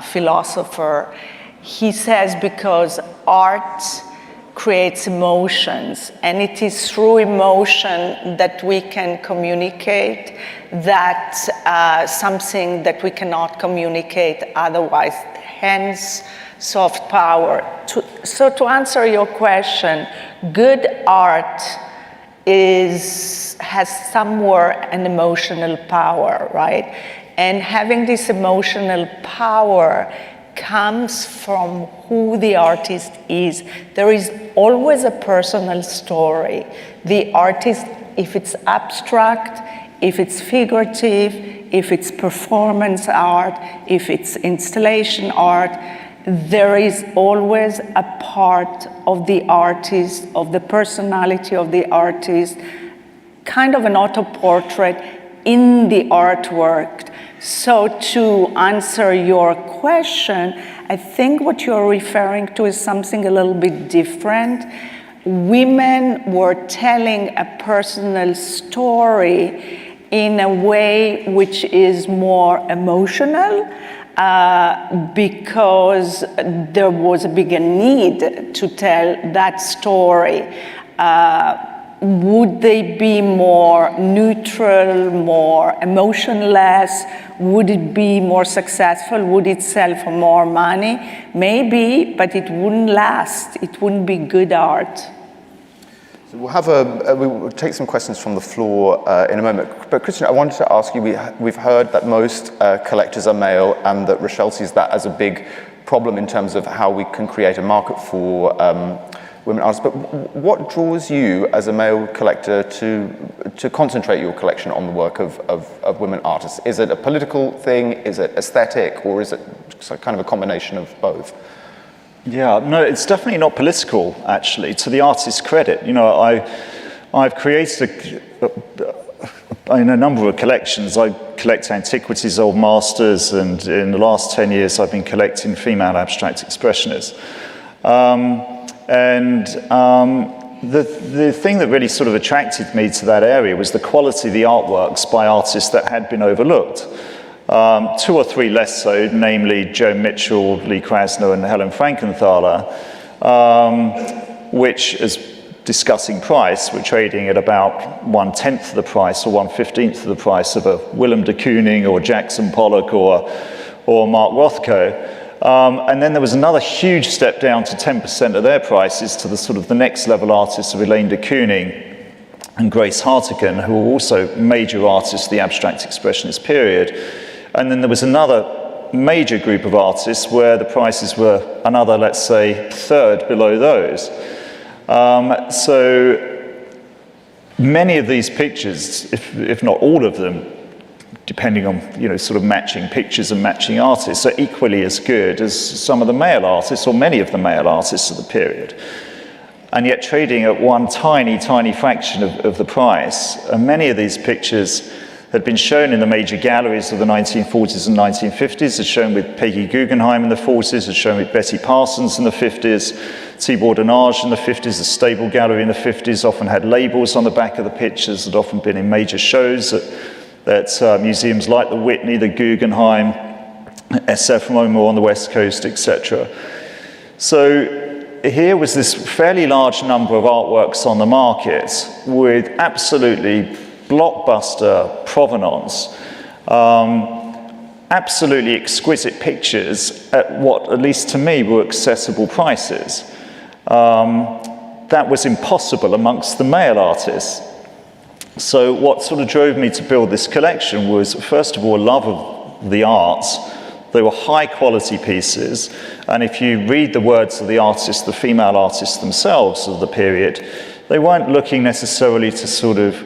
philosopher, he says because art creates emotions, and it is through emotion that we can communicate that something that we cannot communicate otherwise, hence soft power. So to answer your question, good art has somewhere an emotional power, right? And having this emotional power comes from who the artist is. There is always a personal story. The artist, if it's abstract, if it's figurative, if it's performance art, if it's installation art, there is always a part of the artist, of the personality of the artist, kind of an auto-portrait in the artwork. So to answer your question, I think what you're referring to is something a little bit different. Women were telling a personal story in a way which is more emotional, because there was a bigger need to tell that story. Would they be more neutral, more emotionless? Would it be more successful? Would it sell for more money? Maybe, but it wouldn't last. It wouldn't be good art. So we'll take some questions from the floor in a moment. But Christian, I wanted to ask you, we've heard that most collectors are male and that Rochelle sees that as a big problem in terms of how we can create a market for women artists. But what draws you as a male collector to concentrate your collection on the work of women artists? Is it a political thing? Is it aesthetic? Or is it kind of a combination of both? Yeah, no, it's definitely not political, actually, to the artist's credit. I've created a number of collections. I collect antiquities, old masters, and in the last 10 years I've been collecting female abstract expressionists. The thing that really sort of attracted me to that area was the quality of the artworks by artists that had been overlooked. 2 or 3 less so, namely Joe Mitchell, Lee Krasner, and Helen Frankenthaler, which, as discussing price, were trading at about 1/10 of the price or 1/15 of the price of a Willem de Kooning or Jackson Pollock or Mark Rothko. And then there was another huge step down to 10% of their prices to the sort of the next level artists of Elaine de Kooning and Grace Hartigan, who were also major artists of the abstract expressionist period. And then there was another major group of artists where the prices were another, let's say, third below those. So many of these pictures, if not all of them, depending on, sort of matching pictures and matching artists, are equally as good as some of the male artists or many of the male artists of the period. And yet trading at one tiny, tiny fraction of the price. And many of these pictures had been shown in the major galleries of the 1940s and 1950s, had shown with Peggy Guggenheim in the 40s, had shown with Betty Parsons in the 50s, Tibor Denage in the 50s, the Stable Gallery in the 50s, often had labels on the back of the pictures, had often been in major shows at museums like the Whitney, the Guggenheim, SF MoMA on the West Coast, etc. So here was this fairly large number of artworks on the market with absolutely blockbuster provenance, absolutely exquisite pictures at what, at least to me, were accessible prices. That was impossible amongst the male artists. So what sort of drove me to build this collection was, first of all, love of the arts, They were high quality pieces, and if you read the words of the artists, the female artists themselves of the period, they weren't looking necessarily to sort of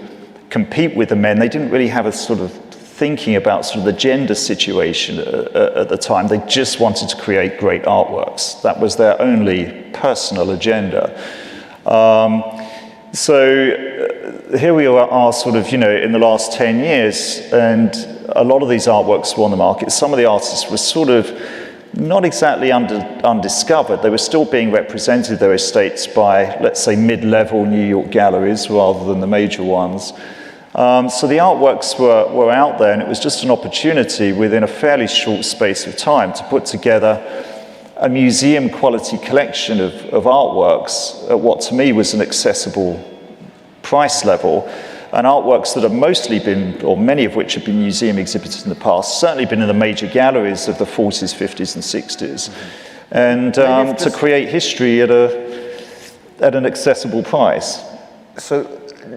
compete with the men. They didn't really have a sort of thinking about sort of the gender situation at the time. They just wanted to create great artworks. That was their only personal agenda. Here we are sort of, in the last 10 years, and a lot of these artworks were on the market. Some of the artists were sort of not exactly undiscovered. They were still being represented, their estates, by, let's say, mid-level New York galleries rather than the major ones. So the artworks were out there, and it was just an opportunity within a fairly short space of time to put together a museum quality collection of artworks at what to me was an accessible price level, and artworks that have mostly been, or many of which have been museum exhibited in the past, certainly been in the major galleries of the 40s, 50s and 60s, and to create history at an accessible price. So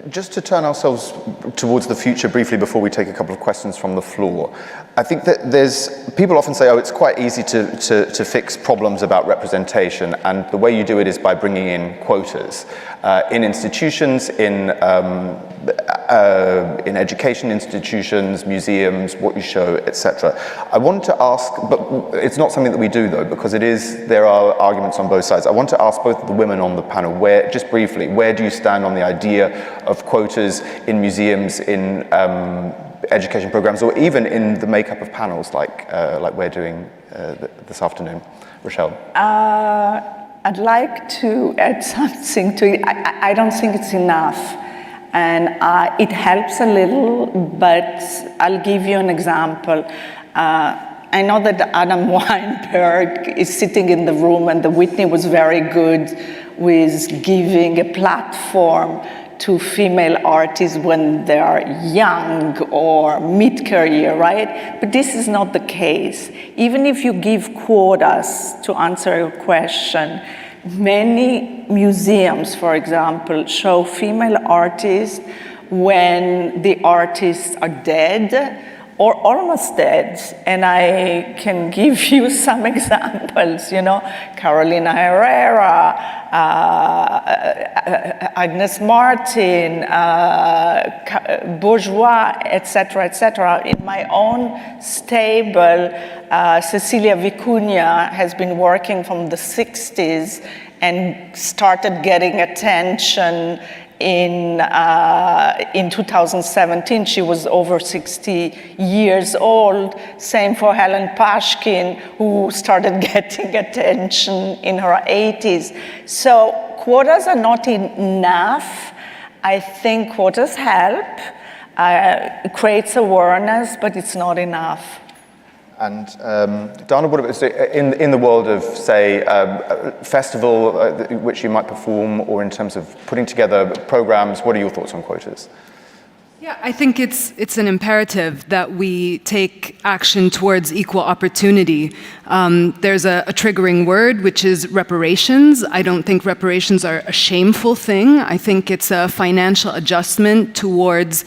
just to turn ourselves towards the future briefly before we take a couple of questions from the floor, I think that people often say, oh, it's quite easy to fix problems about representation, and the way you do it is by bringing in quotas in institutions, in education institutions, museums, what you show, etc. I wanted to ask, but it's not something that we do though, because there are arguments on both sides. I want to ask both of the women on the panel, just briefly, where do you stand on the idea of quotas in museums, in education programs, or even in the makeup of panels like we're doing this afternoon? Rochelle? I'd like to add something to it. I don't think it's enough. And it helps a little, but I'll give you an example. I know that Adam Weinberg is sitting in the room, and the Whitney was very good with giving a platform to female artists when they are young or mid-career, right? But this is not the case. Even if you give quotas, to answer your question, many museums, for example, show female artists when the artists are dead or almost dead. And I can give you some examples, Carolina Herrera, Agnes Martin, Bourgeois, etc., etc. In my own stable, Cecilia Vicuña has been working from the 60s and started getting attention in 2017. She was over 60 years old. Same for Helen Pashkin, who started getting attention in her 80s. So quotas are not enough. I think quotas help. It creates awareness, but it's not enough. And Dana, what about in the world of, say, festival which you might perform, or in terms of putting together programs, what are your thoughts on quotas? Yeah, I think it's an imperative that we take action towards equal opportunity. There's a triggering word, which is reparations. I don't think reparations are a shameful thing. I think it's a financial adjustment towards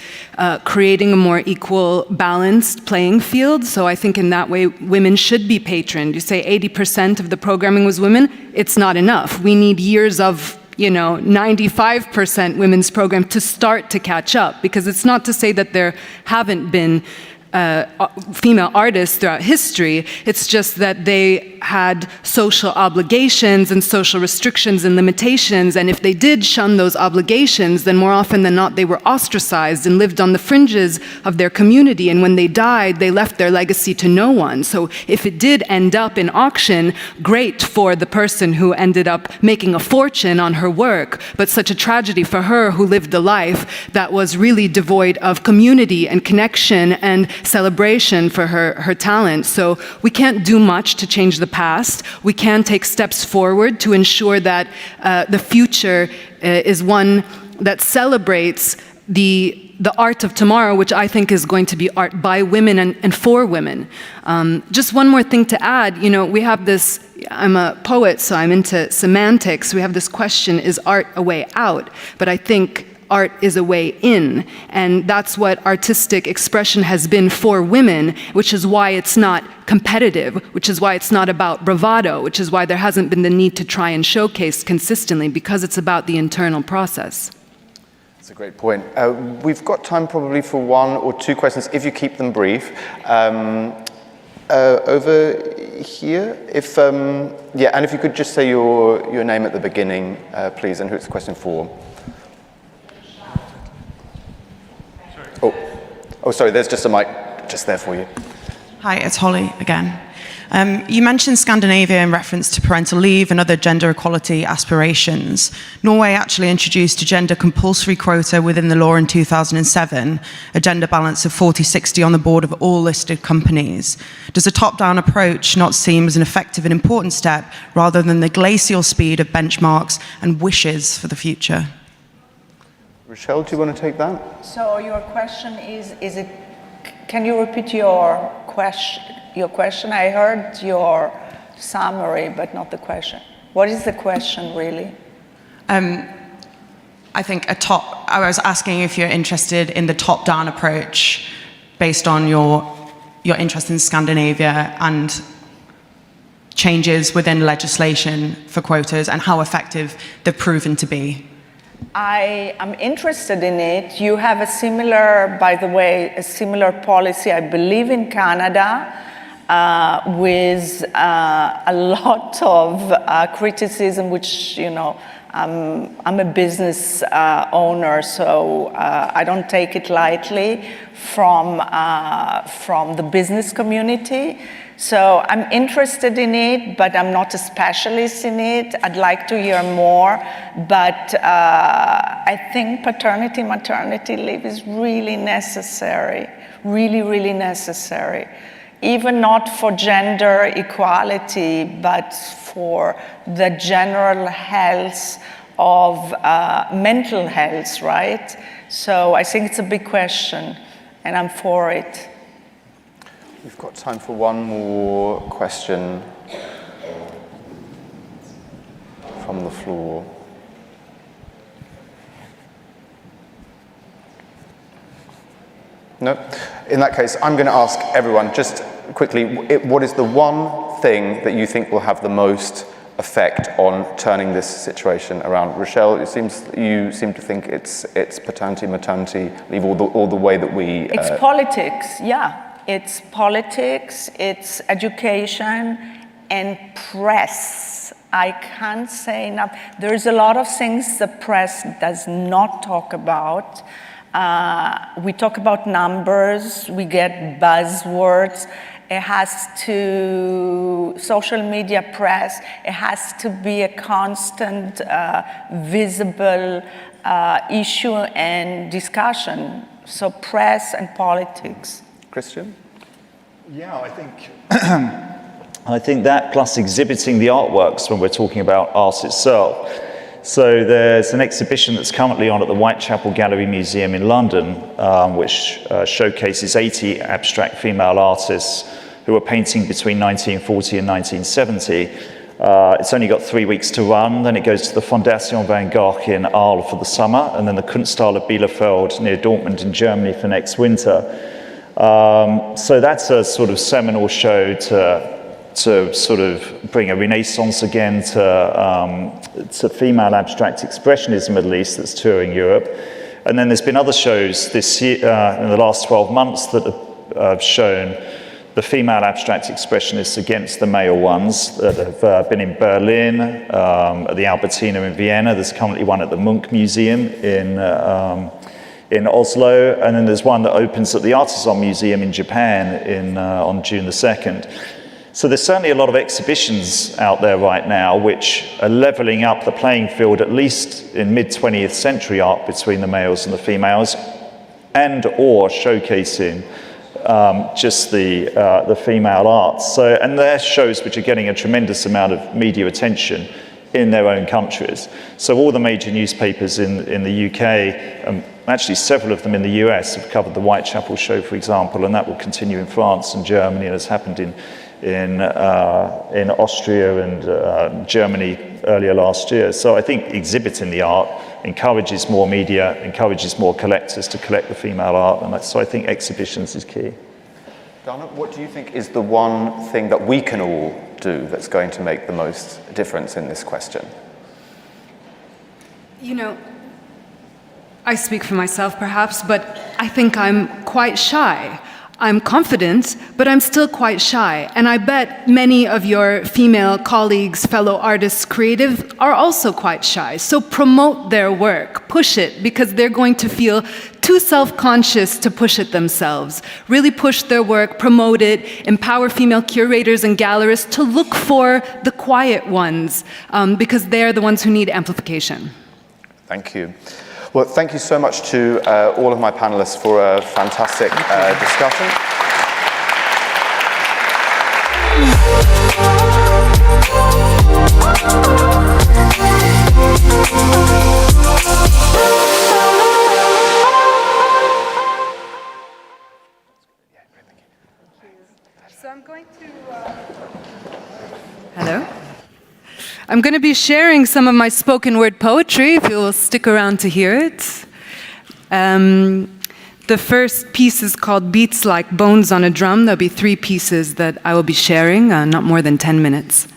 creating a more equal, balanced playing field. So I think in that way, women should be patroned. You say 80% of the programming was women. It's not enough. We need years of 95% women's program to start to catch up, because it's not to say that there haven't been female artists throughout history. It's just that they had social obligations and social restrictions and limitations, and if they did shun those obligations, then more often than not they were ostracized and lived on the fringes of their community, and when they died they left their legacy to no one. So if it did end up in auction, great for the person who ended up making a fortune on her work, but such a tragedy for her who lived a life that was really devoid of community and connection and celebration for her talent. So we can't do much to change the past. We can take steps forward to ensure that the future is one that celebrates the art of tomorrow, which I think is going to be art by women and for women. Just one more thing to add, we have this, I'm a poet, so I'm into semantics. We have this question, is art a way out? But I think art is a way in. And that's what artistic expression has been for women, which is why it's not competitive, which is why it's not about bravado, which is why there hasn't been the need to try and showcase consistently, because it's about the internal process. That's a great point. We've got time probably for one or two questions, if you keep them brief. Over here, if yeah, and if you could just say your name at the beginning, please, and who it's the question for. Oh, sorry. There's just a mic just there for you. Hi, it's Holly again. You mentioned Scandinavia in reference to parental leave and other gender equality aspirations. Norway actually introduced a gender compulsory quota within the law in 2007, a gender balance of 40-60 on the board of all listed companies. Does a top-down approach not seem as an effective and important step rather than the glacial speed of benchmarks and wishes for the future? Rochelle, do you want to take that? So your question is it, can you repeat your question? I heard your summary, but not the question. What is the question, really? I think I was asking if you're interested in the top-down approach based on your interest in Scandinavia and changes within legislation for quotas and how effective they've proven to be. I am interested in it. You have a similar, by the way, a similar policy, I believe, in Canada, with a lot of criticism, which, you know, I'm a business owner, so I don't take it lightly from the business community. So I'm interested in it, but I'm not a specialist in it. I'd like to hear more, but I think paternity, maternity leave is really necessary, really, really necessary. Even not for gender equality, but for the general health of mental health, right? So I think it's a big question, and I'm for it. We've got time for one more question from the floor. No? In that case, I'm going to ask everyone, just quickly, what is the one thing that you think will have the most effect on turning this situation around? Rochelle, you seem to think it's paternity, maternity leave, all the way that we... It's politics, yeah. It's politics, it's education, and press. I can't say enough. There's a lot of things the press does not talk about. We talk about numbers, we get buzzwords. It has to, social media press, it has to be a constant, visible issue and discussion. So press and politics. Christian? Yeah, I think that plus exhibiting the artworks when we're talking about art itself. So there's an exhibition that's currently on at the Whitechapel Gallery Museum in London, which showcases 80 abstract female artists who were painting between 1940 and 1970. It's only got 3 weeks to run, then it goes to the Fondation Van Gogh in Arles for the summer, and then the Kunsthalle Bielefeld near Dortmund in Germany for next winter. So that's a sort of seminal show to sort of bring a renaissance again to female abstract expressionism, at least, that's touring Europe. And then there's been other shows this year, in the last 12 months, that have shown the female abstract expressionists against the male ones that have been in Berlin, at the Albertina in Vienna. There's currently one at the Munch Museum in Oslo, and then there's one that opens at the Artisan Museum in Japan on June the 2nd. So there's certainly a lot of exhibitions out there right now which are leveling up the playing field, at least in mid-20th century art, between the males and the females, and or showcasing just the female arts. So, and they're shows which are getting a tremendous amount of media attention in their own countries. So all the major newspapers in the UK, actually several of them in the US, have covered the Whitechapel show, for example, and that will continue in France and Germany, and has happened in Austria and Germany earlier last year. So I think exhibiting the art encourages more media, encourages more collectors to collect the female art, and so I think exhibitions is key. Dana, what do you think is the one thing that we can all do that's going to make the most difference in this question? You know, I speak for myself perhaps, but I think I'm quite shy. I'm confident, but I'm still quite shy. And I bet many of your female colleagues, fellow artists, creative, are also quite shy. So promote their work, push it, because they're going to feel too self-conscious to push it themselves. Really push their work, promote it, empower female curators and gallerists to look for the quiet ones, because they're the ones who need amplification. Thank you. Well, thank you so much to all of my panelists for a fantastic discussion. So I'm going to... Hello? I'm going to be sharing some of my spoken word poetry, if you'll stick around to hear it. The first piece is called Beats Like Bones on a Drum. There'll be 3 pieces that I will be sharing, not more than 10 minutes.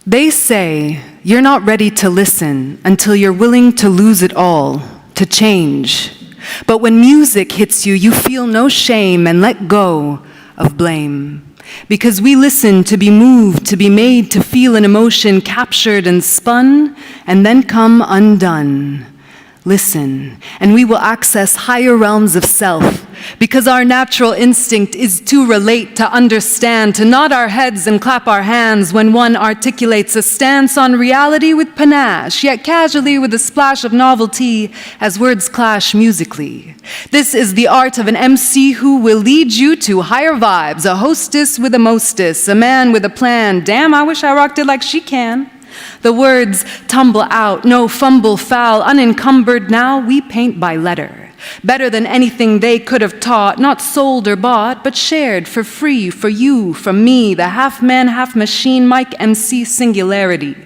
They say you're not ready to listen until you're willing to lose it all, to change. But when music hits you, you feel no shame and let go of blame. Because we listen to be moved, to be made to feel an emotion captured and spun, and then come undone. Listen, and we will access higher realms of self, because our natural instinct is to relate, to understand, to nod our heads and clap our hands when one articulates a stance on reality with panache, yet casually with a splash of novelty as words clash musically. This is the art of an MC who will lead you to higher vibes, a hostess with a mostess, a man with a plan. Damn, I wish I rocked it like she can. The words tumble out, no fumble foul, unencumbered. Now we paint by letter. Better than anything they could have taught, not sold or bought, but shared for free, for you, from me, the half-man, half-machine, Mike MC singularity.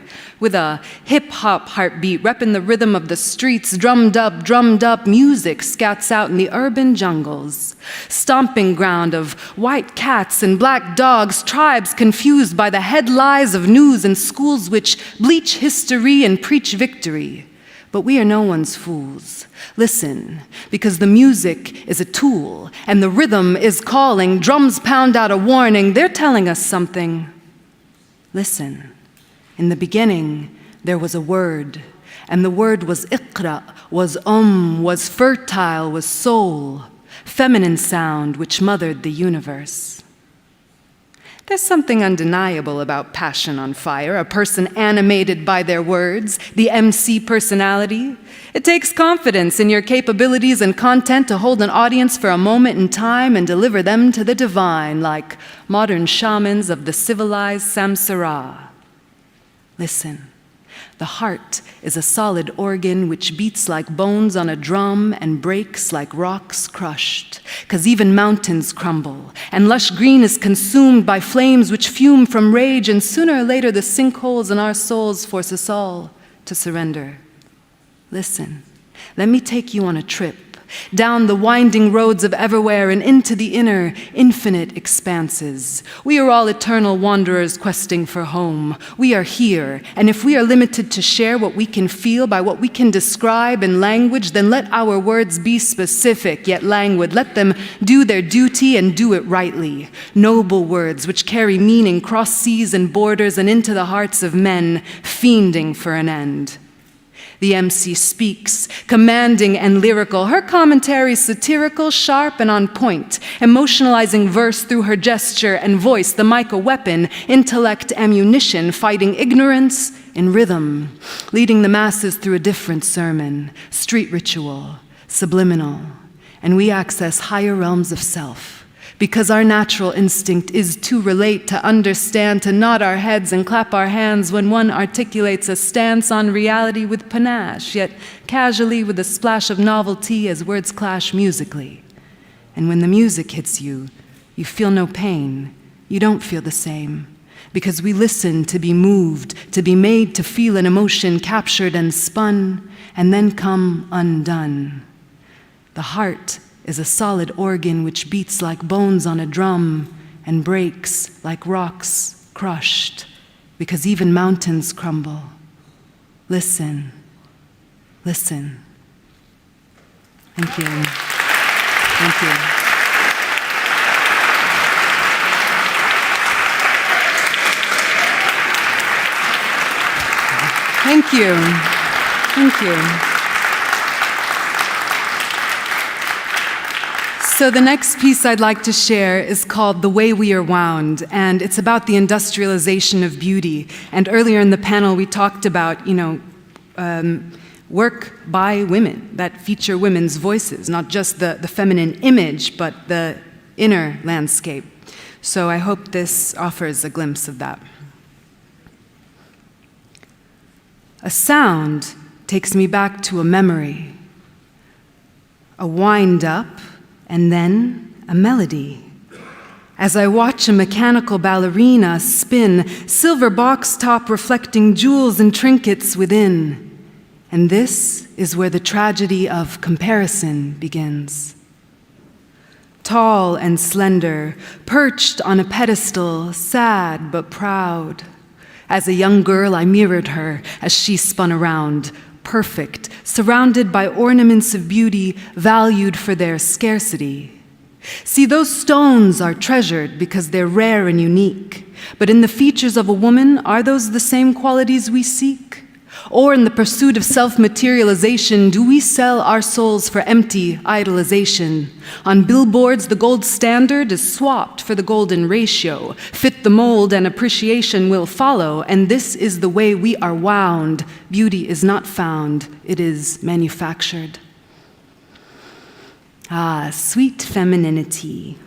With a hip-hop heartbeat, repping the rhythm of the streets, drummed up, music scats out in the urban jungles. Stomping ground of white cats and black dogs, tribes confused by the head lies of news and schools which bleach history and preach victory. But we are no one's fools. Listen, because the music is a tool, and the rhythm is calling, drums pound out a warning, they're telling us something. Listen. In the beginning, there was a word, and the word was iqra, was was fertile, was soul, feminine sound which mothered the universe. There's something undeniable about passion on fire, a person animated by their words, the MC personality. It takes confidence in your capabilities and content to hold an audience for a moment in time and deliver them to the divine, like modern shamans of the civilized Samsara. Listen, the heart is a solid organ which beats like bones on a drum and breaks like rocks crushed, 'cause even mountains crumble, and lush green is consumed by flames which fume from rage, and sooner or later the sinkholes in our souls force us all to surrender. Listen, let me take you on a trip down the winding roads of everywhere and into the inner, infinite expanses. We are all eternal wanderers questing for home. We are here, and if we are limited to share what we can feel by what we can describe in language, then let our words be specific yet languid. Let them do their duty and do it rightly. Noble words which carry meaning, cross seas and borders and into the hearts of men, fiending for an end. The MC speaks, commanding and lyrical, her commentary satirical, sharp and on point, emotionalizing verse through her gesture and voice, the mic a weapon, intellect ammunition, fighting ignorance in rhythm, leading the masses through a different sermon, street ritual, subliminal, and we access higher realms of self. Because our natural instinct is to relate, to understand, to nod our heads and clap our hands when one articulates a stance on reality with panache, yet casually with a splash of novelty as words clash musically. And when the music hits you, you feel no pain. You don't feel the same. because we listen to be moved, to be made to feel an emotion captured and spun, and then come undone. The heart is a solid organ which beats like bones on a drum and breaks like rocks crushed, because even mountains crumble. Listen, listen. Thank you. Thank you. Thank you. Thank you. So the next piece I'd like to share is called The Way We Are Wound, and it's about the industrialization of beauty. And earlier in the panel, we talked about, work by women that feature women's voices, not just the feminine image, but the inner landscape. So I hope this offers a glimpse of that. A sound takes me back to a memory, a wind-up, and then a melody. As I watch a mechanical ballerina spin, silver box top reflecting jewels and trinkets within. And this is where the tragedy of comparison begins. Tall and slender, perched on a pedestal, sad but proud. As a young girl, I mirrored her as she spun around, perfect, surrounded by ornaments of beauty valued for their scarcity. See, those stones are treasured because they're rare and unique. But in the features of a woman, are those the same qualities we seek? Or in the pursuit of self-materialization, do we sell our souls for empty idolization? On billboards, the gold standard is swapped for the golden ratio. Fit the mold and appreciation will follow, and this is the way we are wound. Beauty is not found, it is manufactured. Ah, sweet femininity.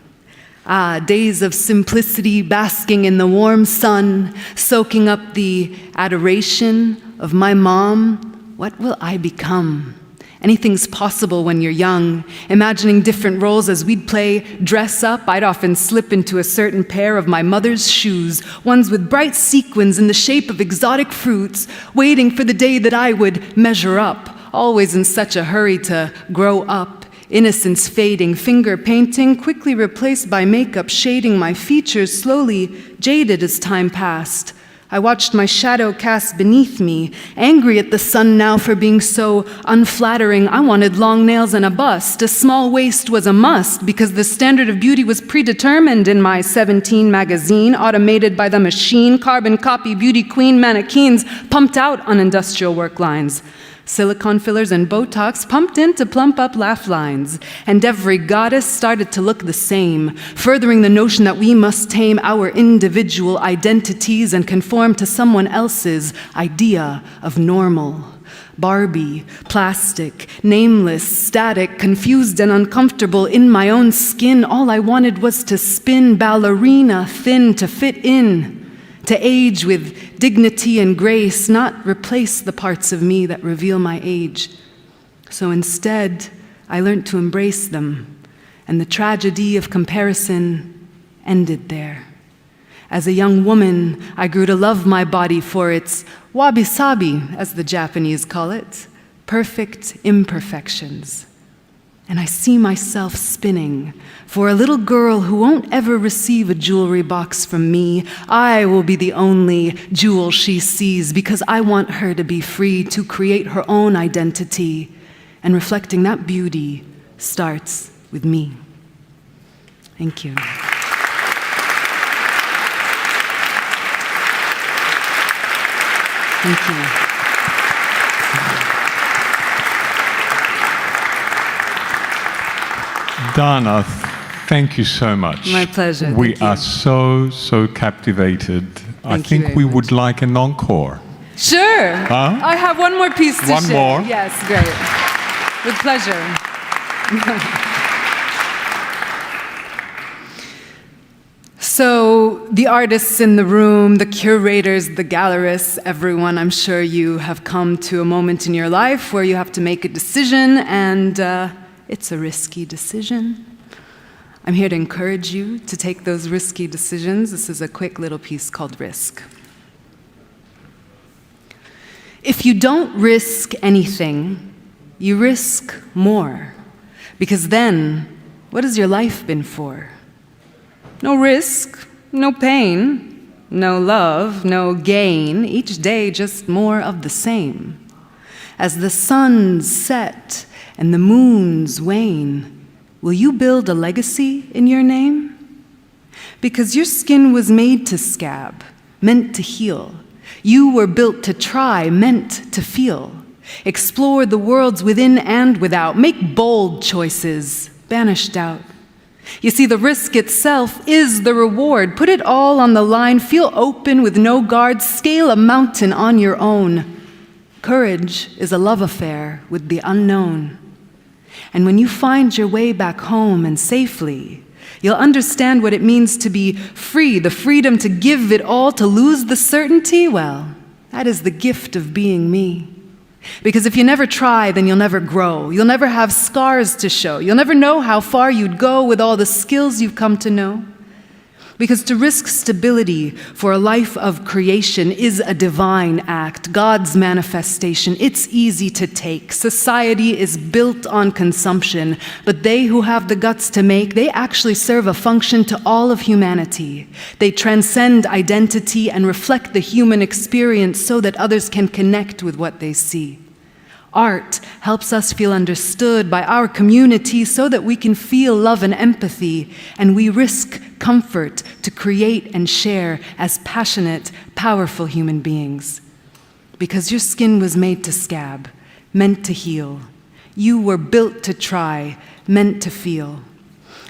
Ah, days of simplicity basking in the warm sun, soaking up the adoration of my mom. What will I become? Anything's possible when you're young. Imagining different roles as we'd play dress up, I'd often slip into a certain pair of my mother's shoes, ones with bright sequins in the shape of exotic fruits, waiting for the day that I would measure up, always in such a hurry to grow up. Innocence fading, finger painting, quickly replaced by makeup, shading my features, slowly jaded as time passed. I watched my shadow cast beneath me, angry at the sun now for being so unflattering. I wanted long nails and a bust. A small waist was a must because the standard of beauty was predetermined in my 17 magazine, automated by the machine, carbon copy beauty queen mannequins pumped out on industrial work lines. Silicone fillers and Botox pumped in to plump up laugh lines. And every goddess started to look the same, furthering the notion that we must tame our individual identities and conform to someone else's idea of normal. Barbie, plastic, nameless, static, confused and uncomfortable in my own skin. All I wanted was to spin, ballerina, thin, to fit in. To age with dignity and grace, not replace the parts of me that reveal my age. So instead, I learned to embrace them, and the tragedy of comparison ended there. As a young woman, I grew to love my body for its wabi-sabi, as the Japanese call it, perfect imperfections. And I see myself spinning. For a little girl who won't ever receive a jewelry box from me, I will be the only jewel she sees because I want her to be free to create her own identity. And reflecting that beauty starts with me. Thank you. Thank you. Dana, thank you so much. My pleasure. We are so captivated. I think we would like an encore. Sure. Huh? I have one more piece to share. One more? Yes, great. With pleasure. So the artists in the room, the curators, the gallerists, everyone, I'm sure you have come to a moment in your life where you have to make a decision, and it's a risky decision. I'm here to encourage you to take those risky decisions. This is a quick little piece called Risk. If you don't risk anything, you risk more. Because then, what has your life been for? No risk, no pain, no love, no gain, each day just more of the same. As the suns set and the moons wane, will you build a legacy in your name? Because your skin was made to scab, meant to heal. You were built to try, meant to feel. Explore the worlds within and without. Make bold choices, banish doubt. You see, the risk itself is the reward. Put it all on the line. Feel open with no guards. Scale a mountain on your own. Courage is a love affair with the unknown. And when you find your way back home and safely, you'll understand what it means to be free, the freedom to give it all, to lose the certainty. Well, that is the gift of being me. Because if you never try, then you'll never grow. You'll never have scars to show. You'll never know how far you'd go with all the skills you've come to know. Because to risk stability for a life of creation is a divine act, God's manifestation. It's easy to take. Society is built on consumption, but they who have the guts to make, they actually serve a function to all of humanity. They transcend identity and reflect the human experience so that others can connect with what they see. Art helps us feel understood by our community so that we can feel love and empathy, and we risk comfort to create and share as passionate, powerful human beings. Because your skin was made to scab, meant to heal. You were built to try, meant to feel.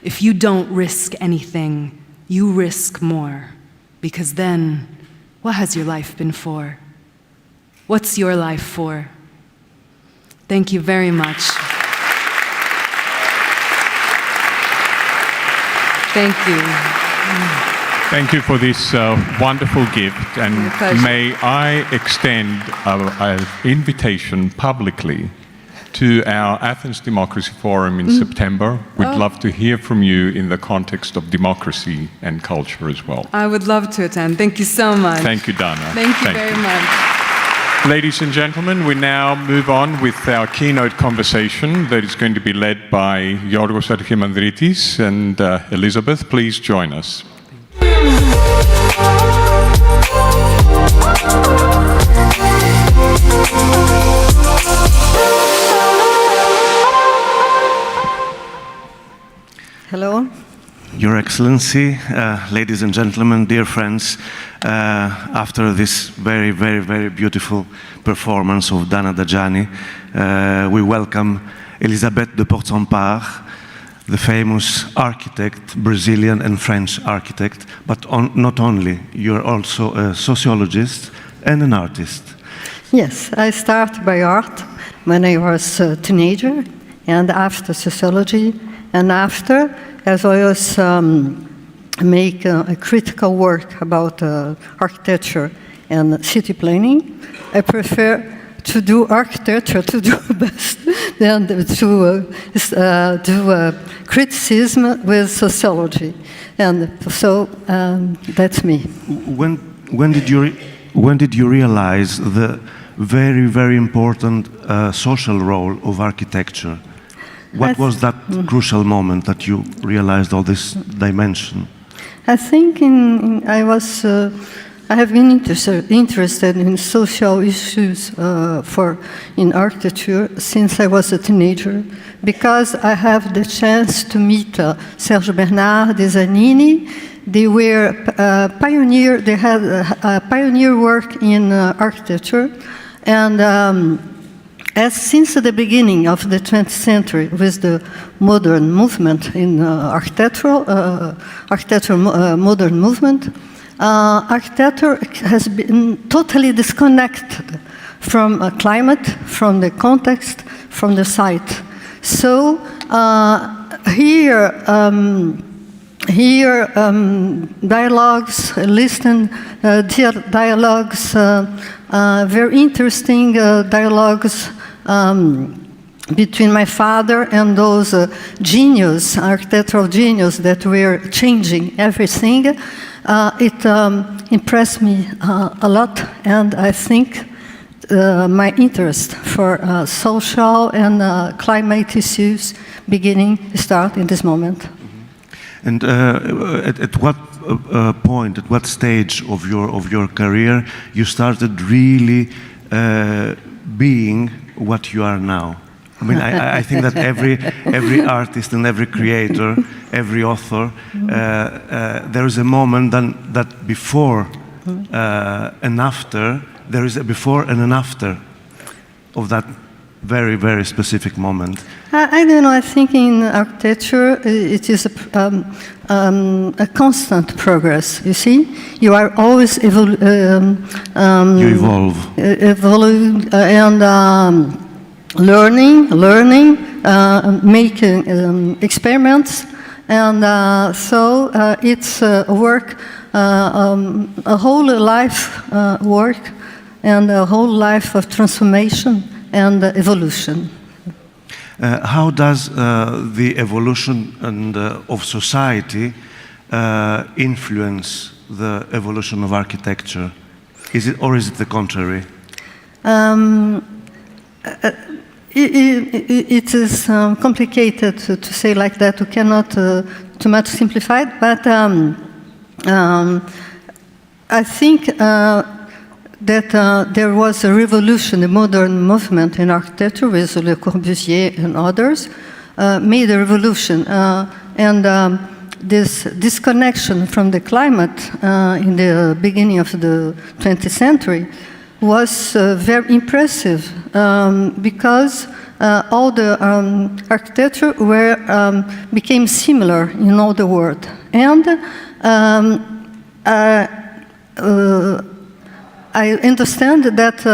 If you don't risk anything, you risk more. Because then, what has your life been for? What's your life for? Thank you very much. Thank you. Thank you for this wonderful gift, and may I extend an invitation publicly to our Athens Democracy Forum in September. We'd love to hear from you in the context of democracy and culture as well. I would love to attend. Thank you so much. Thank you, Dana. Thank you very much. Ladies and gentlemen, we now move on with our keynote conversation that is going to be led by Yorgos Archimandritis and Elizabeth. Please join us. Hello, Your Excellency, ladies and gentlemen, dear friends. After this very, very, very beautiful performance of Dana Dajani, we welcome Elisabeth de Portzamparc, the famous architect, Brazilian and French architect, but not only, you're also a sociologist and an artist. Yes, I started by art when I was a teenager, and after sociology, and after, as I was make a critical work about architecture and city planning, I prefer to do architecture to do best than to do criticism with sociology, and so that's me. When did you realize the very, very important social role of architecture? What was that crucial moment that you realized all this dimension? I think I have been interested in social issues in architecture since I was a teenager, because I have the chance to meet Serge Bernard, Desanini. They were pioneer. They had a pioneer work in architecture, and since the beginning of the 20th century, with the modern movement in architectural modern movement, architecture has been totally disconnected from climate, from the context, from the site. So here dialogues, listen, dialogues, very interesting dialogues between my father and those architectural genius that were changing everything, it impressed me a lot, and I think my interest for social and climate issues start in this moment. And at what point, at what stage of your career you started really being what you are now? I mean, I think that every artist and every creator, every author, there is a moment that before and after, there is a before and an after of that very, very specific moment. I don't know, I think in architecture it is a constant progress, you see? You are always you evolve. And learning, making experiments, and so it's a work, a whole life work, and a whole life of transformation and evolution. How does the evolution of society influence the evolution of architecture? Is it the contrary? It is complicated to say like that. We cannot too much simplify it, but I think that there was a revolution, a modern movement in architecture with Le Corbusier and others, made a revolution. And this disconnection from the climate in the beginning of the 20th century was very impressive because all the architecture became similar in all the world. And I understand that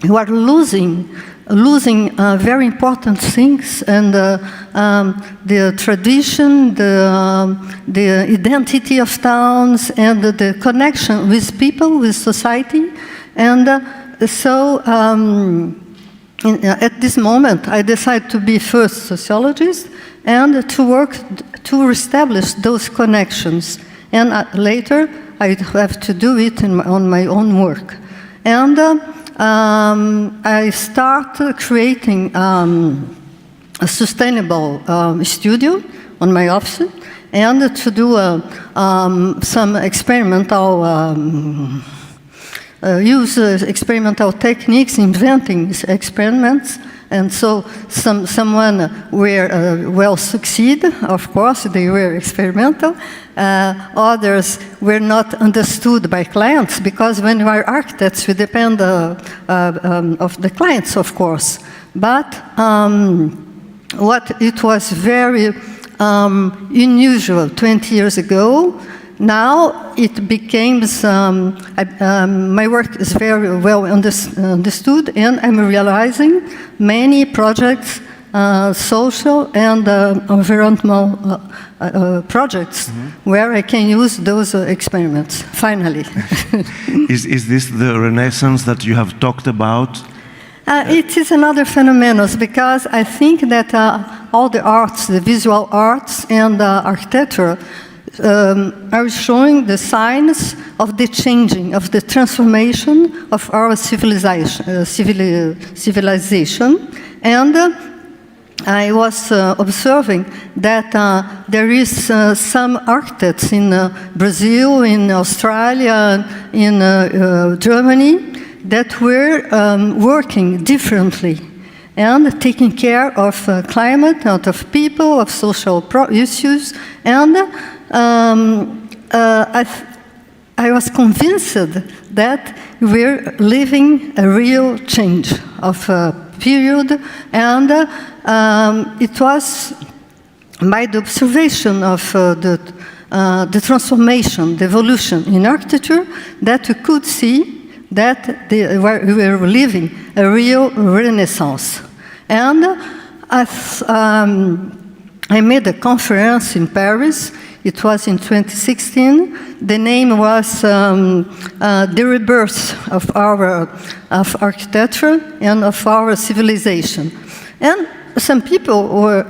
you are losing very important things, and the tradition, the identity of towns, and the connection with people, with society. And so at this moment, I decided to be first sociologist and to work to establish those connections. And later, I have to do it on my own work. And I started creating a sustainable studio on my office, and to do some experimental use experimental techniques, inventing experiments, and so someone were well succeed. Of course, they were experimental. Others were not understood by clients, because when you are architects, you depend of the clients, of course. But what it was very unusual 20 years ago. Now it became my work is very well understood, and I'm realizing many projects, social and environmental projects, where I can use those experiments, finally. Is this the renaissance that you have talked about? It is another phenomenon, because I think that all the arts, the visual arts and architecture, are showing the signs of the changing, of the transformation of our civilization. And I was observing that there is some architects in Brazil, in Australia, in Germany, that were working differently and taking care of climate, of people, of social issues. And I was convinced that we're living a real change of period, and it was by the observation of the transformation, the evolution in architecture, that we could see that we were living a real renaissance. And I made a conference in Paris. It was in 2016. The name was The Rebirth of Architecture and of Our Civilization. And some people were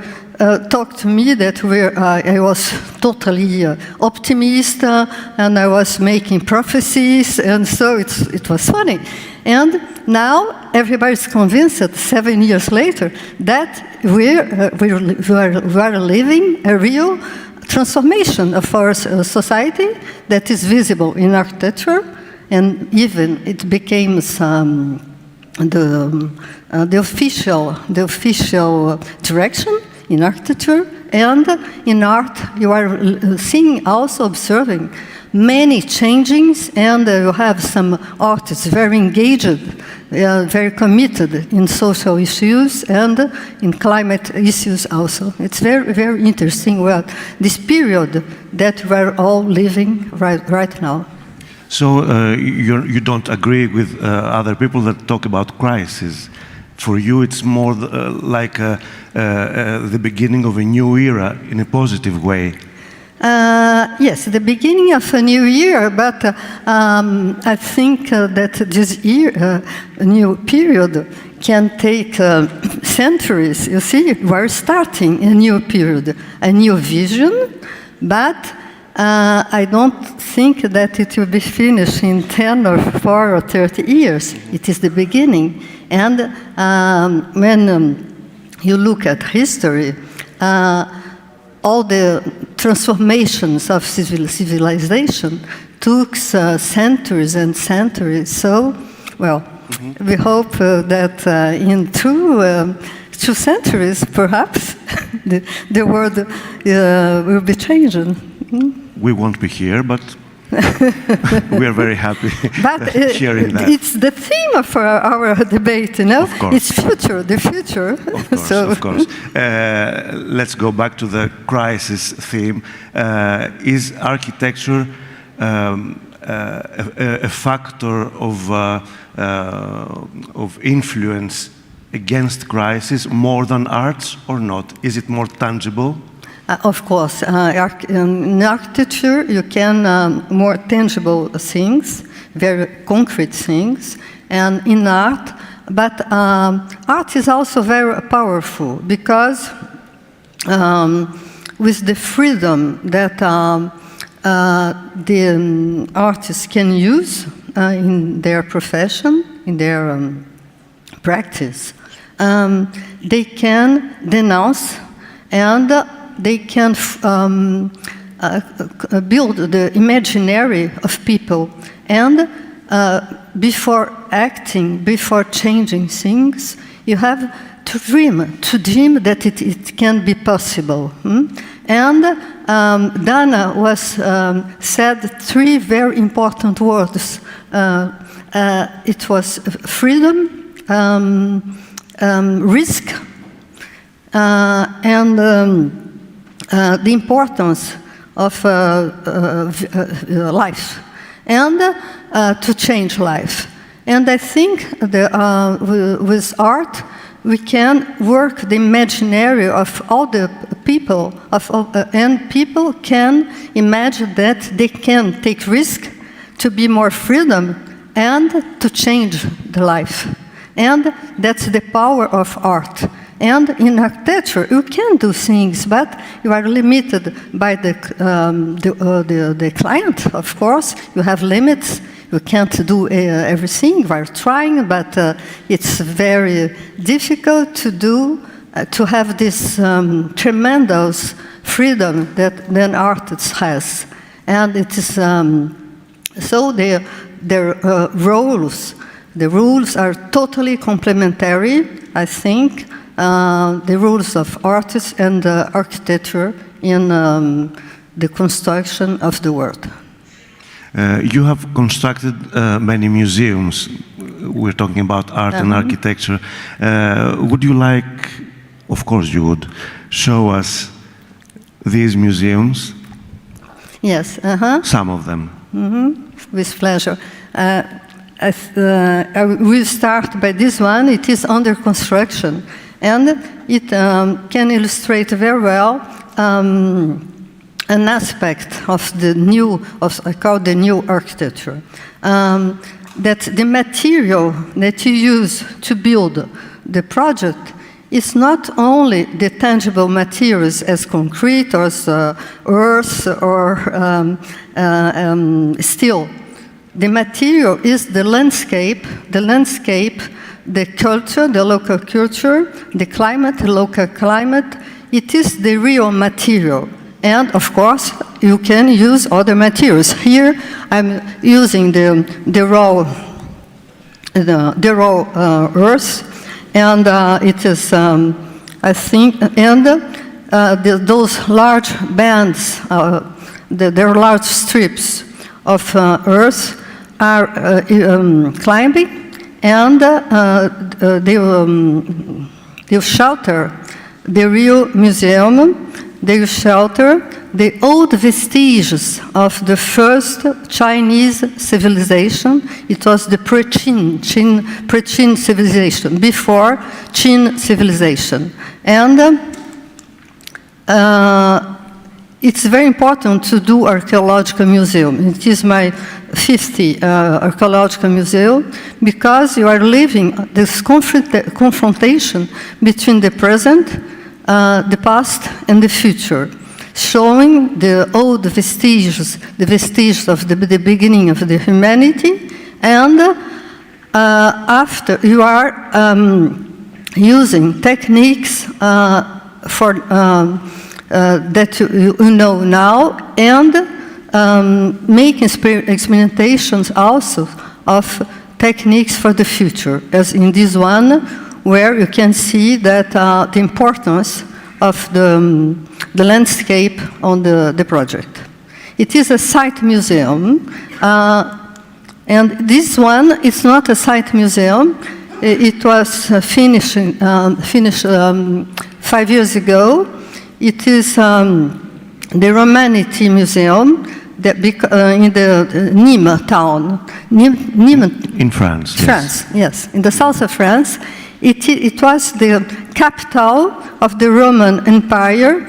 talked to me that I was totally optimist and I was making prophecies, and so it was funny. And now everybody's convinced that 7 years later that we are living a real transformation of our society that is visible in architecture, and even it became the official direction in architecture. And in art, you are seeing, also observing many changings, and you have some artists very engaged, very committed in social issues and in climate issues also. It's very, very interesting this period that we're all living right now. So you don't agree with other people that talk about crisis? For you, it's more like the beginning of a new era in a positive way. Yes, the beginning of a new year, but I think that this year, new period can take centuries. You see, we're starting a new period, a new vision, but I don't think that it will be finished in 10 or 4 or 30 years. It is the beginning. And when you look at history, all the transformations of civilization took centuries and centuries. So, well, we hope that in 2 centuries, perhaps, the world will be changing. We won't be here, but we are very happy hearing that. It's the theme of our debate, you know? Of course. It's the future. Of course, of course. Let's go back to the crisis theme. Is architecture a factor of influence against crisis more than arts or not? Is it more tangible? Of course, in architecture you can more tangible things, very concrete things, and in art, but art is also very powerful because with the freedom that the artists can use in their profession, in their practice, they can denounce and they can build the imaginary of people, and before acting, before changing things, you have to dream that it can be possible. And Dana said 3 very important words. It was freedom, risk, and the importance of life, and to change life. And I think that with art, we can work the imaginary of all the people, and people can imagine that they can take risk to be more freedom and to change the life. And that's the power of art. And in architecture, you can do things, but you are limited by the client, of course. You have limits. You can't do everything. We are trying, but it's very difficult to do, to have this tremendous freedom that an artist has. And it is, so their roles, the rules are totally complementary, I think. The rules of artists and architecture in the construction of the world. You have constructed many museums. We're talking about art and architecture. Would you like, of course you would, show us these museums? Yes. Some of them. With pleasure. I will start by this one. It is under construction. And it can illustrate very well an aspect of the new, I call the new architecture. That the material that you use to build the project it's not only the tangible materials as concrete or as, earth or steel. The material is the landscape, the culture, the local culture, the climate, the local climate. It is the real material. And of course, you can use other materials. Here, I'm using the raw earth, and it is, I think, and those large bands, there are large strips of earth are climbing, and they shelter the real museum. They shelter the old vestiges of the first Chinese civilization. It was the pre-Qin civilization, before Qin civilization. And it's very important to do archaeological museum. It is my 50th archaeological museum, because you are living this confrontation between the present, the past, and the future, showing the old vestiges, the vestiges of the beginning of the humanity, and after you are using techniques for that you know now, and making experimentations also of techniques for the future, as in this one, where you can see that the importance of the landscape on the project. It is a site museum, and this one is not a site museum. It was finished 5 years ago. It is the Romanity Museum that in the Nîmes town. Nîmes in France. France, yes, in the south of France. It was the capital of the Roman Empire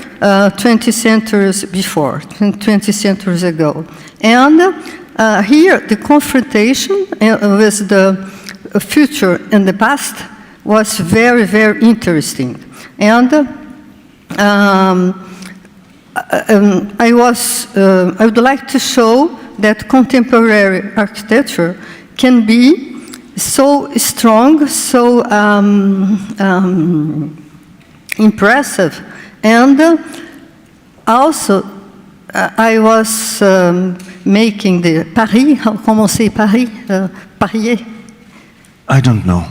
20 centuries before, 20 centuries ago. And here, the confrontation with the future and the past was very, very interesting. And I would like to show that contemporary architecture can be so strong, so impressive. And also, I was making the Paris, comment c'est Paris? Parier? I don't know.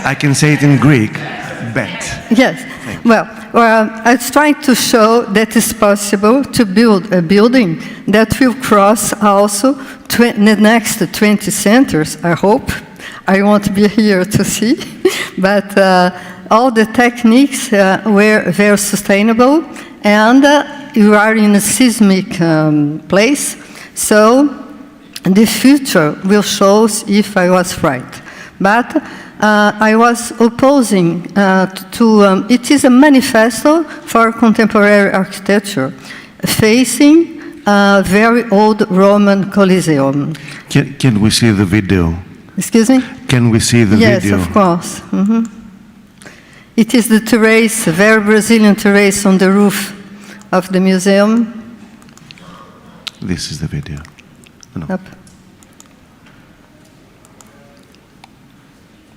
I can say it in Greek, bet. Yes, well, I was trying to show that it's possible to build a building that will cross also the next 20 centuries, I hope. I won't be here to see, but all the techniques were very sustainable, and you are in a seismic place, so the future will show if I was right. But I was opposing to, it is a manifesto for contemporary architecture, facing a very old Roman Colosseum. Can we see the video? Excuse me? Can we see the video? Yes, of course. It is the terrace, a very Brazilian terrace on the roof of the museum. This is the video. No. Up.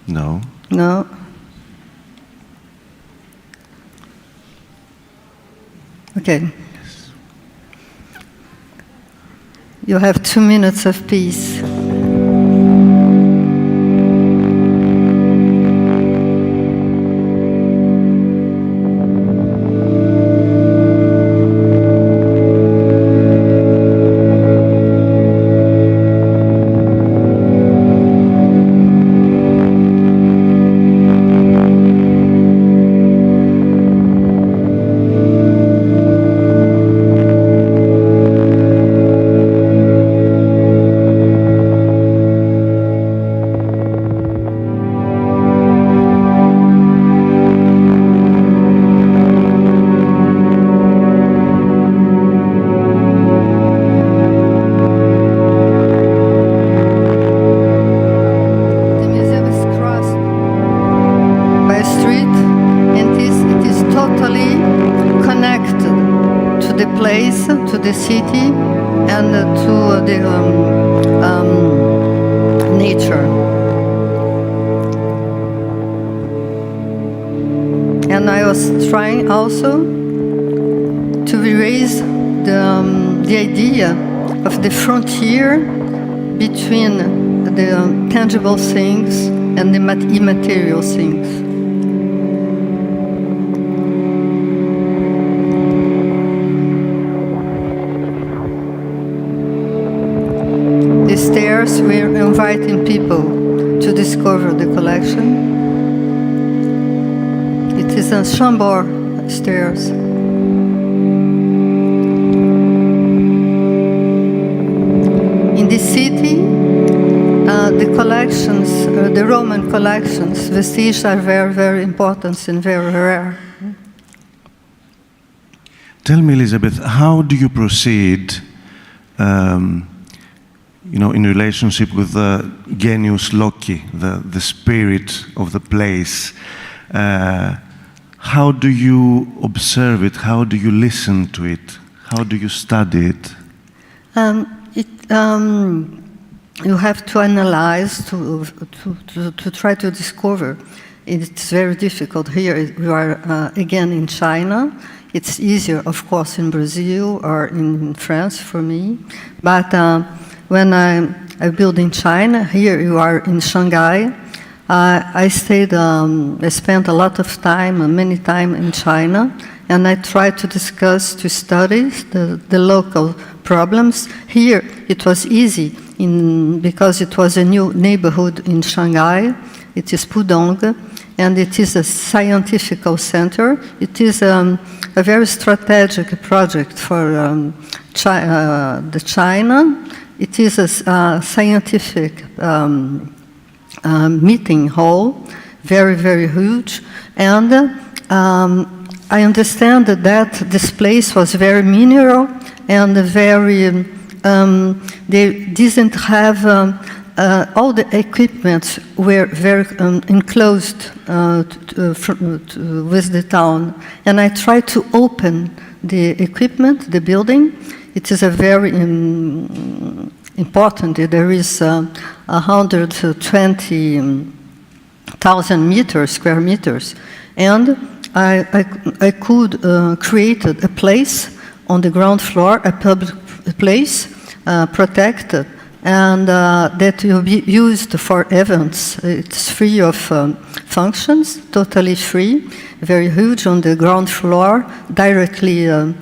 No. No. Okay. Yes. You have 2 minutes of peace. place, to the city, and to the nature. And I was trying also to erase the idea of the frontier between the tangible things and the immaterial things. The stairs were inviting people to discover the collection. It is a Chambord stairs. In the city, the collections, the Roman collections, vestiges are very, very important and very rare. Tell me, Elizabeth, how do you proceed, in relationship with the genius loci, the spirit of the place? How do you observe it? How do you listen to it? How do you study it? You have to analyze, to try to discover. It's very difficult. Here we are again in China. It's easier, of course, in Brazil or in France for me. But when I build in China, here you are in Shanghai. I spent a lot of time, many time in China, and I tried to discuss, to study the local problems. Here it was easy because it was a new neighborhood in Shanghai. It is Pudong, and it is a scientific center. It is a very strategic project for China. It is a scientific meeting hall, very, very huge. And I understand that this place was very mineral and very, they didn't have, all the equipment were very enclosed with the town. And I tried to open the equipment, the building. It is a very important. There is 120,000 square meters. And I could create a place on the ground floor, a public place, protected, and that will be used for events. It's free of functions, totally free, very huge on the ground floor, directly in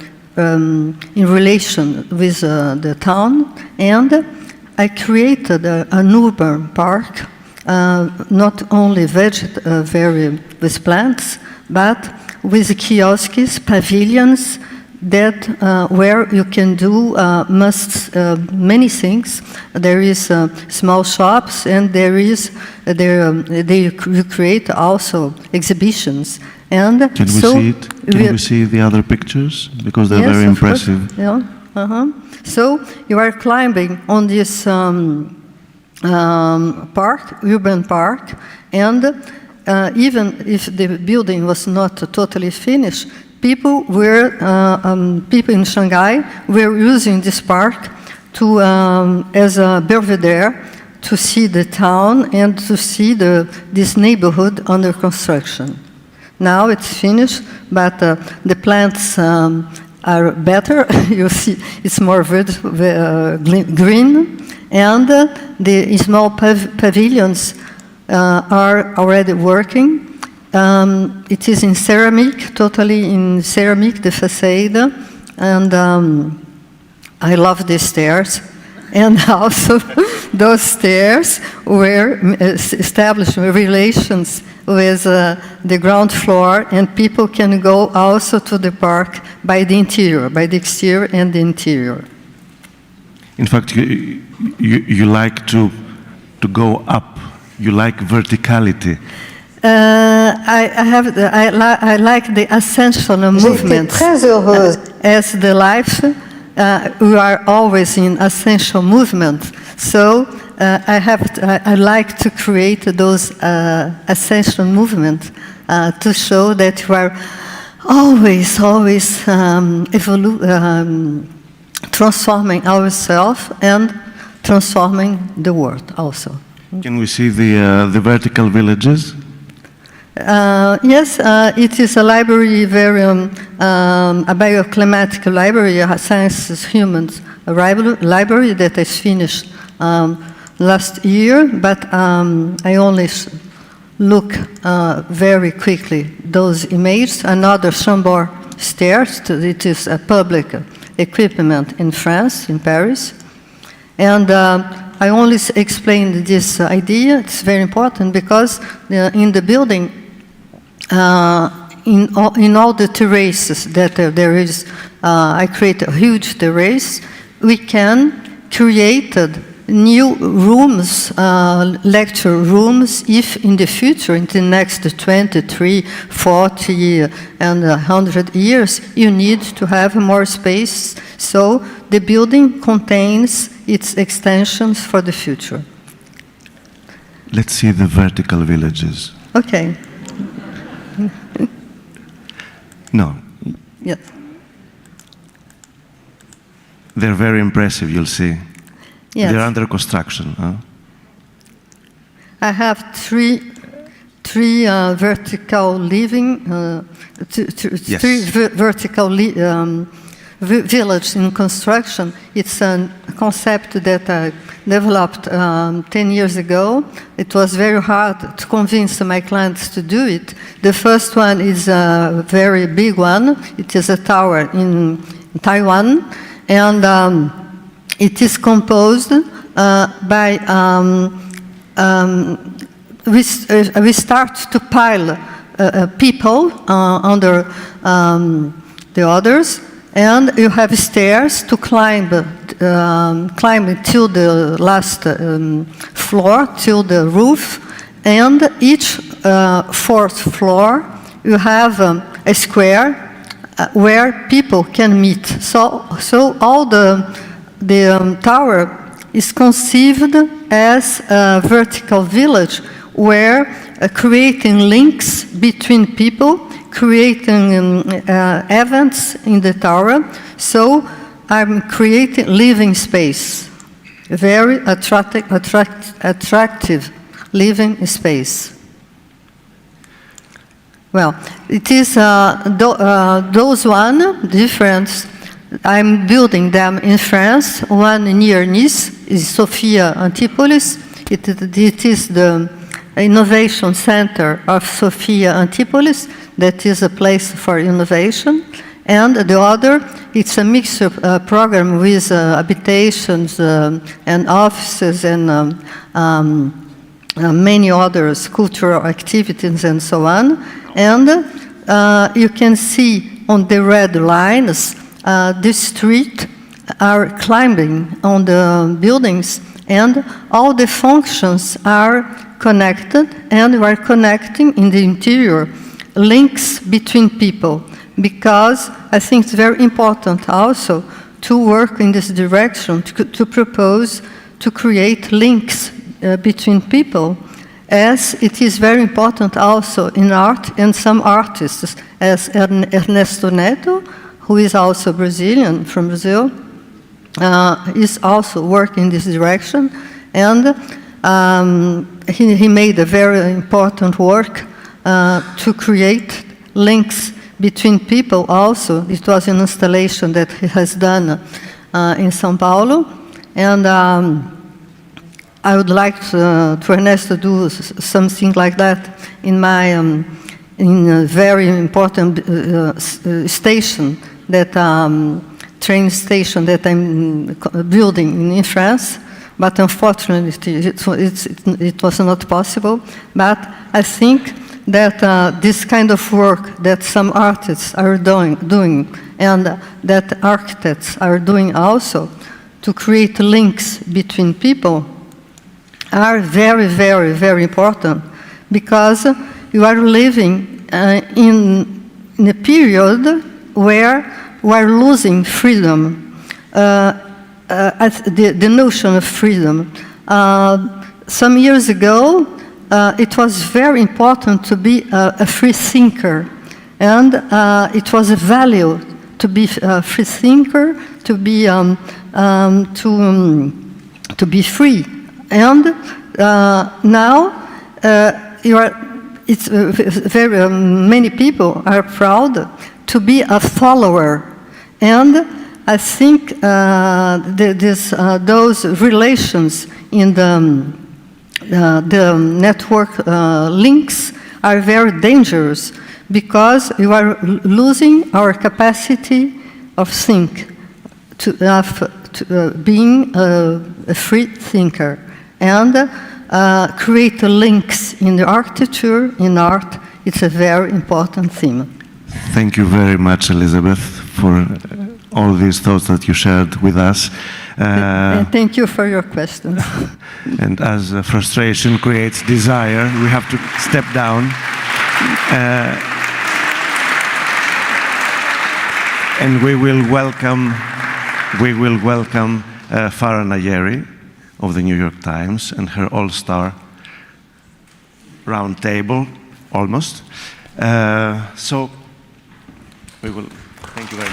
relation with the town. And I created an urban park, not only with plants, but with kiosks, pavilions, that where you can do many things. There is small shops, and they create also exhibitions. And can we see it? Can we see the other pictures? Because they're very impressive. Yeah. So you are climbing on this urban park, and even if the building was not totally finished, people in Shanghai were using this park as a belvedere to see the town and to see this neighborhood under construction. Now it's finished, but the plants are better. You see, it's more green, and the small pavilions are already working. It is in ceramic, totally in ceramic, the facade, and I love these stairs. And also, those stairs were established relations with the ground floor, and people can go also to the park by the interior, by the exterior and the interior. In fact, you like to go up. You like verticality. I like the ascensional movement. As the life, we are always in ascensional movement. So I like to create those ascensional movements to show that you are always transforming ourselves and transforming the world also. Can we see the vertical villages? Yes, it is a library, a bioclimatic library, a sciences humans library that is finished last year, but I only look very quickly those images. Another Chambord stairs, it is a public equipment in France, in Paris. And I only explained this idea. It's very important because in the building, in all the terraces that there is, I create a huge terrace. We can create new rooms, lecture rooms, if in the future, in the next 23, 40, and 100 years, you need to have more space. So the building contains its extensions for the future. Let's see the vertical villages. Okay. No. Yes. They're very impressive, you'll see. Yes. They're under construction. Huh? I have three vertical living, Yes. three vertical village in construction. It's a concept that I developed 10 years ago. It was very hard to convince my clients to do it. The first one is a very big one. It is a tower in Taiwan, and it is composed by we start to pile people under the others, and you have stairs to climb till the last floor, till the roof, and each fourth floor you have a square where people can meet. So all the tower is conceived as a vertical village where creating links between people, creating events in the tower. So I'm creating living space, very attractive living space. Well, it is those one different. I'm building them in France. One near Nice is Sophia Antipolis. It is the innovation center of Sophia Antipolis. That is a place for innovation. And the other, it's a mixed program with habitations and offices and many others, cultural activities and so on. And you can see on the red lines, the street are climbing on the buildings, and all the functions are connected, and we are connecting in the interior links between people, because I think it's very important also to work in this direction, to propose to create links between people, as it is very important also in art, and some artists, as Ernesto Neto, who is also Brazilian, from Brazil, is also working in this direction. And he made a very important work to create links between people also. It was an installation that he has done in São Paulo. And I would like to Ernesto do something like that in my in a very important station, that train station that I'm building in France, but unfortunately it was not possible. But I think that this kind of work that some artists are doing and that architects are doing also to create links between people are very, very, very important, because you are living in a period where we are losing freedom, the notion of freedom. Some years ago, it was very important to be a free thinker, And it was a value to be a free thinker, to be free. And now very many people are proud to be a follower. And I think those relations in the network links are very dangerous, because you are losing our capacity of being a free thinker, and create links in the architecture, in art. It's a very important theme. Thank you very much, Elizabeth, for all these thoughts that you shared with us. And thank you for your questions. And as frustration creates desire, we have to step down. And we will welcome Farah Nayeri of the New York Times and her all-star round table, almost. So we will. Thank you very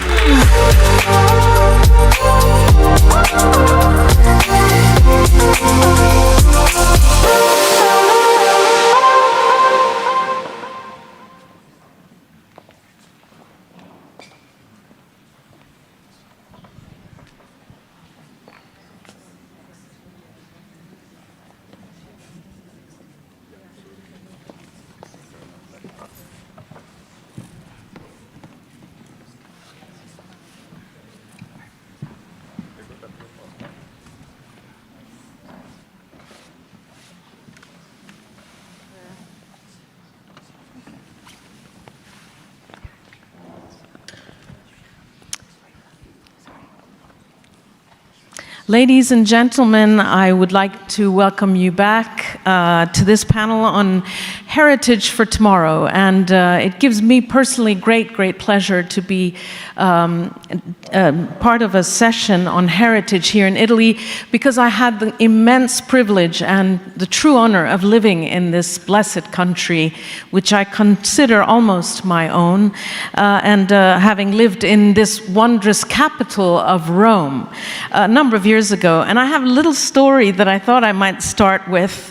Ladies and gentlemen, I would like to welcome you back to this panel on Heritage for Tomorrow. And it gives me personally great pleasure to be part of a session on heritage here in Italy, because I had the immense privilege and the true honor of living in this blessed country, which I consider almost my own, and having lived in this wondrous capital of Rome a number of years ago. And I have a little story that I thought I might start with,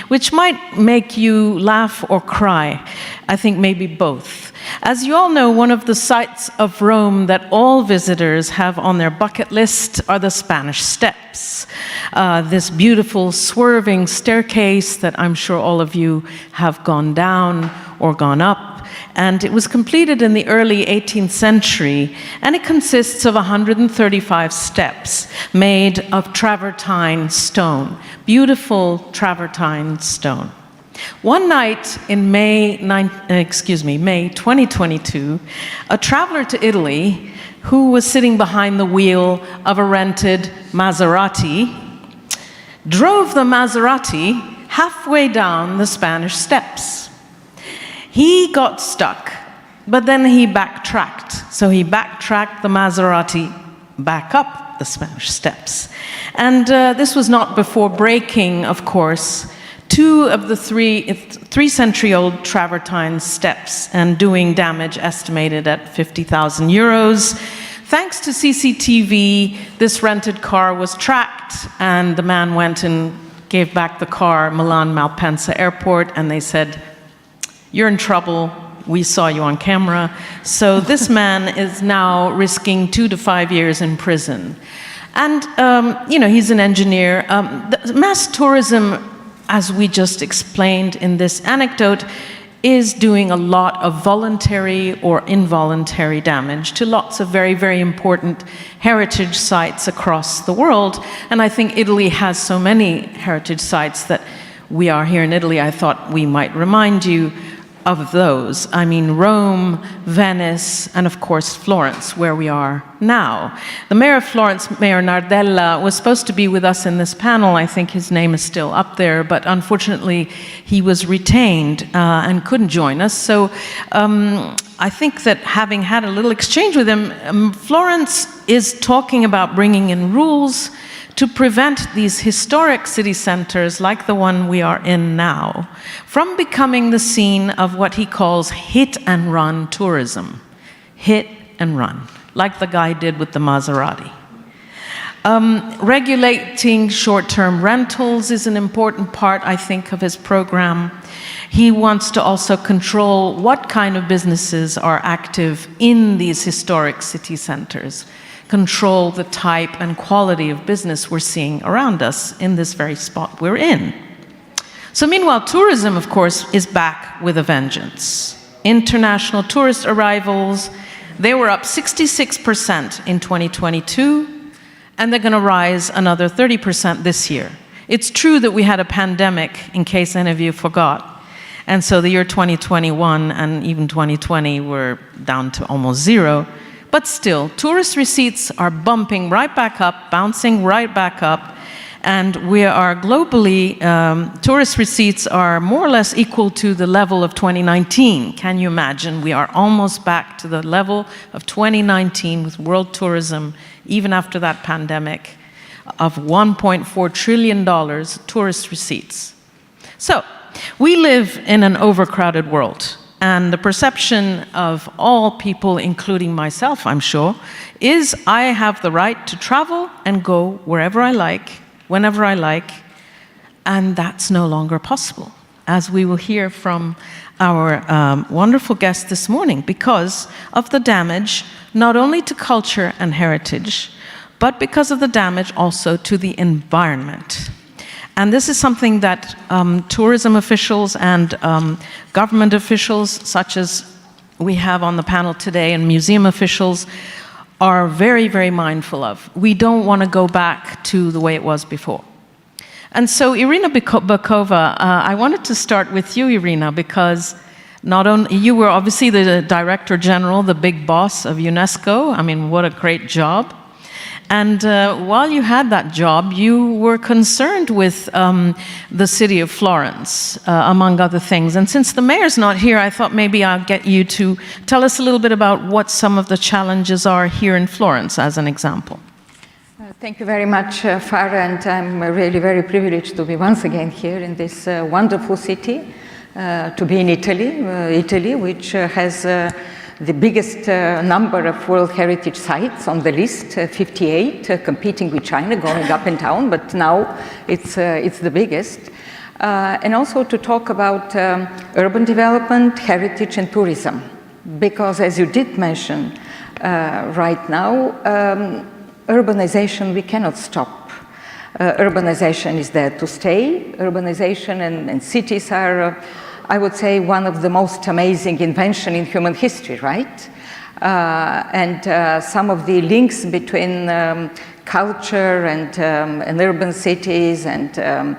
which might make you laugh or cry. I think maybe both. As you all know, one of the sights of Rome that all visitors have on their bucket list are the Spanish Steps. This beautiful swerving staircase that I'm sure all of you have gone down or gone up. And it was completed in the early 18th century, and it consists of 135 steps made of travertine stone, beautiful travertine stone. One night in May 2022, a traveler to Italy who was sitting behind the wheel of a rented Maserati drove the Maserati halfway down the Spanish Steps. He got stuck, but then he backtracked. So he backtracked the Maserati back up the Spanish Steps. And this was not before breaking, of course, two of the three-century-old travertine steps and doing damage estimated at 50,000 euros. Thanks to CCTV, this rented car was tracked, and the man went and gave back the car Milan Malpensa Airport, and they said, "You're in trouble. We saw you on camera." So this man is now risking 2 to 5 years in prison. And, he's an engineer. Mass tourism, as we just explained in this anecdote, is doing a lot of voluntary or involuntary damage to lots of very important heritage sites across the world. And I think Italy has so many heritage sites that we are here in Italy. I thought we might remind you of those. I mean, Rome, Venice, and of course Florence, where we are now. The mayor of Florence, Mayor Nardella, was supposed to be with us in this panel. I think his name is still up there, but unfortunately he was retained and couldn't join us. So I think that having had a little exchange with him, Florence is talking about bringing in rules to prevent these historic city centers, like the one we are in now, from becoming the scene of what he calls hit-and-run tourism. Hit and run, like the guy did with the Maserati. Regulating short-term rentals is an important part, I think, of his program. He wants to also control what kind of businesses are active in these historic city centers, control the type and quality of business we're seeing around us in this very spot we're in. So meanwhile, tourism, of course, is back with a vengeance. International tourist arrivals, they were up 66% in 2022, and they're going to rise another 30% this year. It's true that we had a pandemic, in case any of you forgot, and so the year 2021 and even 2020 were down to almost zero, but still, tourist receipts are bumping right back up, bouncing right back up, and we are globally, tourist receipts are more or less equal to the level of 2019. Can you imagine? We are almost back to the level of 2019 with world tourism, even after that pandemic, of $1.4 trillion tourist receipts. So, we live in an overcrowded world, and the perception of all people, including myself, I'm sure, is I have the right to travel and go wherever I like, whenever I like, and that's no longer possible, as we will hear from our wonderful guest this morning, because of the damage not only to culture and heritage, but because of the damage also to the environment. And this is something that tourism officials and government officials, such as we have on the panel today, and museum officials, are very, very mindful of. We don't want to go back to the way it was before. And so, Irina Bokova, I wanted to start with you, Irina, because not only you were obviously the Director General, the big boss of UNESCO. I mean, what a great job. And while you had that job, you were concerned with the city of Florence, among other things. And since the mayor's not here, I thought maybe I'll get you to tell us a little bit about what some of the challenges are here in Florence, as an example. Thank you very much, Farah, and I'm really very privileged to be once again here in this wonderful city, to be in Italy, which has the biggest number of World Heritage Sites on the list, 58, competing with China, going up and down, but now it's the biggest. And also to talk about urban development, heritage, and tourism, because as you did mention, right now, urbanization we cannot stop. Urbanization is there to stay. Urbanization and cities are I would say one of the most amazing inventions in human history, right? And some of the links between culture and urban cities and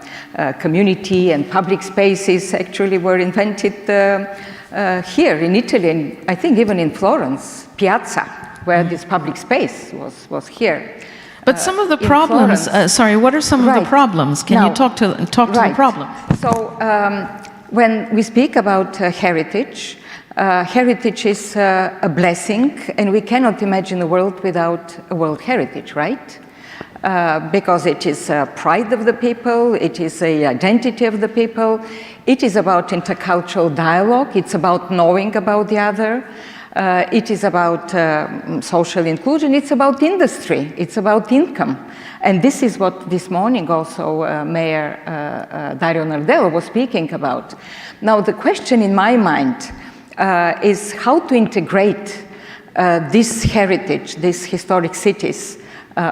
community and public spaces actually were invented here in Italy, and I think even in Florence, Piazza, where this public space was here. But some of the problems, sorry, what are some of the problems? Can you talk to the problem? So, when we speak about heritage, heritage is a blessing, and we cannot imagine a world without a world heritage, right? Because it is pride of the people, it is the identity of the people, it is about intercultural dialogue, it's about knowing about the other, it is about social inclusion, it's about industry, it's about income. And this is what this morning also Mayor Dario Nardello was speaking about. Now the question in my mind is how to integrate this heritage, these historic cities,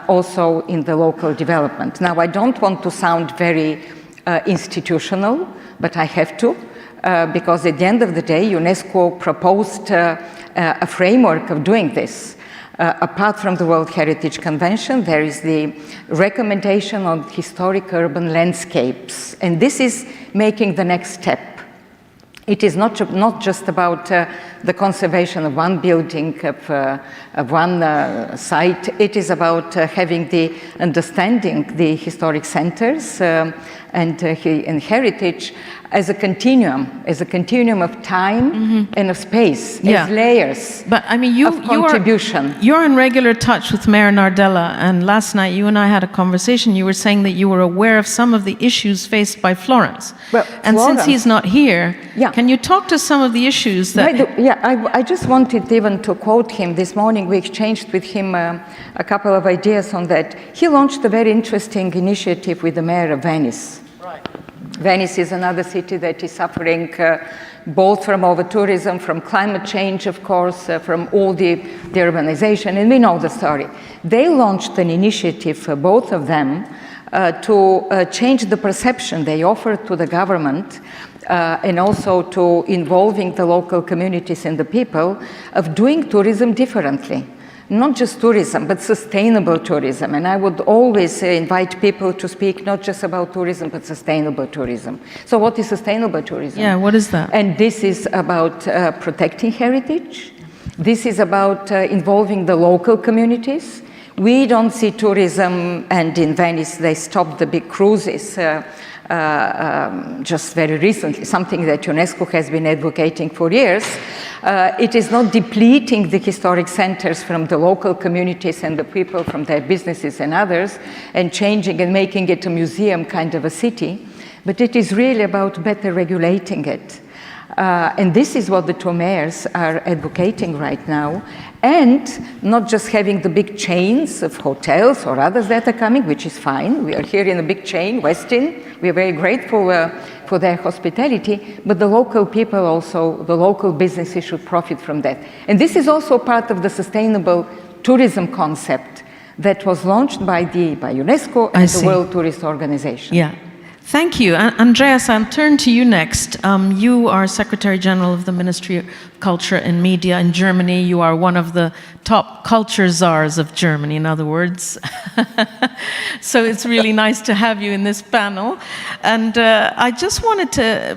also in the local development. Now I don't want to sound very institutional, but I have to, because at the end of the day UNESCO proposed a framework of doing this. Apart from the World Heritage Convention, there is the recommendation on historic urban landscapes, and this is making the next step. It is not just about the conservation of one building, of one site. It is about having the understanding the historic centers and heritage as a continuum of time and of space, as layers. But I mean, of contribution. You're in regular touch with Mayor Nardella, and last night you and I had a conversation. You were saying that you were aware of some of the issues faced by Florence. Well, and Florence, since he's not here, can you talk to some of the issues that... I just wanted even to quote him. This morning we exchanged with him a couple of ideas on that. He launched a very interesting initiative with the mayor of Venice. Right. Venice is another city that is suffering both from over-tourism, from climate change, of course, from all the urbanization, and we know the story. They launched an initiative for both of them to change the perception they offered to the government and also to involving the local communities and the people of doing tourism differently. Not just tourism, but sustainable tourism. And I would always invite people to speak not just about tourism, but sustainable tourism. So what is sustainable tourism? Yeah, what is that? And this is about protecting heritage. This is about involving the local communities. We don't see tourism, and in Venice they stopped the big cruises just very recently, something that UNESCO has been advocating for years. It is not depleting the historic centers from the local communities and the people from their businesses and others and changing and making it a museum kind of a city, but it is really about better regulating it. And this is what the two mayors are advocating right now, and not just having the big chains of hotels or others that are coming, which is fine. We are here in a big chain, Westin. We are very grateful for their hospitality, but the local people also, the local businesses should profit from that. And this is also part of the sustainable tourism concept that was launched by UNESCO and the World Tourist Organization. Yeah. Thank you. Andreas, I'll turn to you next. You are Secretary General of the Ministry of Culture and Media in Germany. You are one of the top culture czars of Germany, in other words. So it's really nice to have you in this panel. And I just wanted to,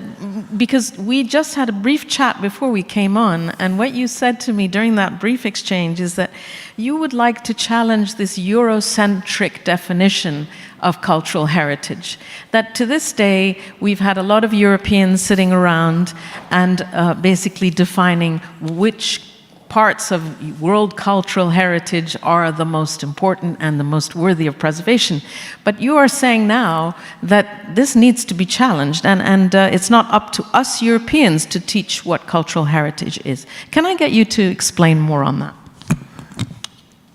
because we just had a brief chat before we came on, and what you said to me during that brief exchange is that you would like to challenge this Eurocentric definition of cultural heritage. That to this day, we've had a lot of Europeans sitting around and basically defining which parts of world cultural heritage are the most important and the most worthy of preservation. But you are saying now that this needs to be challenged, and it's not up to us Europeans to teach what cultural heritage is. Can I get you to explain more on that?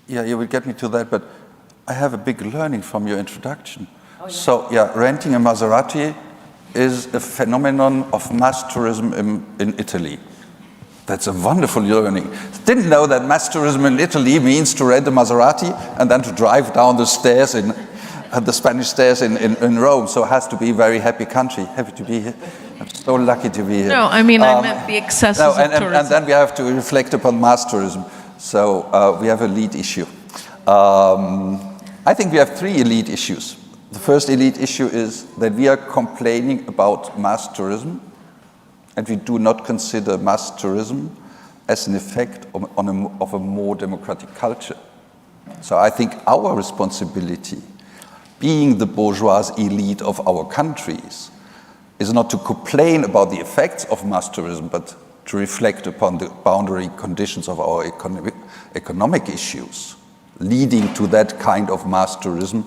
Yeah, you will get me to that, but I have a big learning from your introduction. Oh, yeah. So, yeah, renting a Maserati is a phenomenon of mass tourism in Italy. That's a wonderful learning. Didn't know that mass tourism in Italy means to rent a Maserati and then to drive down the stairs the Spanish stairs in Rome. So it has to be a very happy country. Happy to be here. I'm so lucky to be here. No, I mean, I meant the excesses of tourism. And then we have to reflect upon mass tourism. So we have a lead issue. I think we have three elite issues. The first elite issue is that we are complaining about mass tourism, and we do not consider mass tourism as an effect of a more democratic culture. So I think our responsibility, being the bourgeois elite of our countries, is not to complain about the effects of mass tourism, but to reflect upon the boundary conditions of our economic issues, leading to that kind of mass tourism,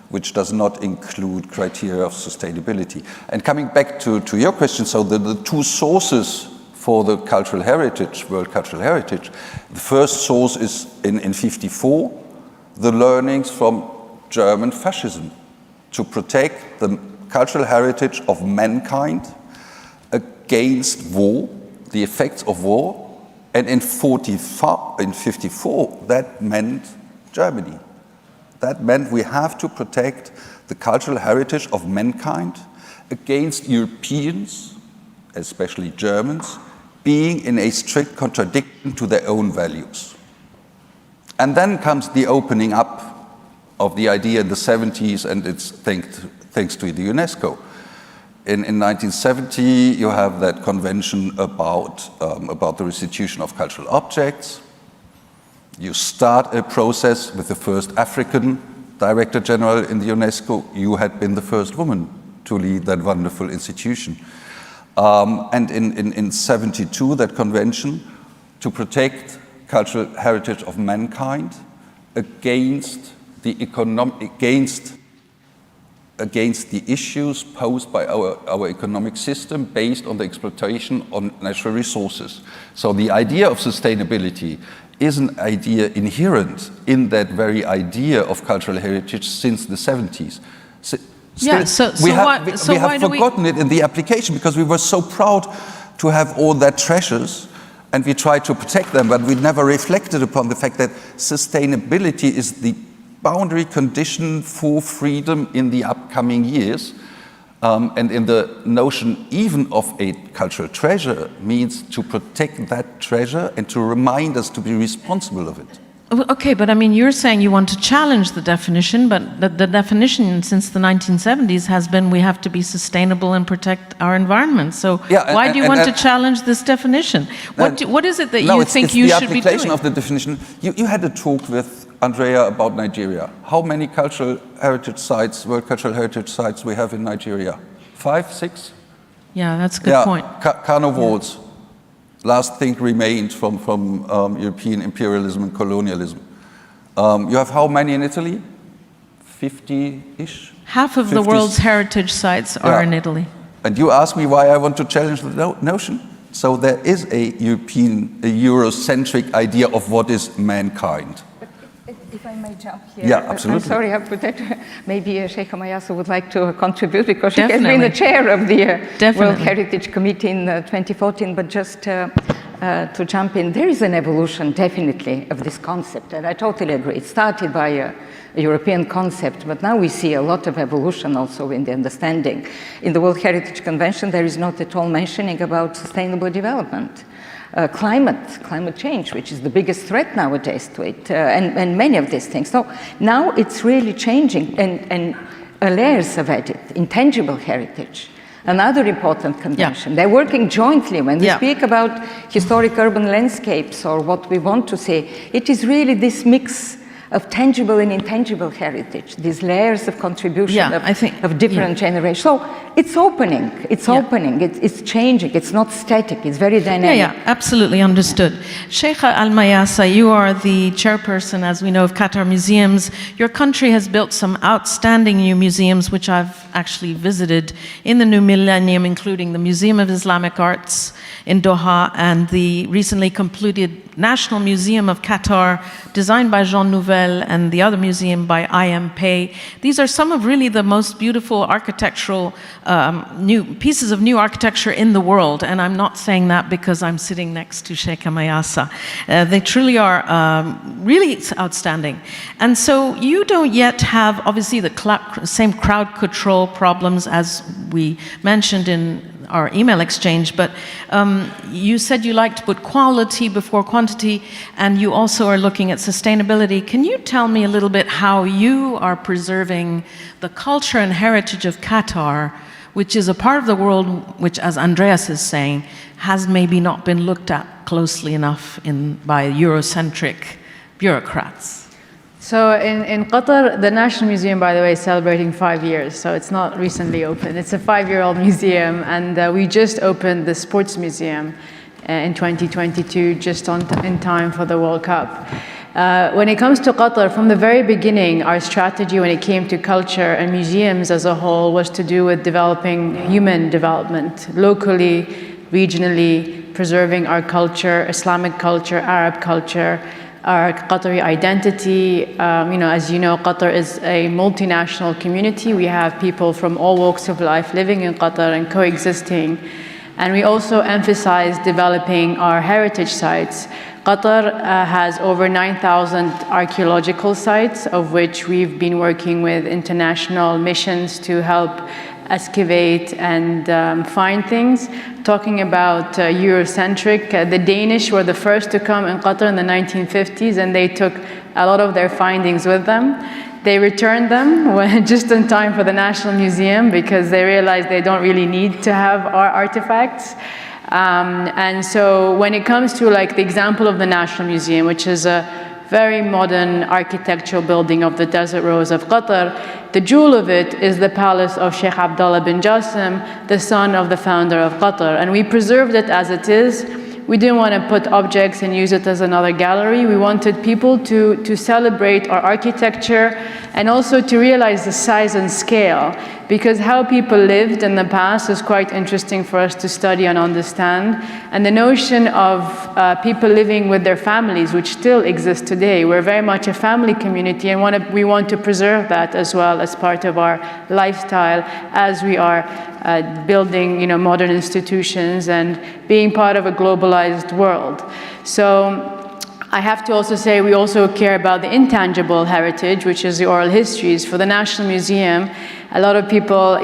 which does not include criteria of sustainability. And coming back to your question, so the two sources for the cultural heritage, world cultural heritage, the first source is in 1954, the learnings from German fascism to protect the cultural heritage of mankind against war, the effects of war, and in 1954, that meant Germany. That meant we have to protect the cultural heritage of mankind against Europeans, especially Germans, being in a strict contradiction to their own values. And then comes the opening up of the idea in the 70s, and it's thanks to the UNESCO. In 1970, you have that convention about the restitution of cultural objects. You start a process with the first African Director General in the UNESCO. You had been the first woman to lead that wonderful institution. And in 72, that convention to protect cultural heritage of mankind against the issues posed by our economic system based on the exploitation of natural resources. So the idea of sustainability is an idea inherent in that very idea of cultural heritage since the 70s. We have forgotten it in the application because we were so proud to have all that treasures and we tried to protect them, but we never reflected upon the fact that sustainability is the boundary condition for freedom in the upcoming years. And in the notion even of a cultural treasure means to protect that treasure and to remind us to be responsible of it. Okay, but I mean, you're saying you want to challenge the definition, but the definition since the 1970s has been we have to be sustainable and protect our environment. So why do you want to challenge this definition? What is it that you think you should be doing? The application of the definition. You had a talk with Andrea about Nigeria. How many cultural heritage sites, World Cultural Heritage Sites we have in Nigeria? 5, 6? Yeah, that's a good point. Kano walls. Last thing remained from European imperialism and colonialism. You have how many in Italy? 50-ish? Half of the world's heritage sites are in Italy. And you ask me why I want to challenge the notion? So there is a Eurocentric idea of what is mankind. If I may jump here. Yeah, absolutely. I'm sorry, I put that. Maybe Sheikh Mayasa would like to contribute because she has been the chair of the World Heritage Committee in 2014. But just to jump in, there is an evolution definitely of this concept, and I totally agree. It started by a European concept, but now we see a lot of evolution also in the understanding. In the World Heritage Convention, there is not at all mentioning about sustainable development. Climate change, which is the biggest threat nowadays to it, and many of these things. So now it's really changing, and layers of it, intangible heritage, another important convention. Yeah. They're working jointly. When we speak about historic urban landscapes or what we want to say, it is really this mix of tangible and intangible heritage, these layers of contribution of different generations. So it's opening, it's changing, it's not static, it's very dynamic. Yeah, absolutely understood. Sheikha Al-Mayasa, you are the chairperson, as we know, of Qatar Museums. Your country has built some outstanding new museums, which I've actually visited in the new millennium, including the Museum of Islamic Arts in Doha and the recently completed National Museum of Qatar, designed by Jean Nouvel, and the other museum by I.M. Pei. These are some of really the most beautiful architectural new pieces of new architecture in the world, and I'm not saying that because I'm sitting next to Sheikha Mayasa. They truly are really outstanding. And so you don't yet have, obviously, the same crowd control problems as we mentioned in our email exchange, but you said you like to put quality before quantity, and you also are looking at sustainability. Can you tell me a little bit how you are preserving the culture and heritage of Qatar, which is a part of the world which, as Andreas is saying, has maybe not been looked at closely enough by Eurocentric bureaucrats? So in Qatar, the National Museum, by the way, is celebrating 5 years, so it's not recently opened. It's a 5-year-old museum, and we just opened the Sports Museum in 2022, just in time for the World Cup. When it comes to Qatar, from the very beginning, our strategy when it came to culture and museums as a whole was to do with developing human development, locally, regionally, preserving our culture, Islamic culture, Arab culture, our Qatari identity. As you know, Qatar is a multinational community. We have people from all walks of life living in Qatar and coexisting. And we also emphasize developing our heritage sites. Qatar has over 9,000 archaeological sites, of which we've been working with international missions to help excavate and find things. Talking about Eurocentric, the Danish were the first to come in Qatar in the 1950s, and they took a lot of their findings with them. They returned them just in time for the National Museum because they realized they don't really need to have our artifacts. And so when it comes to like the example of the National Museum, which is a very modern architectural building of the Desert Rose of Qatar, the jewel of it is the palace of Sheikh Abdullah bin Jassim, the son of the founder of Qatar. And we preserved it as it is. We didn't want to put objects and use it as another gallery. We wanted people to celebrate our architecture and also to realize the size and scale, because how people lived in the past is quite interesting for us to study and understand. And the notion of people living with their families, which still exists today, we're very much a family community, and we want to preserve that as well as part of our lifestyle as we are building, modern institutions and being part of a globalized world. So I have to also say we also care about the intangible heritage, which is the oral histories. For the National Museum, a lot of people,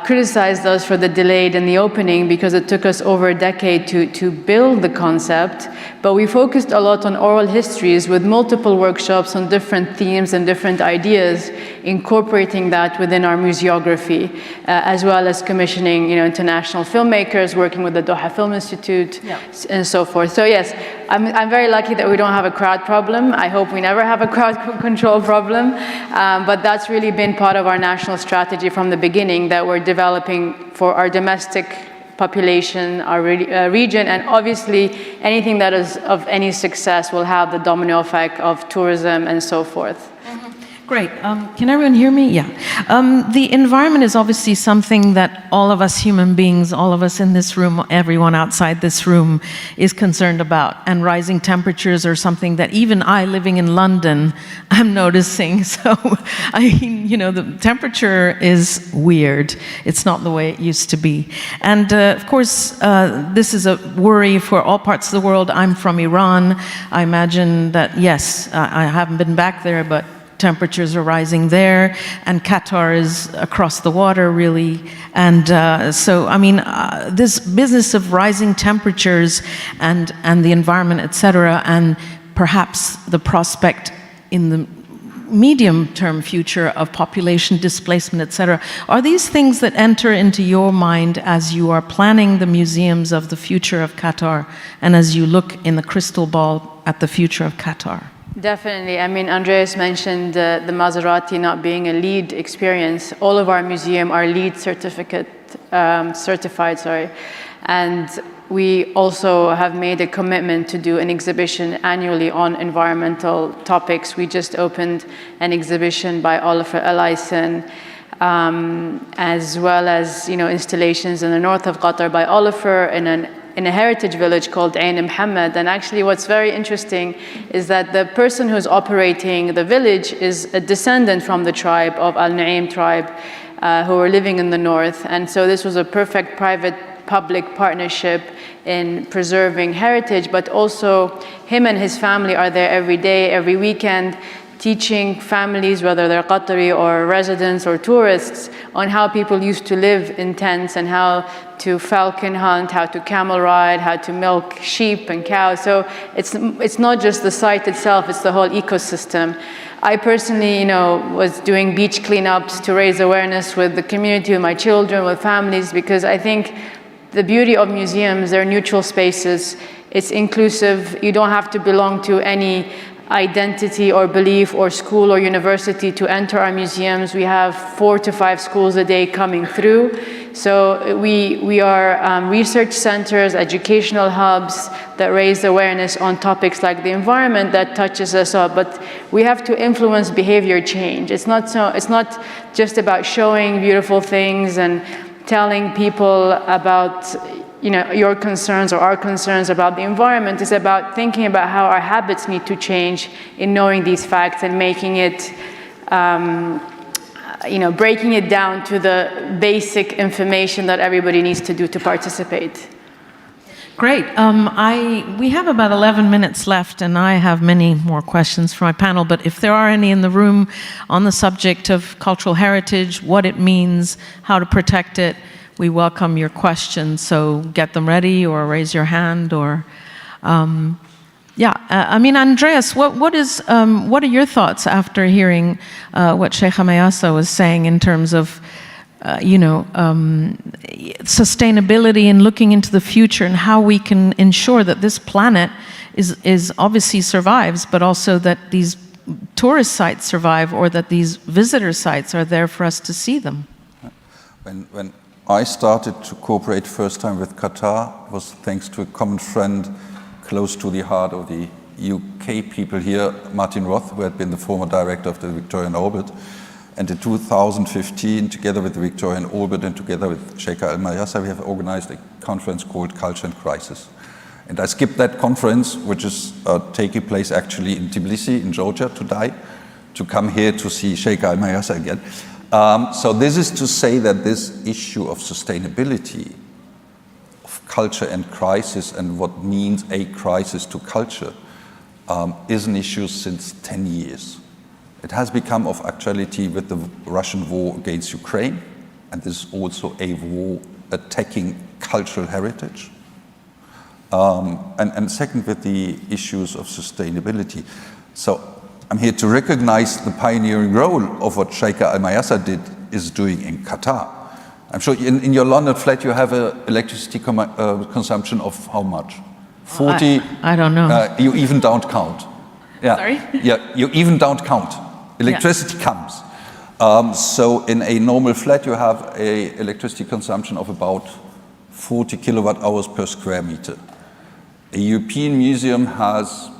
criticized us for the delay in the opening because it took us over a decade to build the concept, but we focused a lot on oral histories with multiple workshops on different themes and different ideas, incorporating that within our museography, as well as commissioning international filmmakers, working with the Doha Film Institute, and so forth. So yes, I'm very lucky that we don't have a crowd problem. I hope we never have a crowd control problem, but that's really been part of our national strategy from the beginning, that we're developing for our domestic population, our region, and obviously anything that is of any success will have the domino effect of tourism and so forth. Great. Can everyone hear me? Yeah. The environment is obviously something that all of us human beings, all of us in this room, everyone outside this room is concerned about. And rising temperatures are something that even I, living in London, I'm noticing. So, the temperature is weird. It's not the way it used to be. And of course, this is a worry for all parts of the world. I'm from Iran. I imagine that, yes, I haven't been back there, but temperatures are rising there, and Qatar is across the water, really. And this business of rising temperatures and the environment, etc., and perhaps the prospect in the medium-term future of population displacement, etc., are these things that enter into your mind as you are planning the museums of the future of Qatar, and as you look in the crystal ball at the future of Qatar? Definitely. I mean, Andreas mentioned the Maserati not being a LEED experience. All of our museum are LEED certified, and we also have made a commitment to do an exhibition annually on environmental topics. We just opened an exhibition by Oliver Elyson, as well as installations in the north of Qatar by Oliver in a heritage village called Ain Mohammed. And actually what's very interesting is that the person who's operating the village is a descendant from the tribe of Al-Naim tribe, who were living in the north. And so this was a perfect private-public partnership in preserving heritage, but also him and his family are there every day, every weekend, teaching families, whether they're Qatari or residents or tourists, on how people used to live in tents and how to falcon hunt, how to camel ride, how to milk sheep and cows. So it's not just the site itself, it's the whole ecosystem. I personally, was doing beach cleanups to raise awareness with the community, with my children, with families, because I think the beauty of museums, they're neutral spaces. It's inclusive. You don't have to belong to any identity or belief or school or university to enter our museums. We have 4 to 5 schools a day coming through. So we are research centers, educational hubs that raise awareness on topics like the environment that touches us all. But we have to influence behavior change. It's not just about showing beautiful things and telling people about your concerns or our concerns about the environment. Is about thinking about how our habits need to change in knowing these facts and making it, breaking it down to the basic information that everybody needs to do to participate. Great. We have about 11 minutes left, and I have many more questions for my panel, but if there are any in the room on the subject of cultural heritage, what it means, how to protect it, we welcome your questions, so get them ready or raise your hand or, Yeah, I mean, Andreas, what are your thoughts after hearing what Sheikha Mayasa was saying in terms of, sustainability and looking into the future and how we can ensure that this planet is obviously survives, but also that these tourist sites survive, or that these visitor sites are there for us to see them? When I started to cooperate first time with Qatar, it was thanks to a common friend close to the heart of the UK people here, Martin Roth, who had been the former director of the Victorian Orbit. And in 2015, together with the Victorian Orbit and together with Sheikha Al Mayasa, we have organized a conference called Culture and Crisis. And I skipped that conference, which is taking place actually in Tbilisi, in Georgia, today, to come here to see Sheikha Al Mayasa again. So this is to say that this issue of sustainability, of culture and crisis, and what means a crisis to culture, is an issue since 10 years. It has become of actuality with the Russian war against Ukraine, and this is also a war attacking cultural heritage. And second, with the issues of sustainability. So I'm here to recognize the pioneering role of what Sheikha Al Mayasa is doing in Qatar. I'm sure in your London flat you have an electricity consumption of how much? 40? I don't know. You even don't count. Yeah. Sorry? Yeah, you even don't count. Electricity comes. So in a normal flat you have an electricity consumption of about 40 kilowatt hours per square meter. A European museum has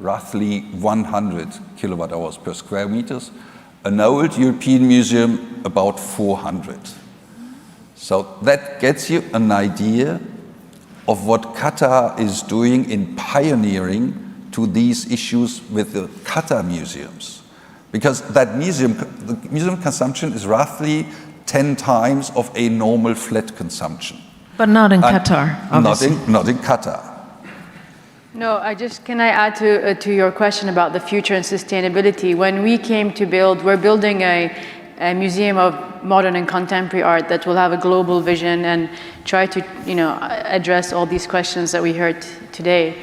roughly 100 kilowatt hours per square meters. An old European museum, about 400. So that gets you an idea of what Qatar is doing in pioneering to these issues with the Qatar museums. Because that the museum consumption is roughly 10 times of a normal flat consumption. But not in Qatar, obviously. Not in Qatar. No, can I add to your question about the future and sustainability? When we came to we're building a museum of modern and contemporary art that will have a global vision and try to, address all these questions that we heard today.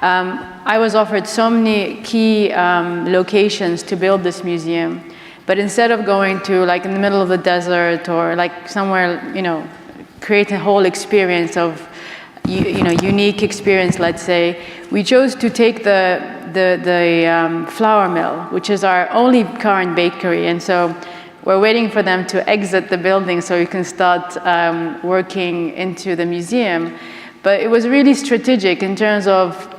I was offered so many key locations to build this museum, but instead of going to like in the middle of the desert or like somewhere, create a whole experience of unique experience, let's say, we chose to take the flour mill, which is our only current bakery, and so we're waiting for them to exit the building so we can start working into the museum. But it was really strategic in terms of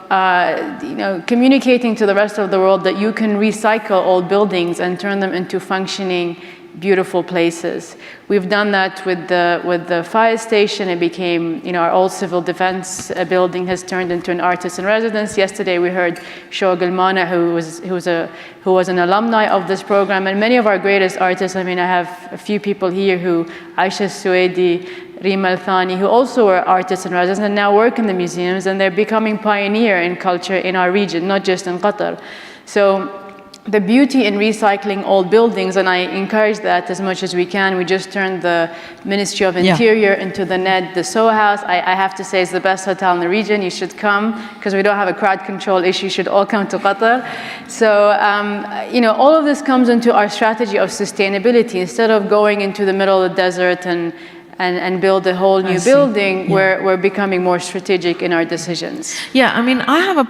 communicating to the rest of the world that you can recycle old buildings and turn them into functioning, beautiful places. We've done that with the fire station. It became, our old civil defense building has turned into an artist in residence. Yesterday we heard Shoag Al-Mana, who was an alumni of this program, and many of our greatest artists. I mean, I have a few people here Aisha Suwaidi, Rima Al-Thani, who also were artists in residence and now work in the museums, and they're becoming pioneer in culture in our region, not just in Qatar. So the beauty in recycling old buildings, and I encourage that as much as we can. We just turned the Ministry of Interior into the NED, the Soho House. I have to say it's the best hotel in the region. You should come, because we don't have a crowd control issue. You should all come to Qatar. So, all of this comes into our strategy of sustainability. Instead of going into the middle of the desert and build a whole new building, we're becoming more strategic in our decisions. Yeah, I mean, I have a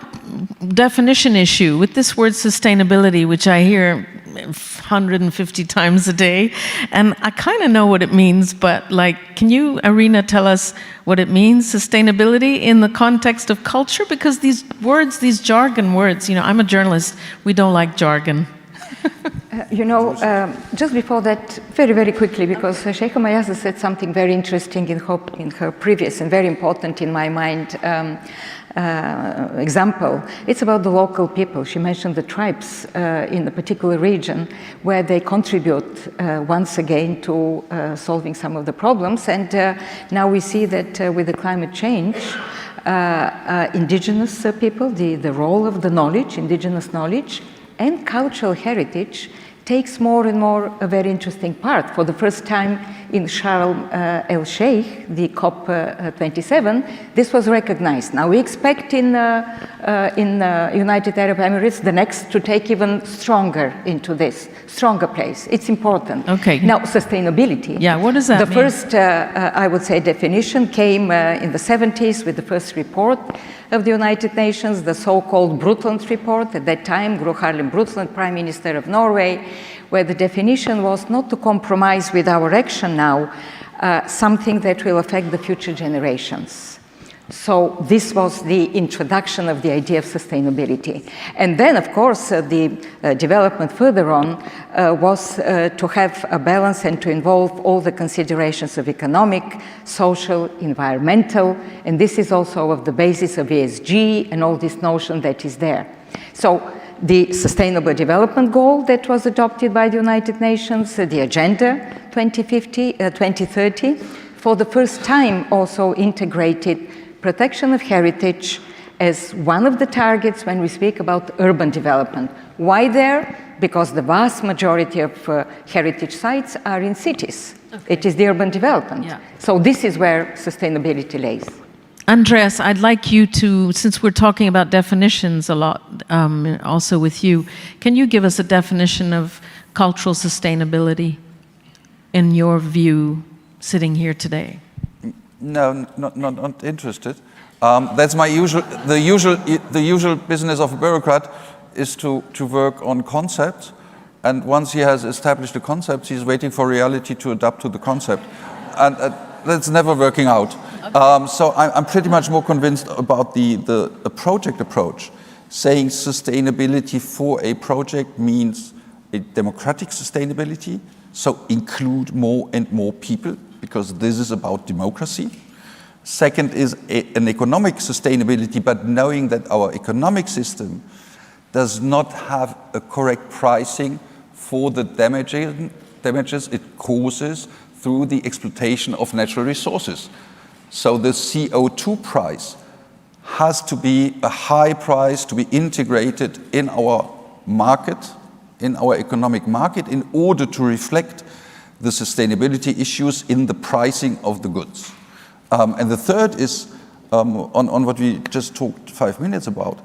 definition issue with this word sustainability, which I hear 150 times a day, and I kind of know what it means, but can you, Arina, tell us what it means, sustainability, in the context of culture? Because these words, these jargon words, I'm a journalist, we don't like jargon. Just before that, very, very quickly, because Sheikha Mayasa said something very interesting in her previous and very important in my mind example. It's about the local people. She mentioned the tribes in a particular region where they contribute once again to solving some of the problems. And now we see that with the climate change, indigenous people, the role of the knowledge, indigenous knowledge, and cultural heritage takes more and more a very interesting part. For the first time, in Sharm el-Sheikh, the COP27, this was recognized. Now we expect in United Arab Emirates the next to take even stronger into this, stronger place. It's important. Okay. Now sustainability. Yeah, what does that mean? The first, I would say, definition came in the 70s with the first report of the United Nations, the so-called Brundtland report. At that time, Gro Harlem Brundtland, Prime Minister of Norway, where the definition was not to compromise with our action now, something that will affect the future generations. So this was the introduction of the idea of sustainability. And then, of course, the development further on was to have a balance and to involve all the considerations of economic, social, environmental, and this is also of the basis of ESG and all this notion that is there. So the Sustainable Development Goal that was adopted by the United Nations, the Agenda 2030, for the first time also integrated protection of heritage as one of the targets when we speak about urban development. Why there? Because the vast majority of heritage sites are in cities. Okay. It is the urban development. Yeah. So this is where sustainability lays. Andreas, I'd like you to, since we're talking about definitions a lot, also with you, can you give us a definition of cultural sustainability in your view, sitting here today? No, not interested. That's my the usual business of a bureaucrat is to work on concepts, and once he has established a concept, he's waiting for reality to adapt to the concept, and that's never working out. Okay. So I'm pretty much more convinced about the project approach. Saying sustainability for a project means a democratic sustainability, so include more and more people, because this is about democracy. Second is an economic sustainability, but knowing that our economic system does not have a correct pricing for the damages it causes through the exploitation of natural resources. So the CO2 price has to be a high price to be integrated in our market, in our economic market, in order to reflect the sustainability issues in the pricing of the goods. And the third is, on what we just talked 5 minutes about,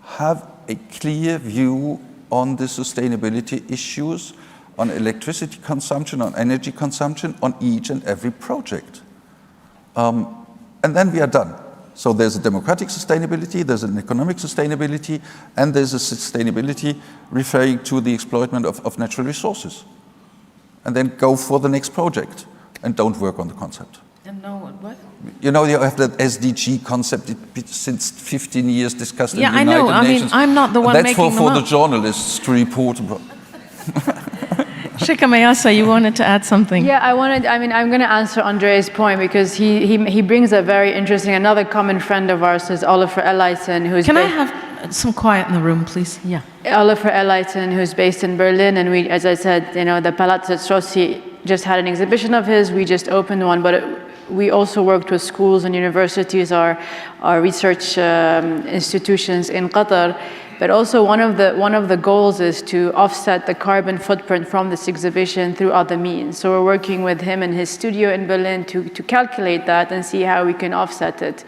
have a clear view on the sustainability issues, on electricity consumption, on energy consumption, on each and every project. And then we are done. So there's a democratic sustainability, there's an economic sustainability, and there's a sustainability referring to the exploitment of natural resources. And then go for the next project and don't work on the concept. And no, what? You know, you have that SDG concept since 15 years discussed in the United Nations. Yeah, I know. Nations. I mean, I'm not the one That's making them for up. the journalists to report about. Shika Mayasa, you wanted to add something. Yeah, I'm going to answer Andre's point because he brings a very interesting, another common friend of ours is Oliver Elleisen, who's Can I have some quiet in the room, please? Yeah. Oliver Elleisen, who's based in Berlin, and we, as I said, you know, the Palazzo Strozzi just had an exhibition of his. We just opened one, but we also worked with schools and universities, our research institutions in Qatar. But also one of the goals is to offset the carbon footprint from this exhibition through other means. So we're working with him in his studio in Berlin to calculate that and see how we can offset it.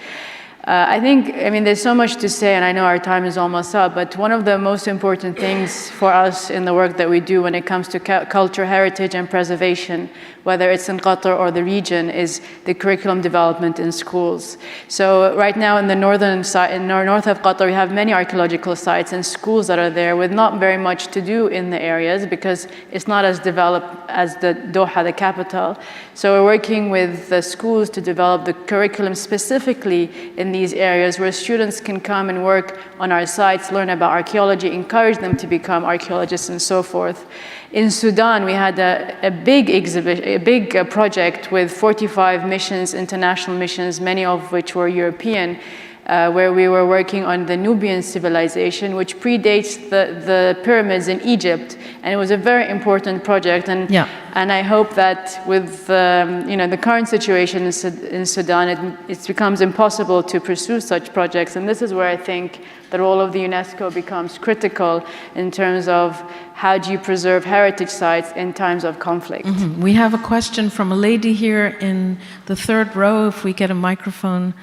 I mean, there's so much to say, and I know our time is almost up, but one of the most important things for us in the work that we do when it comes to culture, heritage, and preservation, whether it's in Qatar or the region, is the curriculum development in schools. So right now in the northern side, in the north of Qatar, we have many archaeological sites and schools that are there with not very much to do in the areas because it's not as developed as the Doha, the capital. So we're working with the schools to develop the curriculum specifically in these areas where students can come and work on our sites, learn about archaeology, encourage them to become archaeologists and so forth. In Sudan, we had a big exhibition, a big project with 45 missions, international missions, many of which were European. where we were working on the Nubian civilization, which predates the pyramids in Egypt, and it was a very important project. And I hope that with the current situation in Sudan, it becomes impossible to pursue such projects. And this is where I think the role of the UNESCO becomes critical in terms of how do you preserve heritage sites in times of conflict. We have a question from a lady here in the third row, if we get a microphone,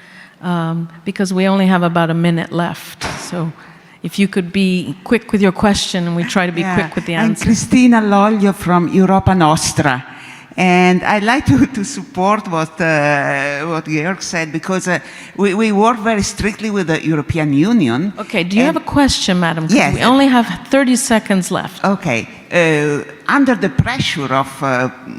because we only have about a minute left. So if you could be quick with your question, and we try to be quick with the answer. I'm Cristina Loglio from Europa Nostra. And I'd like to support what Georg said, because we work very strictly with the European Union. Okay, do you have a question, madam? Yes. We only have 30 seconds left. Okay. Under the pressure of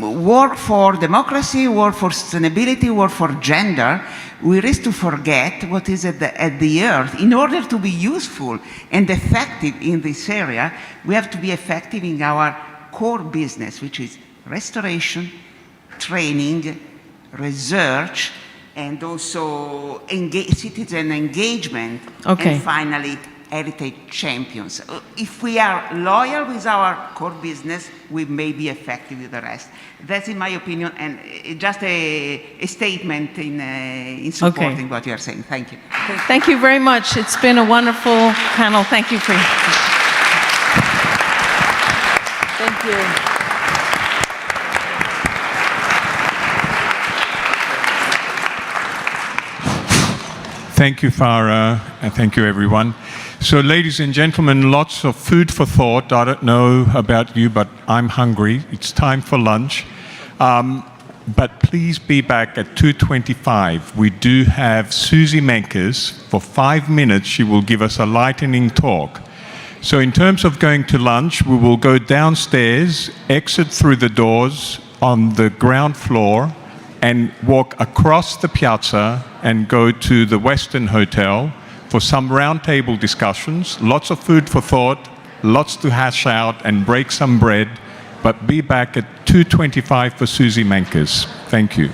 war for democracy, war for sustainability, war for gender, we risk to forget what is at the earth. In order to be useful and effective in this area, we have to be effective in our core business, which is restoration, training, research, and also citizen engagement, okay. And finally, heritage champions. If we are loyal with our core business, we may be effective with the rest. That's in my opinion, and just a statement in supporting what you are saying. Thank you. Thank you very much. It's been a wonderful panel. Thank you for Thank you. Thank you, Farah, and thank you, everyone. So, ladies and gentlemen, lots of food for thought. I don't know about you, but I'm hungry. It's time for lunch. But please be back at 2:25. We do have Susie Menkes. For 5 minutes, she will give us a lightning talk. So in terms of going to lunch, we will go downstairs, exit through the doors on the ground floor, and walk across the piazza and go to the Western Hotel for some roundtable discussions, lots of food for thought, lots to hash out and break some bread, but be back at 2:25 for Susie Menkes. Thank you.